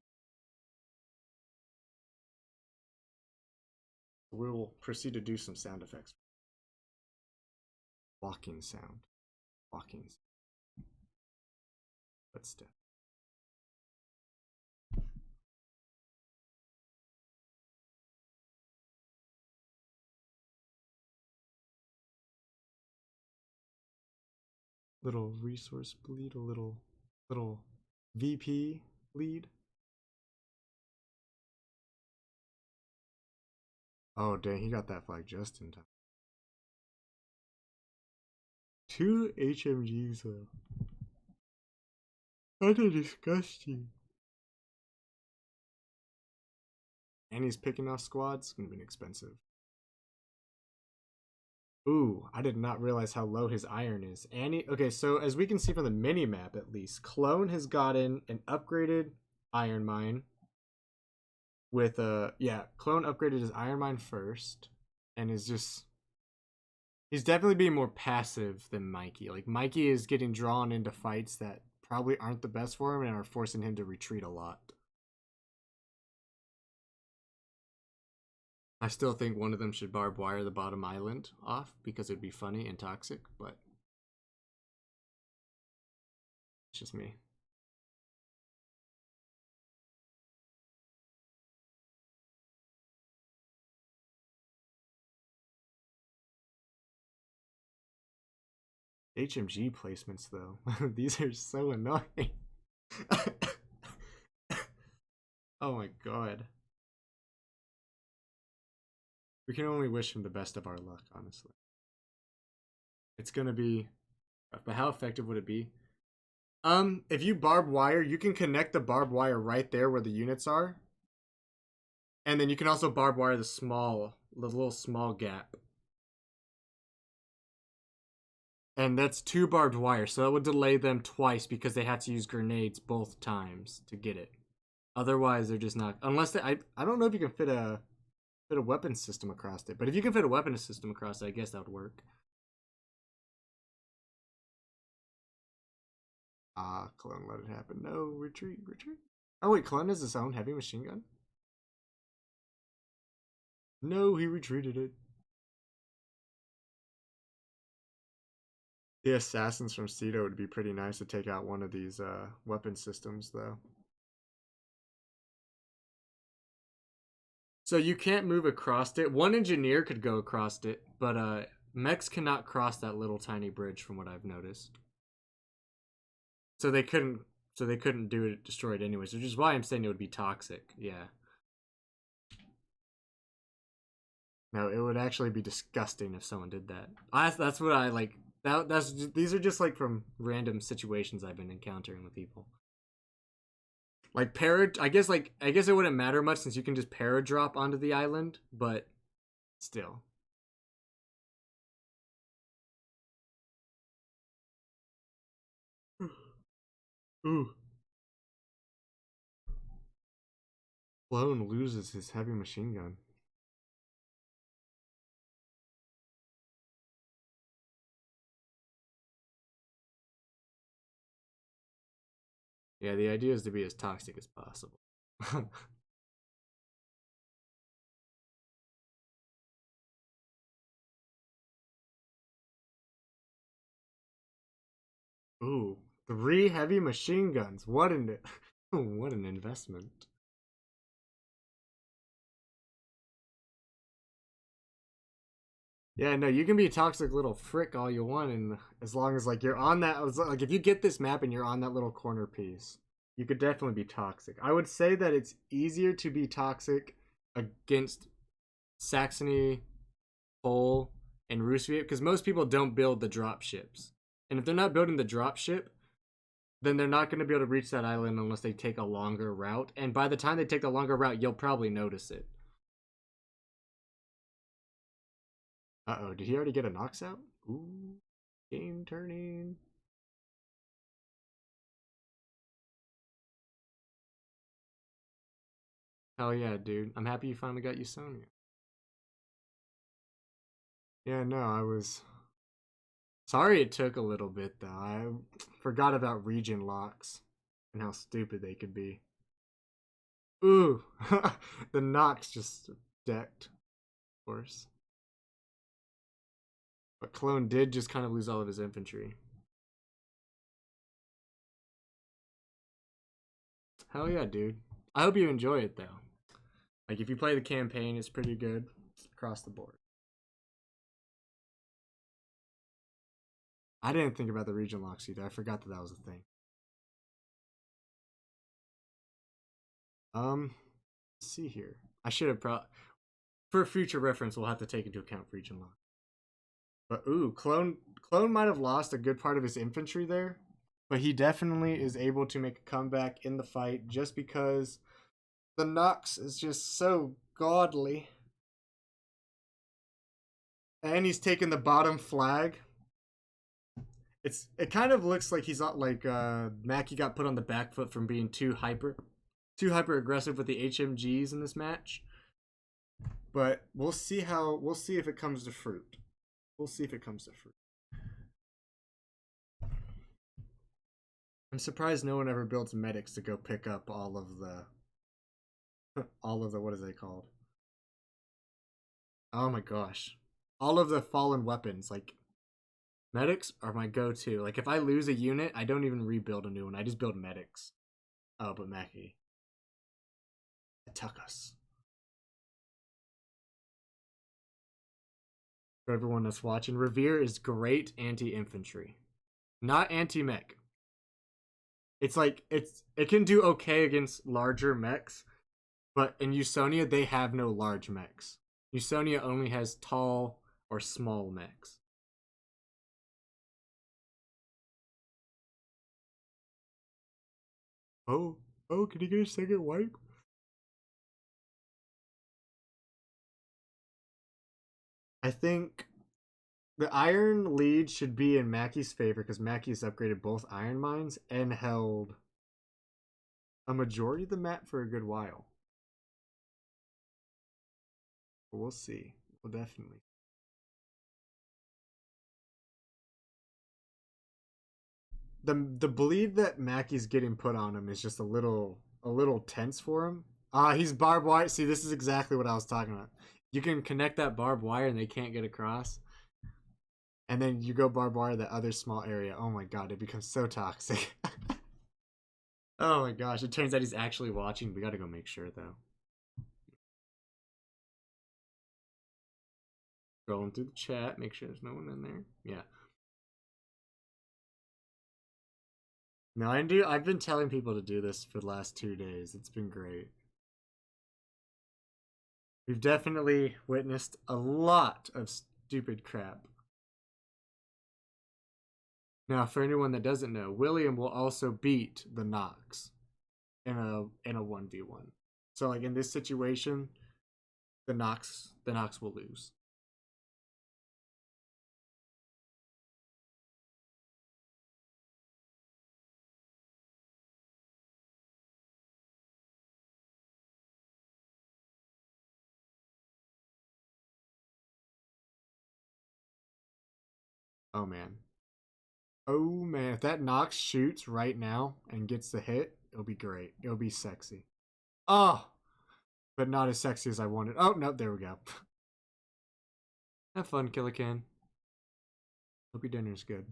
We'll proceed to do some sound effects. Walking sound. Walking sound. Footstep. Little resource bleed, a little VP lead. Oh dang, he got that flag just in time. 2 HMGs though. That's disgusting. And he's picking off squads. It's gonna be expensive. Ooh, I did not realize how low his iron is. Okay, so as we can see from the mini map at least, Clone has gotten an upgraded iron mine. With Clone upgraded his iron mine first, and he's definitely being more passive than MAIKI. Like MAIKI is getting drawn into fights that probably aren't the best for him and are forcing him to retreat a lot. I still think one of them should barbed wire the bottom island off because it'd be funny and toxic, but it's just me. HMG placements though. These are so annoying. Oh my god. We can only wish him the best of our luck, honestly. It's gonna be rough, but how effective would it be? If you barbed wire, you can connect the barbed wire right there where the units are. And then you can also barbed wire the little small gap. And that's 2 barbed wire, so that would delay them twice because they had to use grenades both times to get it. Otherwise, they're just not. Unless I don't know if you can fit a weapon system across it, but if you can fit a weapon system across it, I guess that would work. Clone, let it happen. No, retreat. Oh wait, Clone has his own heavy machine gun? No, he retreated it. The assassins from Cedo would be pretty nice to take out one of these weapon systems, though. So you can't move across it. One engineer could go across it, but mechs cannot cross that little tiny bridge, from what I've noticed. So they couldn't do it, destroy it anyways, which is why I'm saying it would be toxic. Yeah. No, it would actually be disgusting if someone did that. That's what I like. These are just like from random situations I've been encountering with people. Like I guess it wouldn't matter much since you can just paradrop onto the island, but still. Ooh. Clone loses his heavy machine gun. Yeah, the idea is to be as toxic as possible. Ooh, 3 heavy machine guns. What an investment. Yeah, no, you can be a toxic little frick all you want, and as long as like you're on that, like if you get this map and you're on that little corner piece, you could definitely be toxic. I would say that it's easier to be toxic against Saxony, Pole, and Roosevelt because most people don't build the drop ships, and if they're not building the drop ship, then they're not going to be able to reach that island unless they take a longer route. And by the time they take the longer route, you'll probably notice it. Uh-oh, did he already get a knocks out? Ooh, game turning. Hell yeah, dude. I'm happy you finally got Usonia. Yeah, no, I was... Sorry it took a little bit, though. I forgot about region locks and how stupid they could be. Ooh, the Nox just decked, of course. But Clone did just kind of lose all of his infantry. Hell yeah, dude. I hope you enjoy it, though. Like, if you play the campaign, it's pretty good across the board. I didn't think about the region locks either. I forgot that was a thing. Let's see here. I should have for future reference, we'll have to take into account region lock. But ooh, Clone might have lost a good part of his infantry there, but he definitely is able to make a comeback in the fight just because the Nox is just so godly. And he's taken the bottom flag. It kind of looks like he's not like MAIKI got put on the back foot from being too hyper aggressive with the HMGs in this match. But we'll see if it comes to fruit. We'll see if it comes to fruit. I'm surprised no one ever builds medics to go pick up all of the what is they called? Oh my gosh. All of the fallen weapons, like medics are my go-to. Like if I lose a unit, I don't even rebuild a new one. I just build medics. Oh, but MAIKI. It took us. For everyone that's watching, Revere is great anti-infantry. Not anti-mech. It's like it can do okay against larger mechs, but in Usonia they have no large mechs. Usonia only has tall or small mechs. Oh, can you get a second wipe? I think the iron lead should be in MAIKI's favor because MAIKI's upgraded both iron mines and held a majority of the map for a good while. But we'll see. We'll definitely. The bleed that MAIKI's getting put on him is just a little tense for him. He's barbed wire. See, this is exactly what I was talking about. You can connect that barbed wire and they can't get across. And then you go barbed wire that other small area. Oh my god, it becomes so toxic. Oh my gosh, it turns out he's actually watching. We gotta go make sure though. Scrolling through the chat, make sure there's no one in there. Yeah. No, I've been telling people to do this for the last 2 days. It's been great. We've definitely witnessed a lot of stupid crap. Now, for anyone that doesn't know, William will also beat the Nox in a 1v1. So like in this situation, the Nox will lose. Oh man. Oh man, if that Nox shoots right now and gets the hit, it'll be great. It'll be sexy. Oh, but not as sexy as I wanted. Oh, no, there we go. Have fun, Killican. Hope your dinner's good.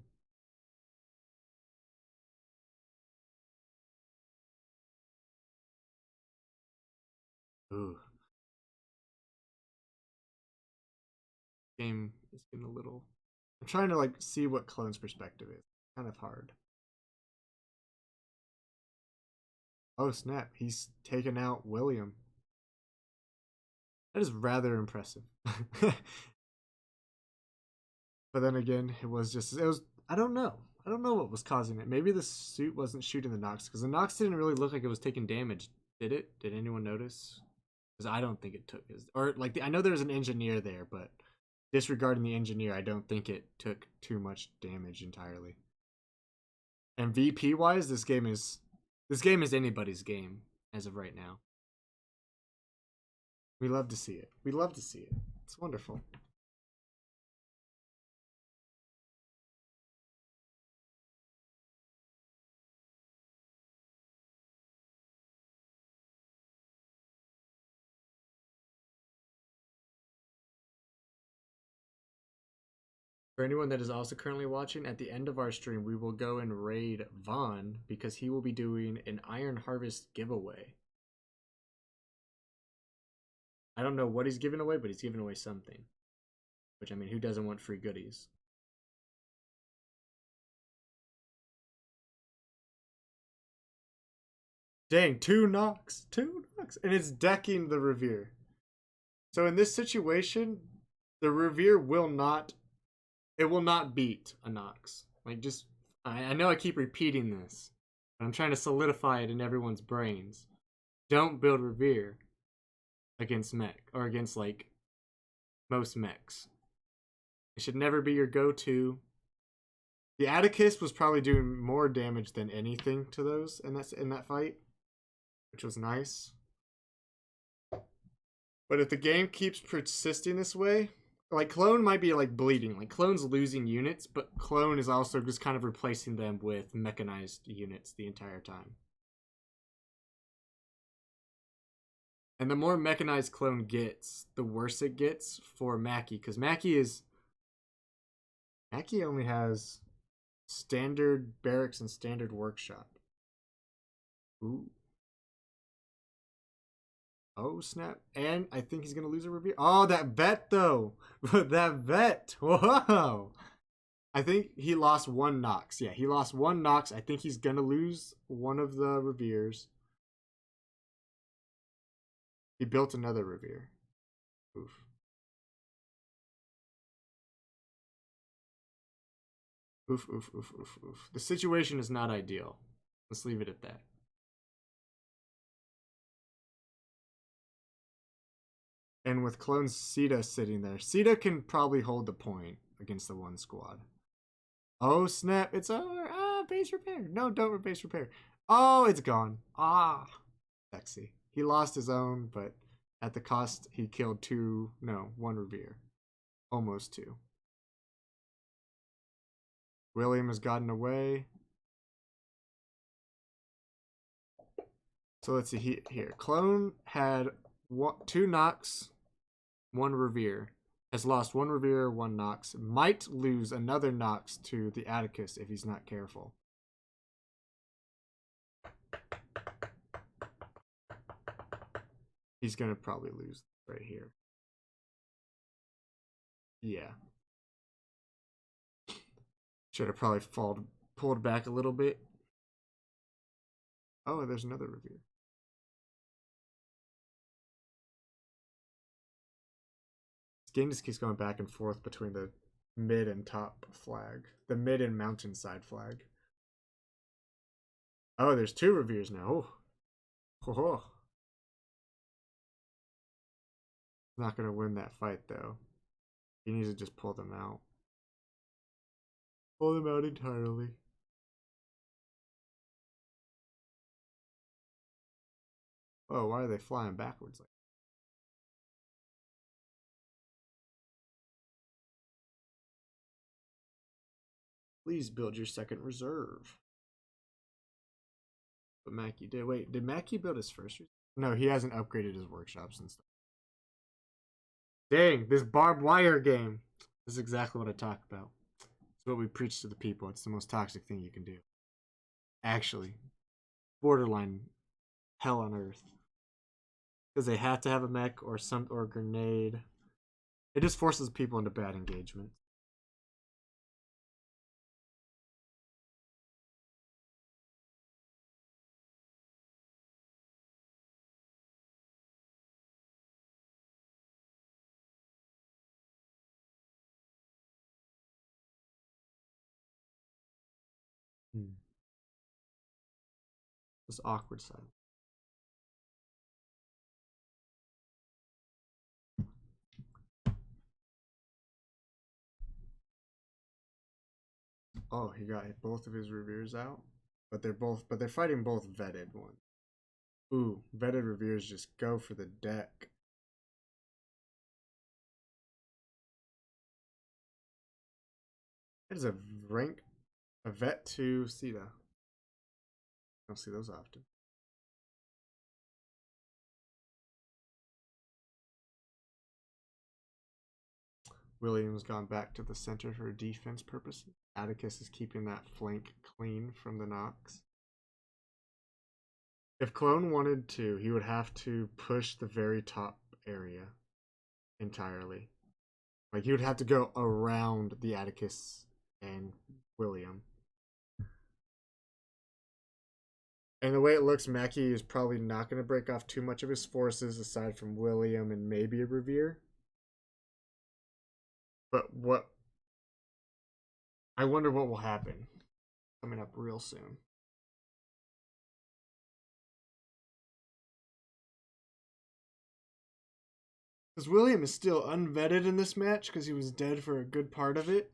Ooh. Game is getting a little... I'm trying to like see what Clone's perspective is. Kind of hard. Oh snap, he's taken out William. That is rather impressive. But then again, it was I don't know. I don't know what was causing it. Maybe the suit wasn't shooting the Nox, because the Nox didn't really look like it was taking damage. Did it? Did anyone notice? Because I don't think it took his, or like I know there's an engineer there, but disregarding the engineer, I don't think it took too much damage entirely. And VP wise, this game is anybody's game as of right now. We love to see it. We love to see it. It's wonderful. For anyone that is also currently watching, at the end of our stream, we will go and raid Vaughn because he will be doing an Iron Harvest giveaway. I don't know what he's giving away, but he's giving away something. Which, I mean, who doesn't want free goodies? Dang, 2 Nox! 2 Nox! And it's decking the Revere. So in this situation, the Revere will not... It will not beat a Nox. Like, just... I know I keep repeating this, but I'm trying to solidify it in everyone's brains. Don't build Revere against mech, or against, like, most mechs. It should never be your go-to. The Atticus was probably doing more damage than anything to those in that fight, which was nice. But if the game keeps persisting this way, like Clone might be like bleeding. Like Clone's losing units, but Clone is also just kind of replacing them with mechanized units the entire time. And the more mechanized Clone gets, the worse it gets for MAIKI, because MAIKI only has standard barracks and standard workshop. Ooh. Oh, snap. And I think he's going to lose a review. Oh, that vet, though. That vet. Whoa. I think he lost 1 Nox. Yeah, he lost 1 Nox. I think he's going to lose one of the Reveres. He built another Revere. Oof. Oof, oof, oof, oof, oof. The situation is not ideal. Let's leave it at that. And with Clone Sita sitting there, Sita can probably hold the point against the 1 squad. Oh, snap. It's over. Ah, base repair. No, don't base repair. Oh, it's gone. Ah, sexy. He lost his own, but at the cost, he killed 1 Revere. Almost 2. William has gotten away. So let's see here. Clone had 2 Nox, 1 Revere. Has lost 1 Revere, 1 Nox. Might lose another Nox to the Atticus if he's not careful. He's going to probably lose right here. Yeah. Should have probably pulled back a little bit. Oh, there's another Revere. This game just keeps going back and forth between the mid and top flag. The mid and mountainside flag. Oh, there's 2 Reveres now. Oh. Oh. Not going to win that fight, though. He needs to just pull them out. Pull them out entirely. Oh, why are they flying backwards like that? Please build your second reserve. But MAIKI did. Wait, did MAIKI build his first reserve? No, he hasn't upgraded his workshops and stuff. Dang, this barbed wire game. This is exactly what I talk about. It's what we preach to the people. It's the most toxic thing you can do. Actually, borderline hell on earth. Because they have to have a mech or a grenade. It just forces people into bad engagement. This awkward silence. Oh, he got both of his reveres out, but they're fighting both vetted ones. Ooh, vetted reveres just go for the deck. That is a vet to Sita. Don't see those often. William's gone back to the center for defense purposes. Atticus is keeping that flank clean from the Nox. If Clone wanted to, he would have to push the very top area entirely. Like, he would have to go around the Atticus and William. And the way it looks, MAIKI is probably not going to break off too much of his forces aside from William and maybe a Revere. But I wonder what will happen coming up real soon. Because William is still unvetted in this match because he was dead for a good part of it.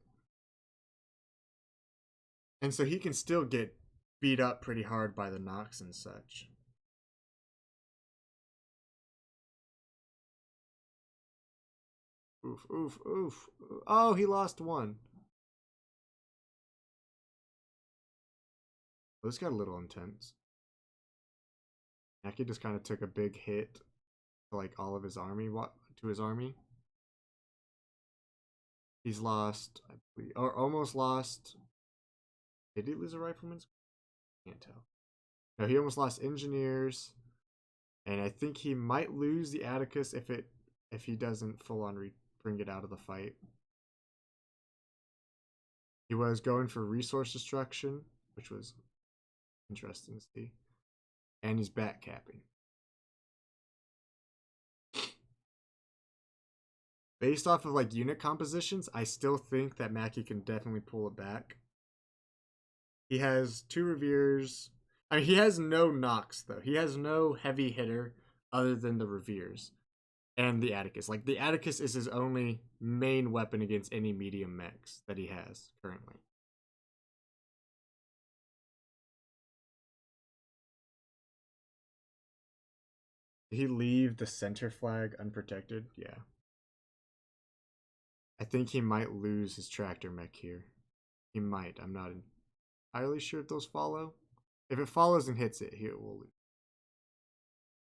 And so he can still get beat up pretty hard by the Nox and such. Oof, oof, oof. Oh, he lost one. Well, this got a little intense. MAIKI just kind of took a big hit to like all of his army, to his army. He's lost, I believe, or almost lost. Did he lose a rifleman? Can't tell. No, he almost lost engineers, and I think he might lose the Atticus if he doesn't full on bring it out of the fight. He was going for resource destruction, which was interesting to see, and he's back capping. Based off of like unit compositions, I still think that MAIKI can definitely pull it back. He has 2 Reveres. I mean, he has no Nox though. He has no heavy hitter other than the Reveres and the Atticus. Like, the Atticus is his only main weapon against any medium mechs that he has currently. Did he leave the center flag unprotected? Yeah. I think he might lose his tractor mech here. He might. I'm not entirely sure if those follow. If it follows and hits it, he will lose.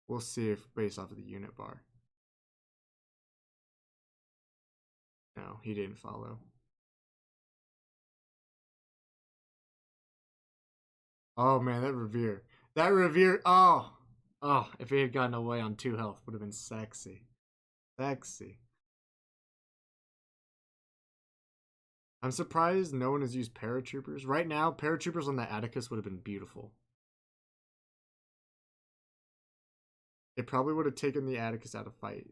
We'll see if based off of the unit bar. No, he didn't follow. Oh man, that Revere. That Revere, oh, if he had gotten away on 2 health, would have been sexy. Sexy. I'm surprised no one has used paratroopers. Right now, paratroopers on the Atticus would have been beautiful. It probably would have taken the Atticus out of fight.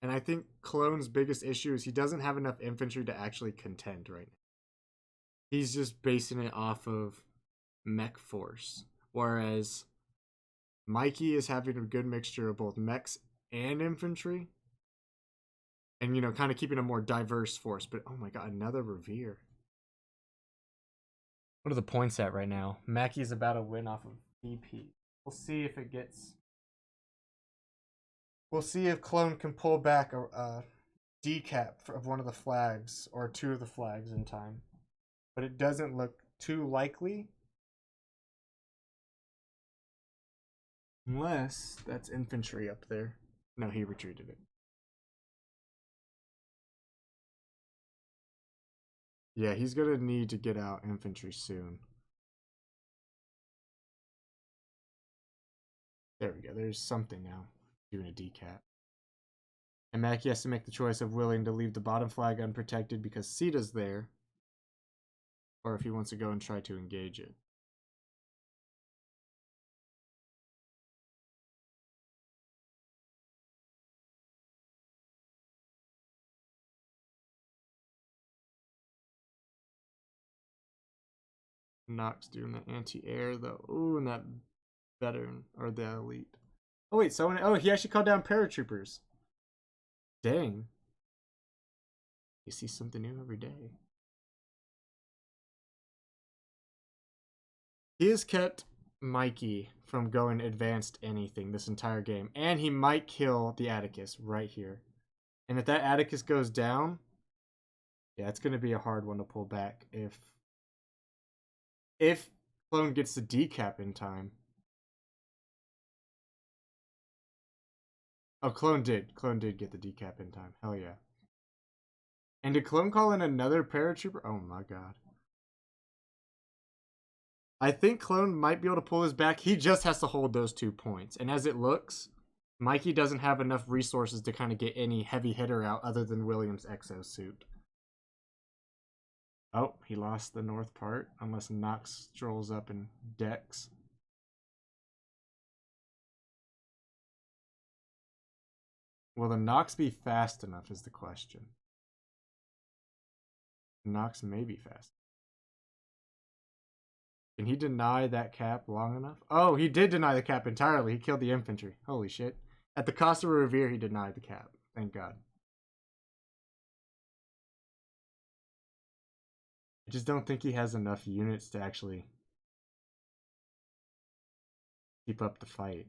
And I think Clone's biggest issue is he doesn't have enough infantry to actually contend right now. He's just basing it off of mech force. Whereas MAIKI is having a good mixture of both mechs and infantry. And, you know, kind of keeping a more diverse force. But, oh my god, another Revere. What are the points at right now? MAIKI is about to win off of BP. We'll see if it gets... We'll see if Clone can pull back a decap of one of the flags, or 2 of the flags in time. But it doesn't look too likely. Unless that's infantry up there. No, he retreated it. Yeah, he's gonna need to get out infantry soon. There we go. There's something now. Doing a decap. And MAIKI has to make the choice of willing to leave the bottom flag unprotected because Sita's there, or if he wants to go and try to engage it. Nox doing the anti-air though. Ooh, and that veteran or the elite. Oh wait, someone. Oh, he actually called down paratroopers. Dang. You see something new every day. He has kept MAIKI from going advanced anything this entire game, and he might kill the Atticus right here. And if that Atticus goes down, yeah, it's gonna be a hard one to pull back if Clone gets the decap in time. Oh, Clone did get the decap in time. Hell yeah. And did Clone call in another paratrooper? Oh my god. I think Clone might be able to pull his back. He just has to hold those 2 points. And as it looks, MAIKI doesn't have enough resources to kind of get any heavy hitter out other than William's exosuit. Oh, he lost the north part, unless Nox strolls up and decks. Will the Nox be fast enough is the question. Nox may be fast. Can he deny that cap long enough? Oh, he did deny the cap entirely. He killed the infantry. Holy shit. At the cost of a Revere, he denied the cap. Thank God. I just don't think he has enough units to actually keep up the fight.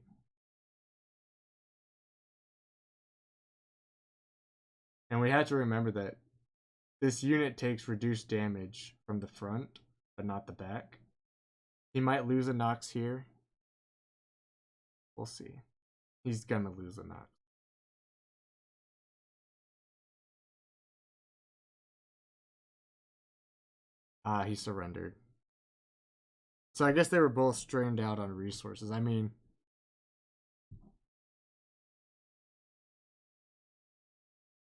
And we have to remember that this unit takes reduced damage from the front, but not the back. He might lose a Nox here. We'll see. He's gonna lose a Nox. Ah, he surrendered. So I guess they were both strained out on resources. I mean,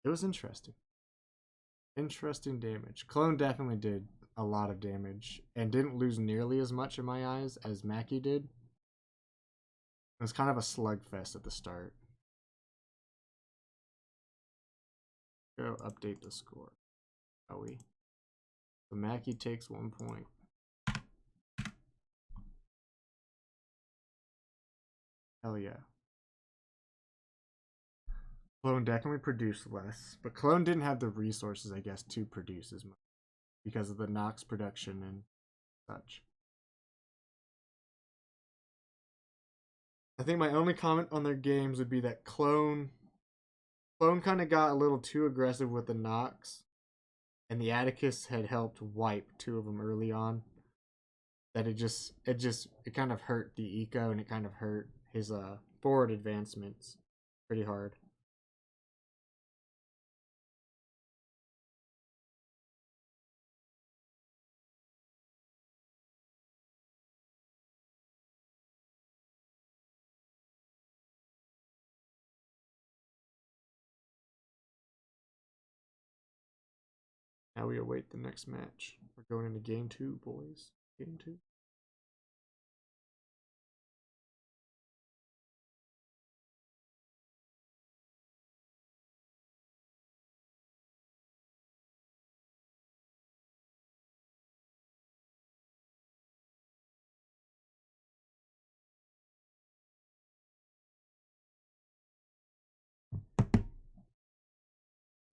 it was interesting. Interesting damage. Clone definitely did a lot of damage and didn't lose nearly as much in my eyes as MAIKI did. It was kind of a slugfest at the start. Go update the score. Shall we? So MAIKI takes 1 point. Hell yeah. Clone definitely produced less, but Clone didn't have the resources, I guess, to produce as much because of the Nox production and such. I think my only comment on their games would be that Clone kind of got a little too aggressive with the Nox, and the Atticus had helped wipe 2 of them early on. That it kind of hurt the eco, and it kind of hurt his forward advancements pretty hard. Now we await the next match. We're going into game 2, boys. Game 2.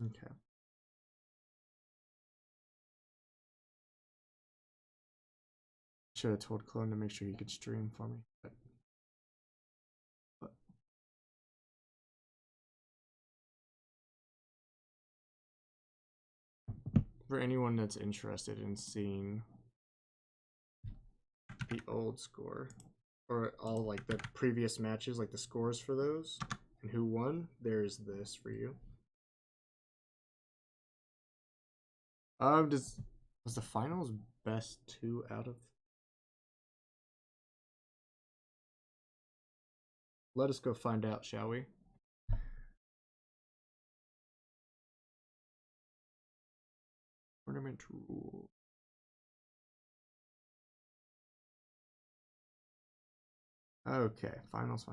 Okay. Should have told Clone to make sure he could stream for me. But for anyone that's interested in seeing the old score or all like the previous matches, like the scores for those and who won, there's this for you. Was the finals best 2 out of? Let us go find out, shall we? Tournament rule. Okay, finals.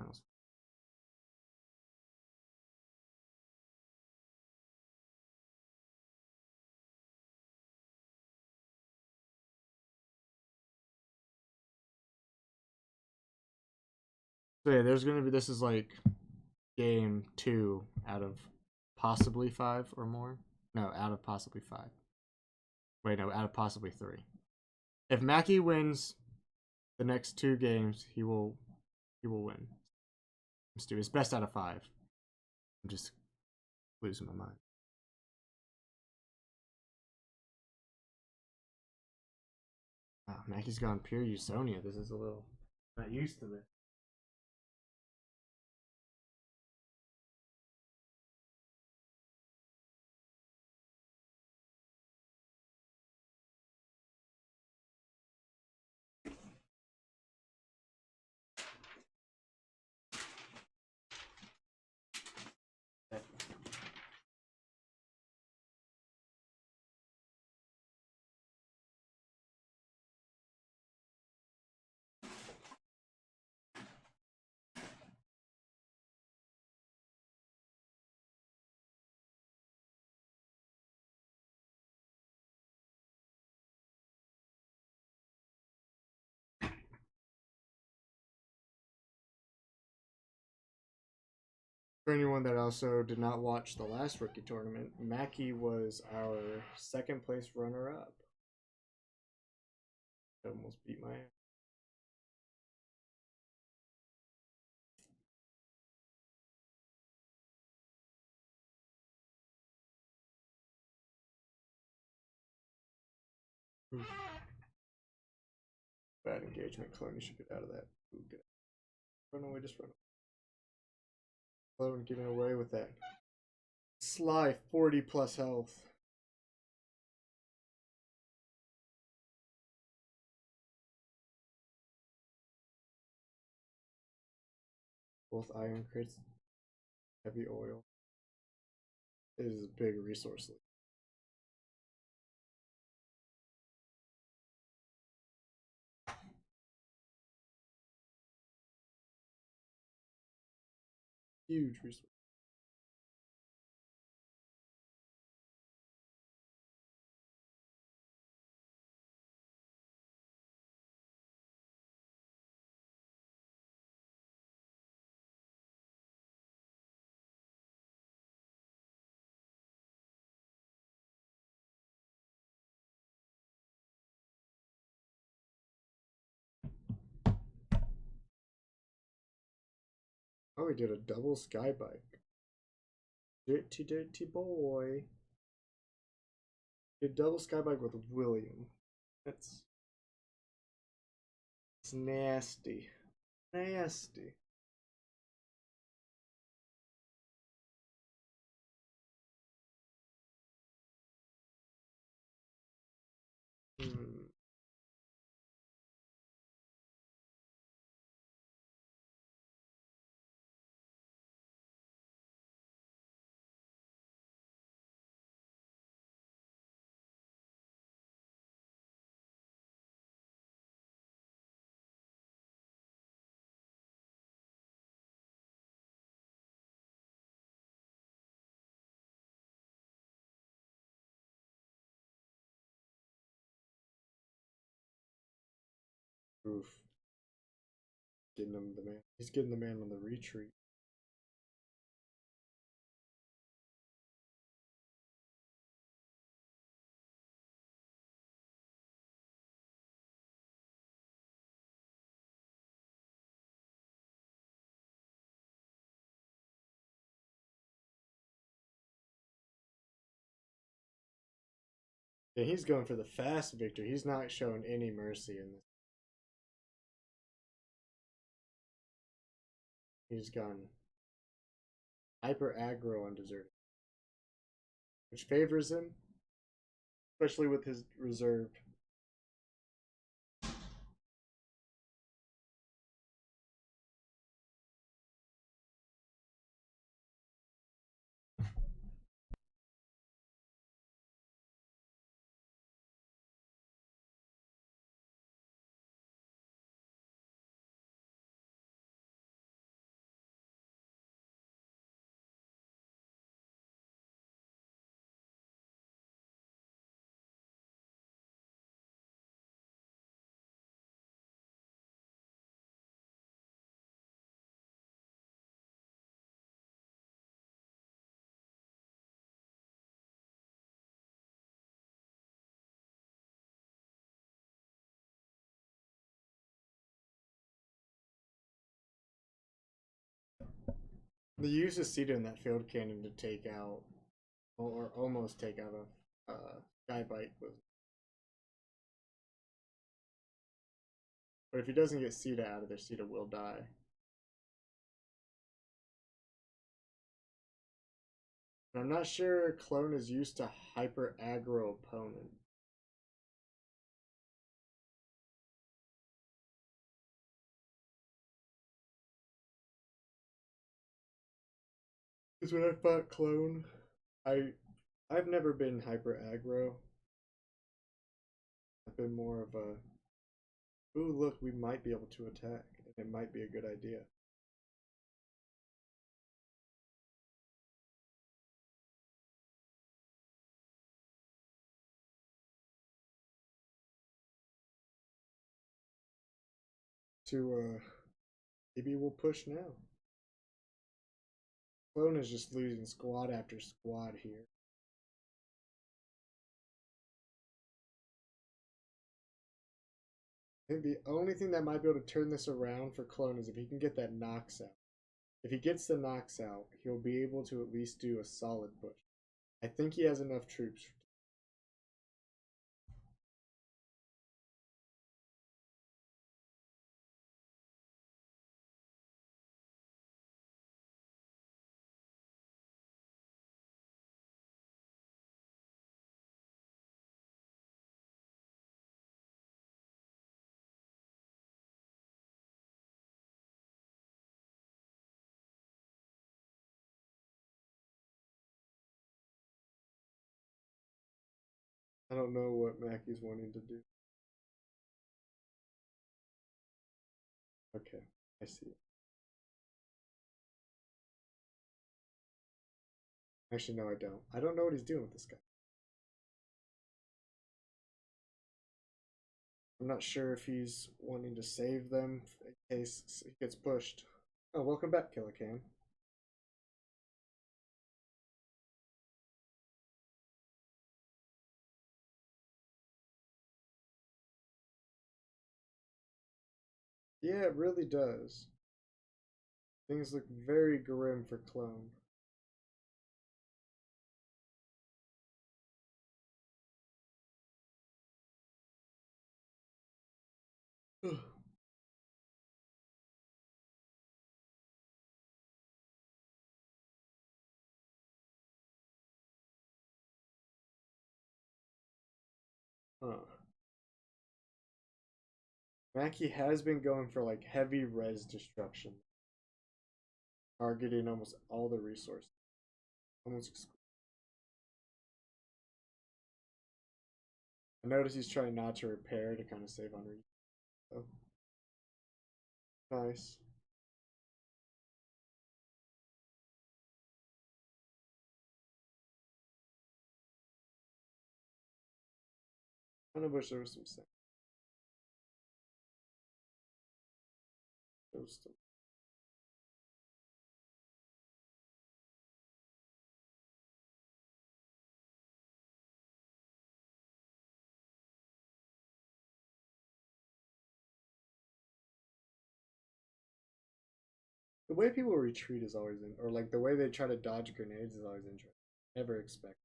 So yeah, there's gonna be, this is like game 2 out of possibly 5 or more. No, out of possibly 5. Wait, no, out of possibly 3. If MAIKI wins the next 2 games, he will win. Let's do his best out of 5. I'm just losing my mind. Wow, MAIKI's gone pure Usonia. This is a little not used to this. For anyone that also did not watch the last rookie tournament, MAIKI was our second place runner up. Almost beat my ass. Oof. Bad engagement, clone. You should get out of that. Ooh, get out. Run away, just run away. Clone getting away with that. Sly, 40 plus health. Both iron crits, heavy oil. It is a big resource. Huge resource. Oh, he did a double sky bike. Dirty, dirty boy. Did double sky bike with William. That's it's nasty. Nasty. Hmm. Oof. Getting him the man. He's getting the man on the retreat. Yeah, he's going for the fast victory. He's not showing any mercy in this. He's gone hyper aggro on deserted, which favors him, especially with his reserve. They used a seed in that field cannon to take out, or almost take out a Skybite. But if he doesn't get Sita out of there, Sita will die. And I'm not sure Clone is used to hyper aggro opponent. Because when I fought Clone, I've never been hyper aggro. I've been more of a, ooh, look, we might be able to attack, and it might be a good idea. Maybe we'll push now. Clone is just losing squad after squad here. I think the only thing that might be able to turn this around for Clone is if he can get that knocks out. If he gets the knocks out, he'll be able to at least do a solid push. I think he has enough troops. I don't know what MAIKI's wanting to do. Okay, I see it. Actually, no, I don't. I don't know what he's doing with this guy. I'm not sure if he's wanting to save them in case he gets pushed. Oh, welcome back, Killican. Yeah, it really does. Things look very grim for Clone. Huh. MAIKI has been going for like heavy res destruction, targeting almost all the resources. Almost. I notice he's trying not to repair to kind of save on resources. Oh. Nice. I kind of wish there was some sense. There was still. The way people retreat is always in, or like the way they try to dodge grenades is always interesting. Never expect.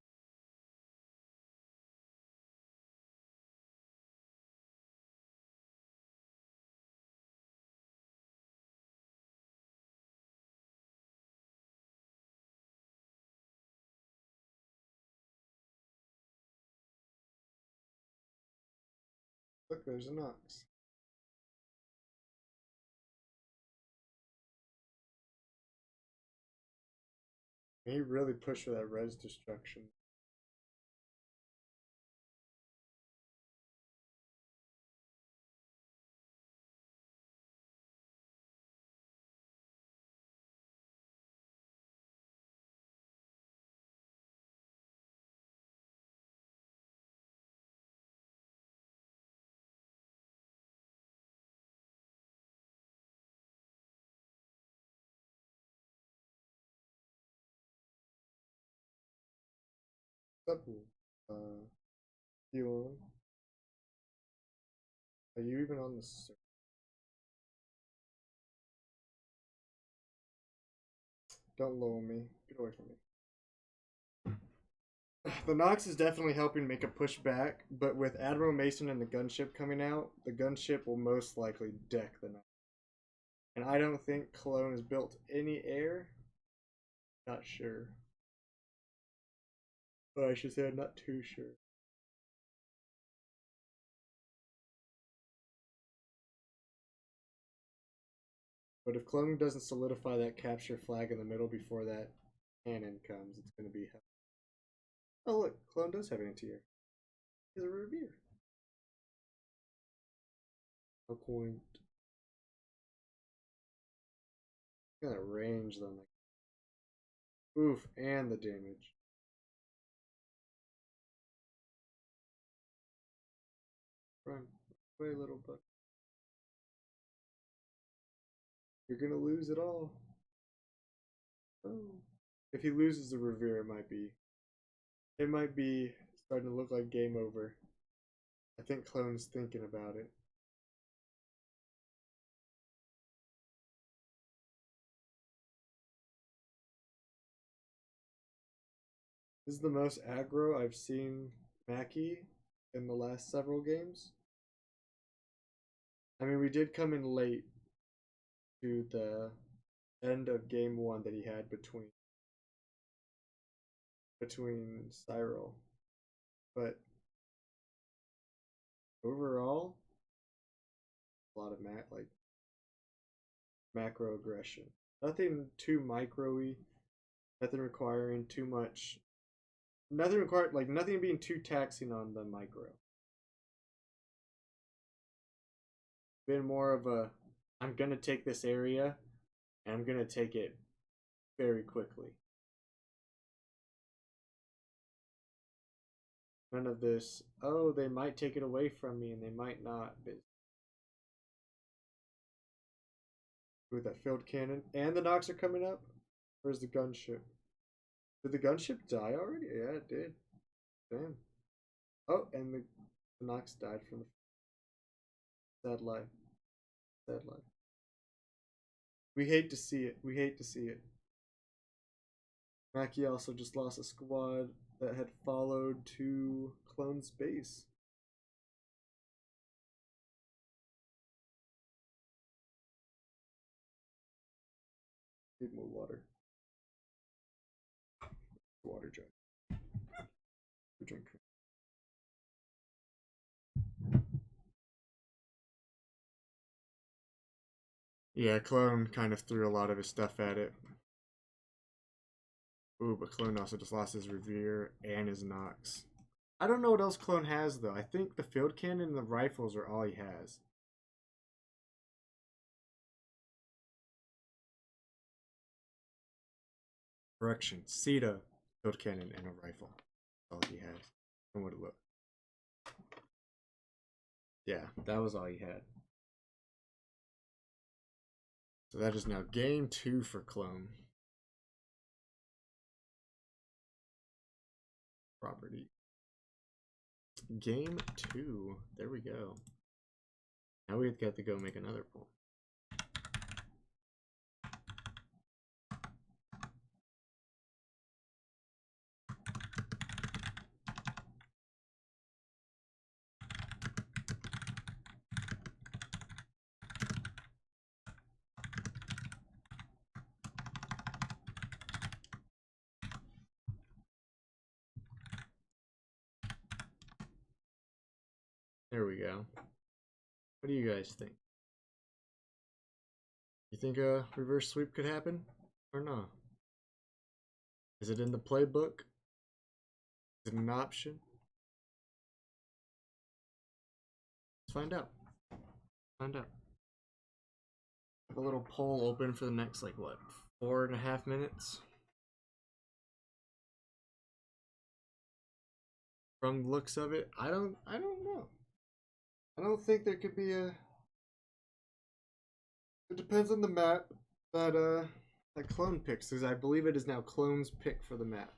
Look, there's a Nox. He really pushed for that res destruction. What's up, you? Are you even on the server? Don't lull me. Get away from me. The Nox is definitely helping make a push back, but with Admiral Mason and the gunship coming out, the gunship will most likely deck the Nox. And I don't think Cologne has built any air. Not sure. Or I should say I'm not too sure. But if Cologne doesn't solidify that capture flag in the middle before that cannon comes, it's going to be hell. Oh look, Cologne does have anti-air. He has a Revere. No point. Got a range though. Oof, and the damage. Run away, little buck. You're gonna lose it all. Oh. If he loses the Revere, it might be starting to look like game over. I think Clone's thinking about it. This is the most aggro I've seen MAIKI in the last several games. I mean, we did come in late to the end of game 1 that he had between Sireals. But overall, a lot of macro aggression. Nothing too micro-y, nothing requiring too much. Nothing being too taxing on the micro. Been more of a, I'm gonna take this area, and I'm gonna take it very quickly. None of this, oh, they might take it away from me and they might not. With that field cannon. And the Nox are coming up? Where's the gunship? Did the gunship die already? Yeah, it did. Damn. Oh, and the Nox died from the sad life. Sad life. We hate to see it. We hate to see it. MAIKI also just lost a squad that had followed to Clone's base. Need more water. Water jug. Drink. Yeah, Clone kind of threw a lot of his stuff at it. Ooh, but Clone also just lost his Revere and his Nox. I don't know what else Clone has, though. I think the field cannon and the rifles are all he has. Correction. Sita, field cannon, and a rifle. All he has. And what it looked. Yeah, that was all he had. So that is now game 2 for Clone. Property. Game 2. There we go. Now we've got to go make another poll. There we go. What do you guys think? You think a reverse sweep could happen or not? Is it in the playbook? Is it an option? Let's find out. Find out. Have a little poll open for the next, like, what, 4.5 minutes? From the looks of it, I don't know. I don't think there could be a. It depends on the map that Clone picks, because I believe it is now Clone's pick for the map.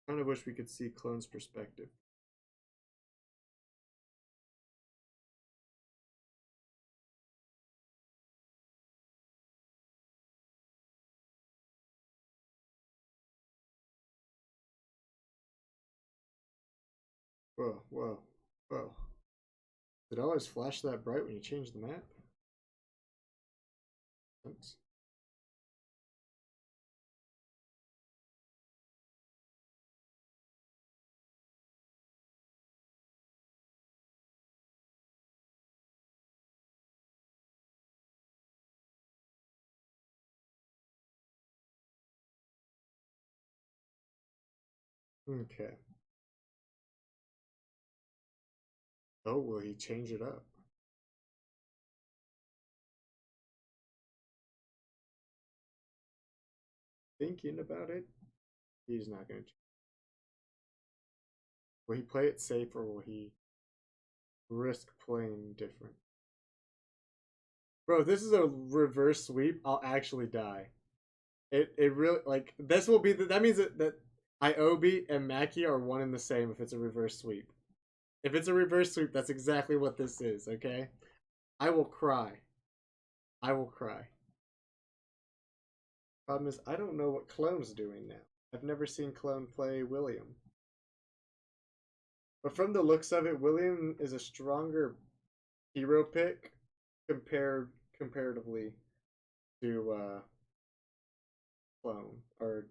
I kind of wish we could see Clone's perspective. Whoa, whoa, whoa. Did it always flash that bright when you change the map? Oops. Okay. Oh, will he change it up? Thinking about it, he's not going to. Will he play it safe or will he risk playing different? Bro, this is a reverse sweep. I'll actually die. It really, like, this will be that means that Iobi and MAIKI are one and the same if it's a reverse sweep. If it's a reverse sweep, that's exactly what this is, okay? I will cry. I will cry. Problem is, I don't know what Clone's doing now. I've never seen Clone play William. But from the looks of it, William is a stronger hero pick comparatively to Clone or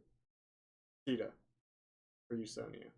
Cheetah for Usonia.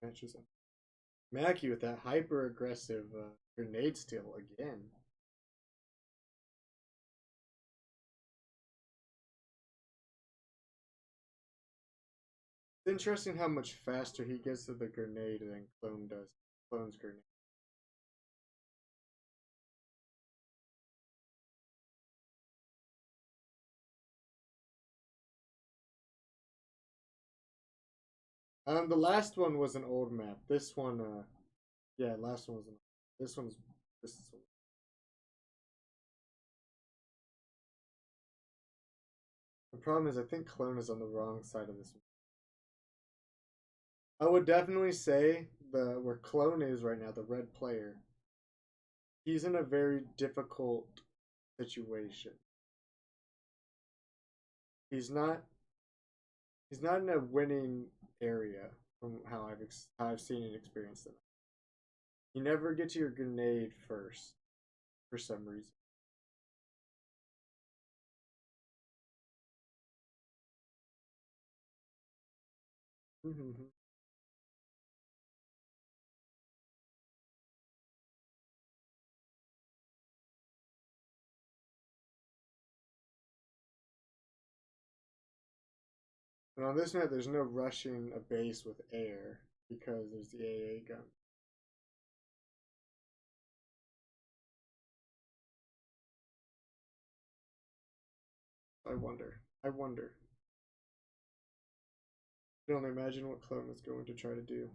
Matches up. MAIKI with that hyper aggressive grenade steal again. It's interesting how much faster he gets to the grenade than Clone does. Clone's grenade. The last one was an old map. This one, yeah, last one was an. This one's this is. The problem is, I think Clone is on the wrong side of this. I would definitely say where Clone is right now, the red player. He's in a very difficult situation. He's not. He's not in a winning area from how I've seen and experienced it. You never get to your grenade first, for some reason. Mm-hmm. And on this map, there's no rushing a base with air because there's the AA gun. I wonder. I wonder. I can only imagine what Clone is going to try to do.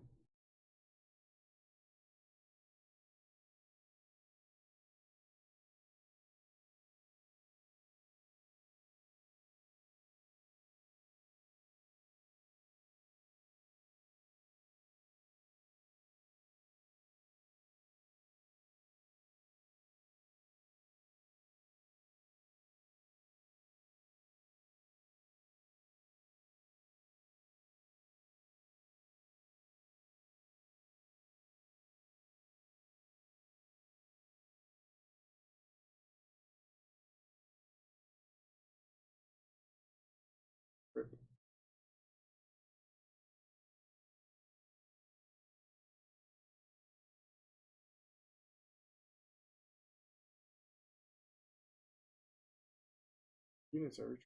Units are.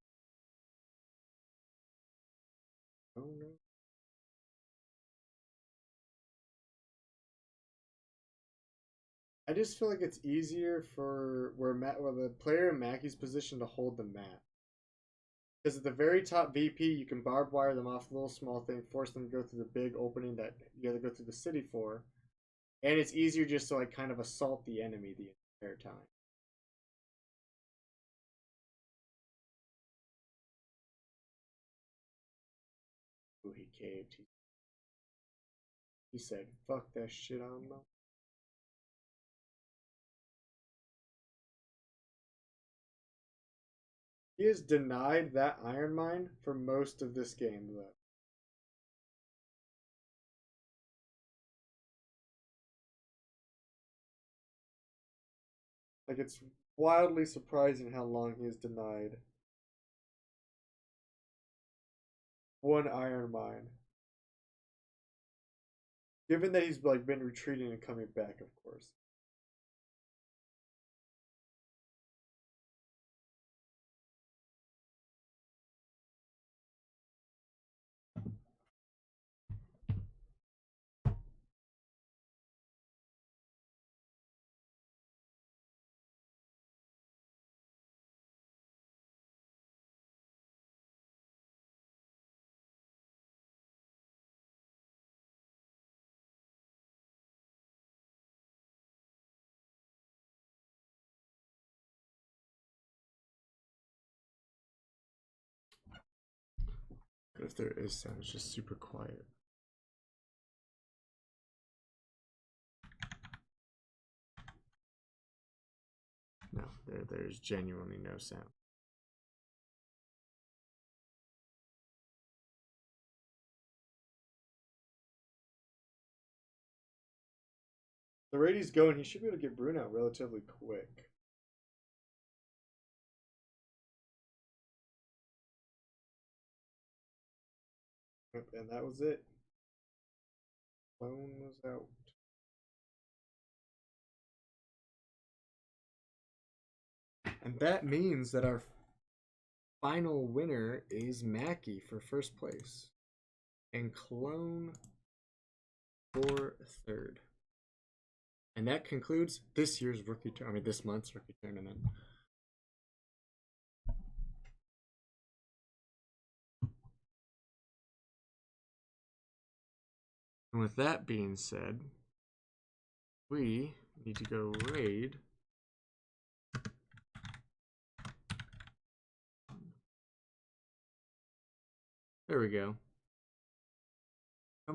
Oh no. I just feel like it's easier for where the player in MAIKI's position to hold the map. Because at the very top VP, you can barbed wire them off a little small thing, force them to go through the big opening that you got to go through the city for, and it's easier just to like kind of assault the enemy the entire time. Ooh, he caved. He said, "Fuck that shit on them." He has denied that iron mine for most of this game, though. Like, it's wildly surprising how long he has denied one iron mine. Given that he's like been retreating and coming back, of course. But if there is sound, it's just super quiet. No, there's genuinely no sound. The rate he's going, he should be able to get Bruno relatively quick. And that was it. Clone was out. And that means that our final winner is MAIKI for first place. And Clone for third. And that concludes this year's this month's rookie tournament. And with that being said, we need to go raid There we go.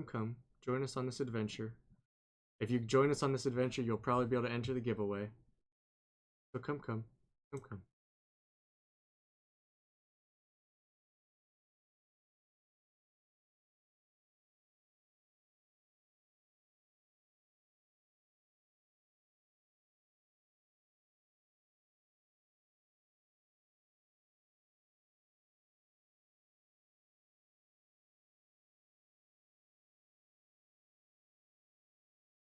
Come, join us on this adventure. If you join us on this adventure, you'll probably be able to enter the giveaway. So come.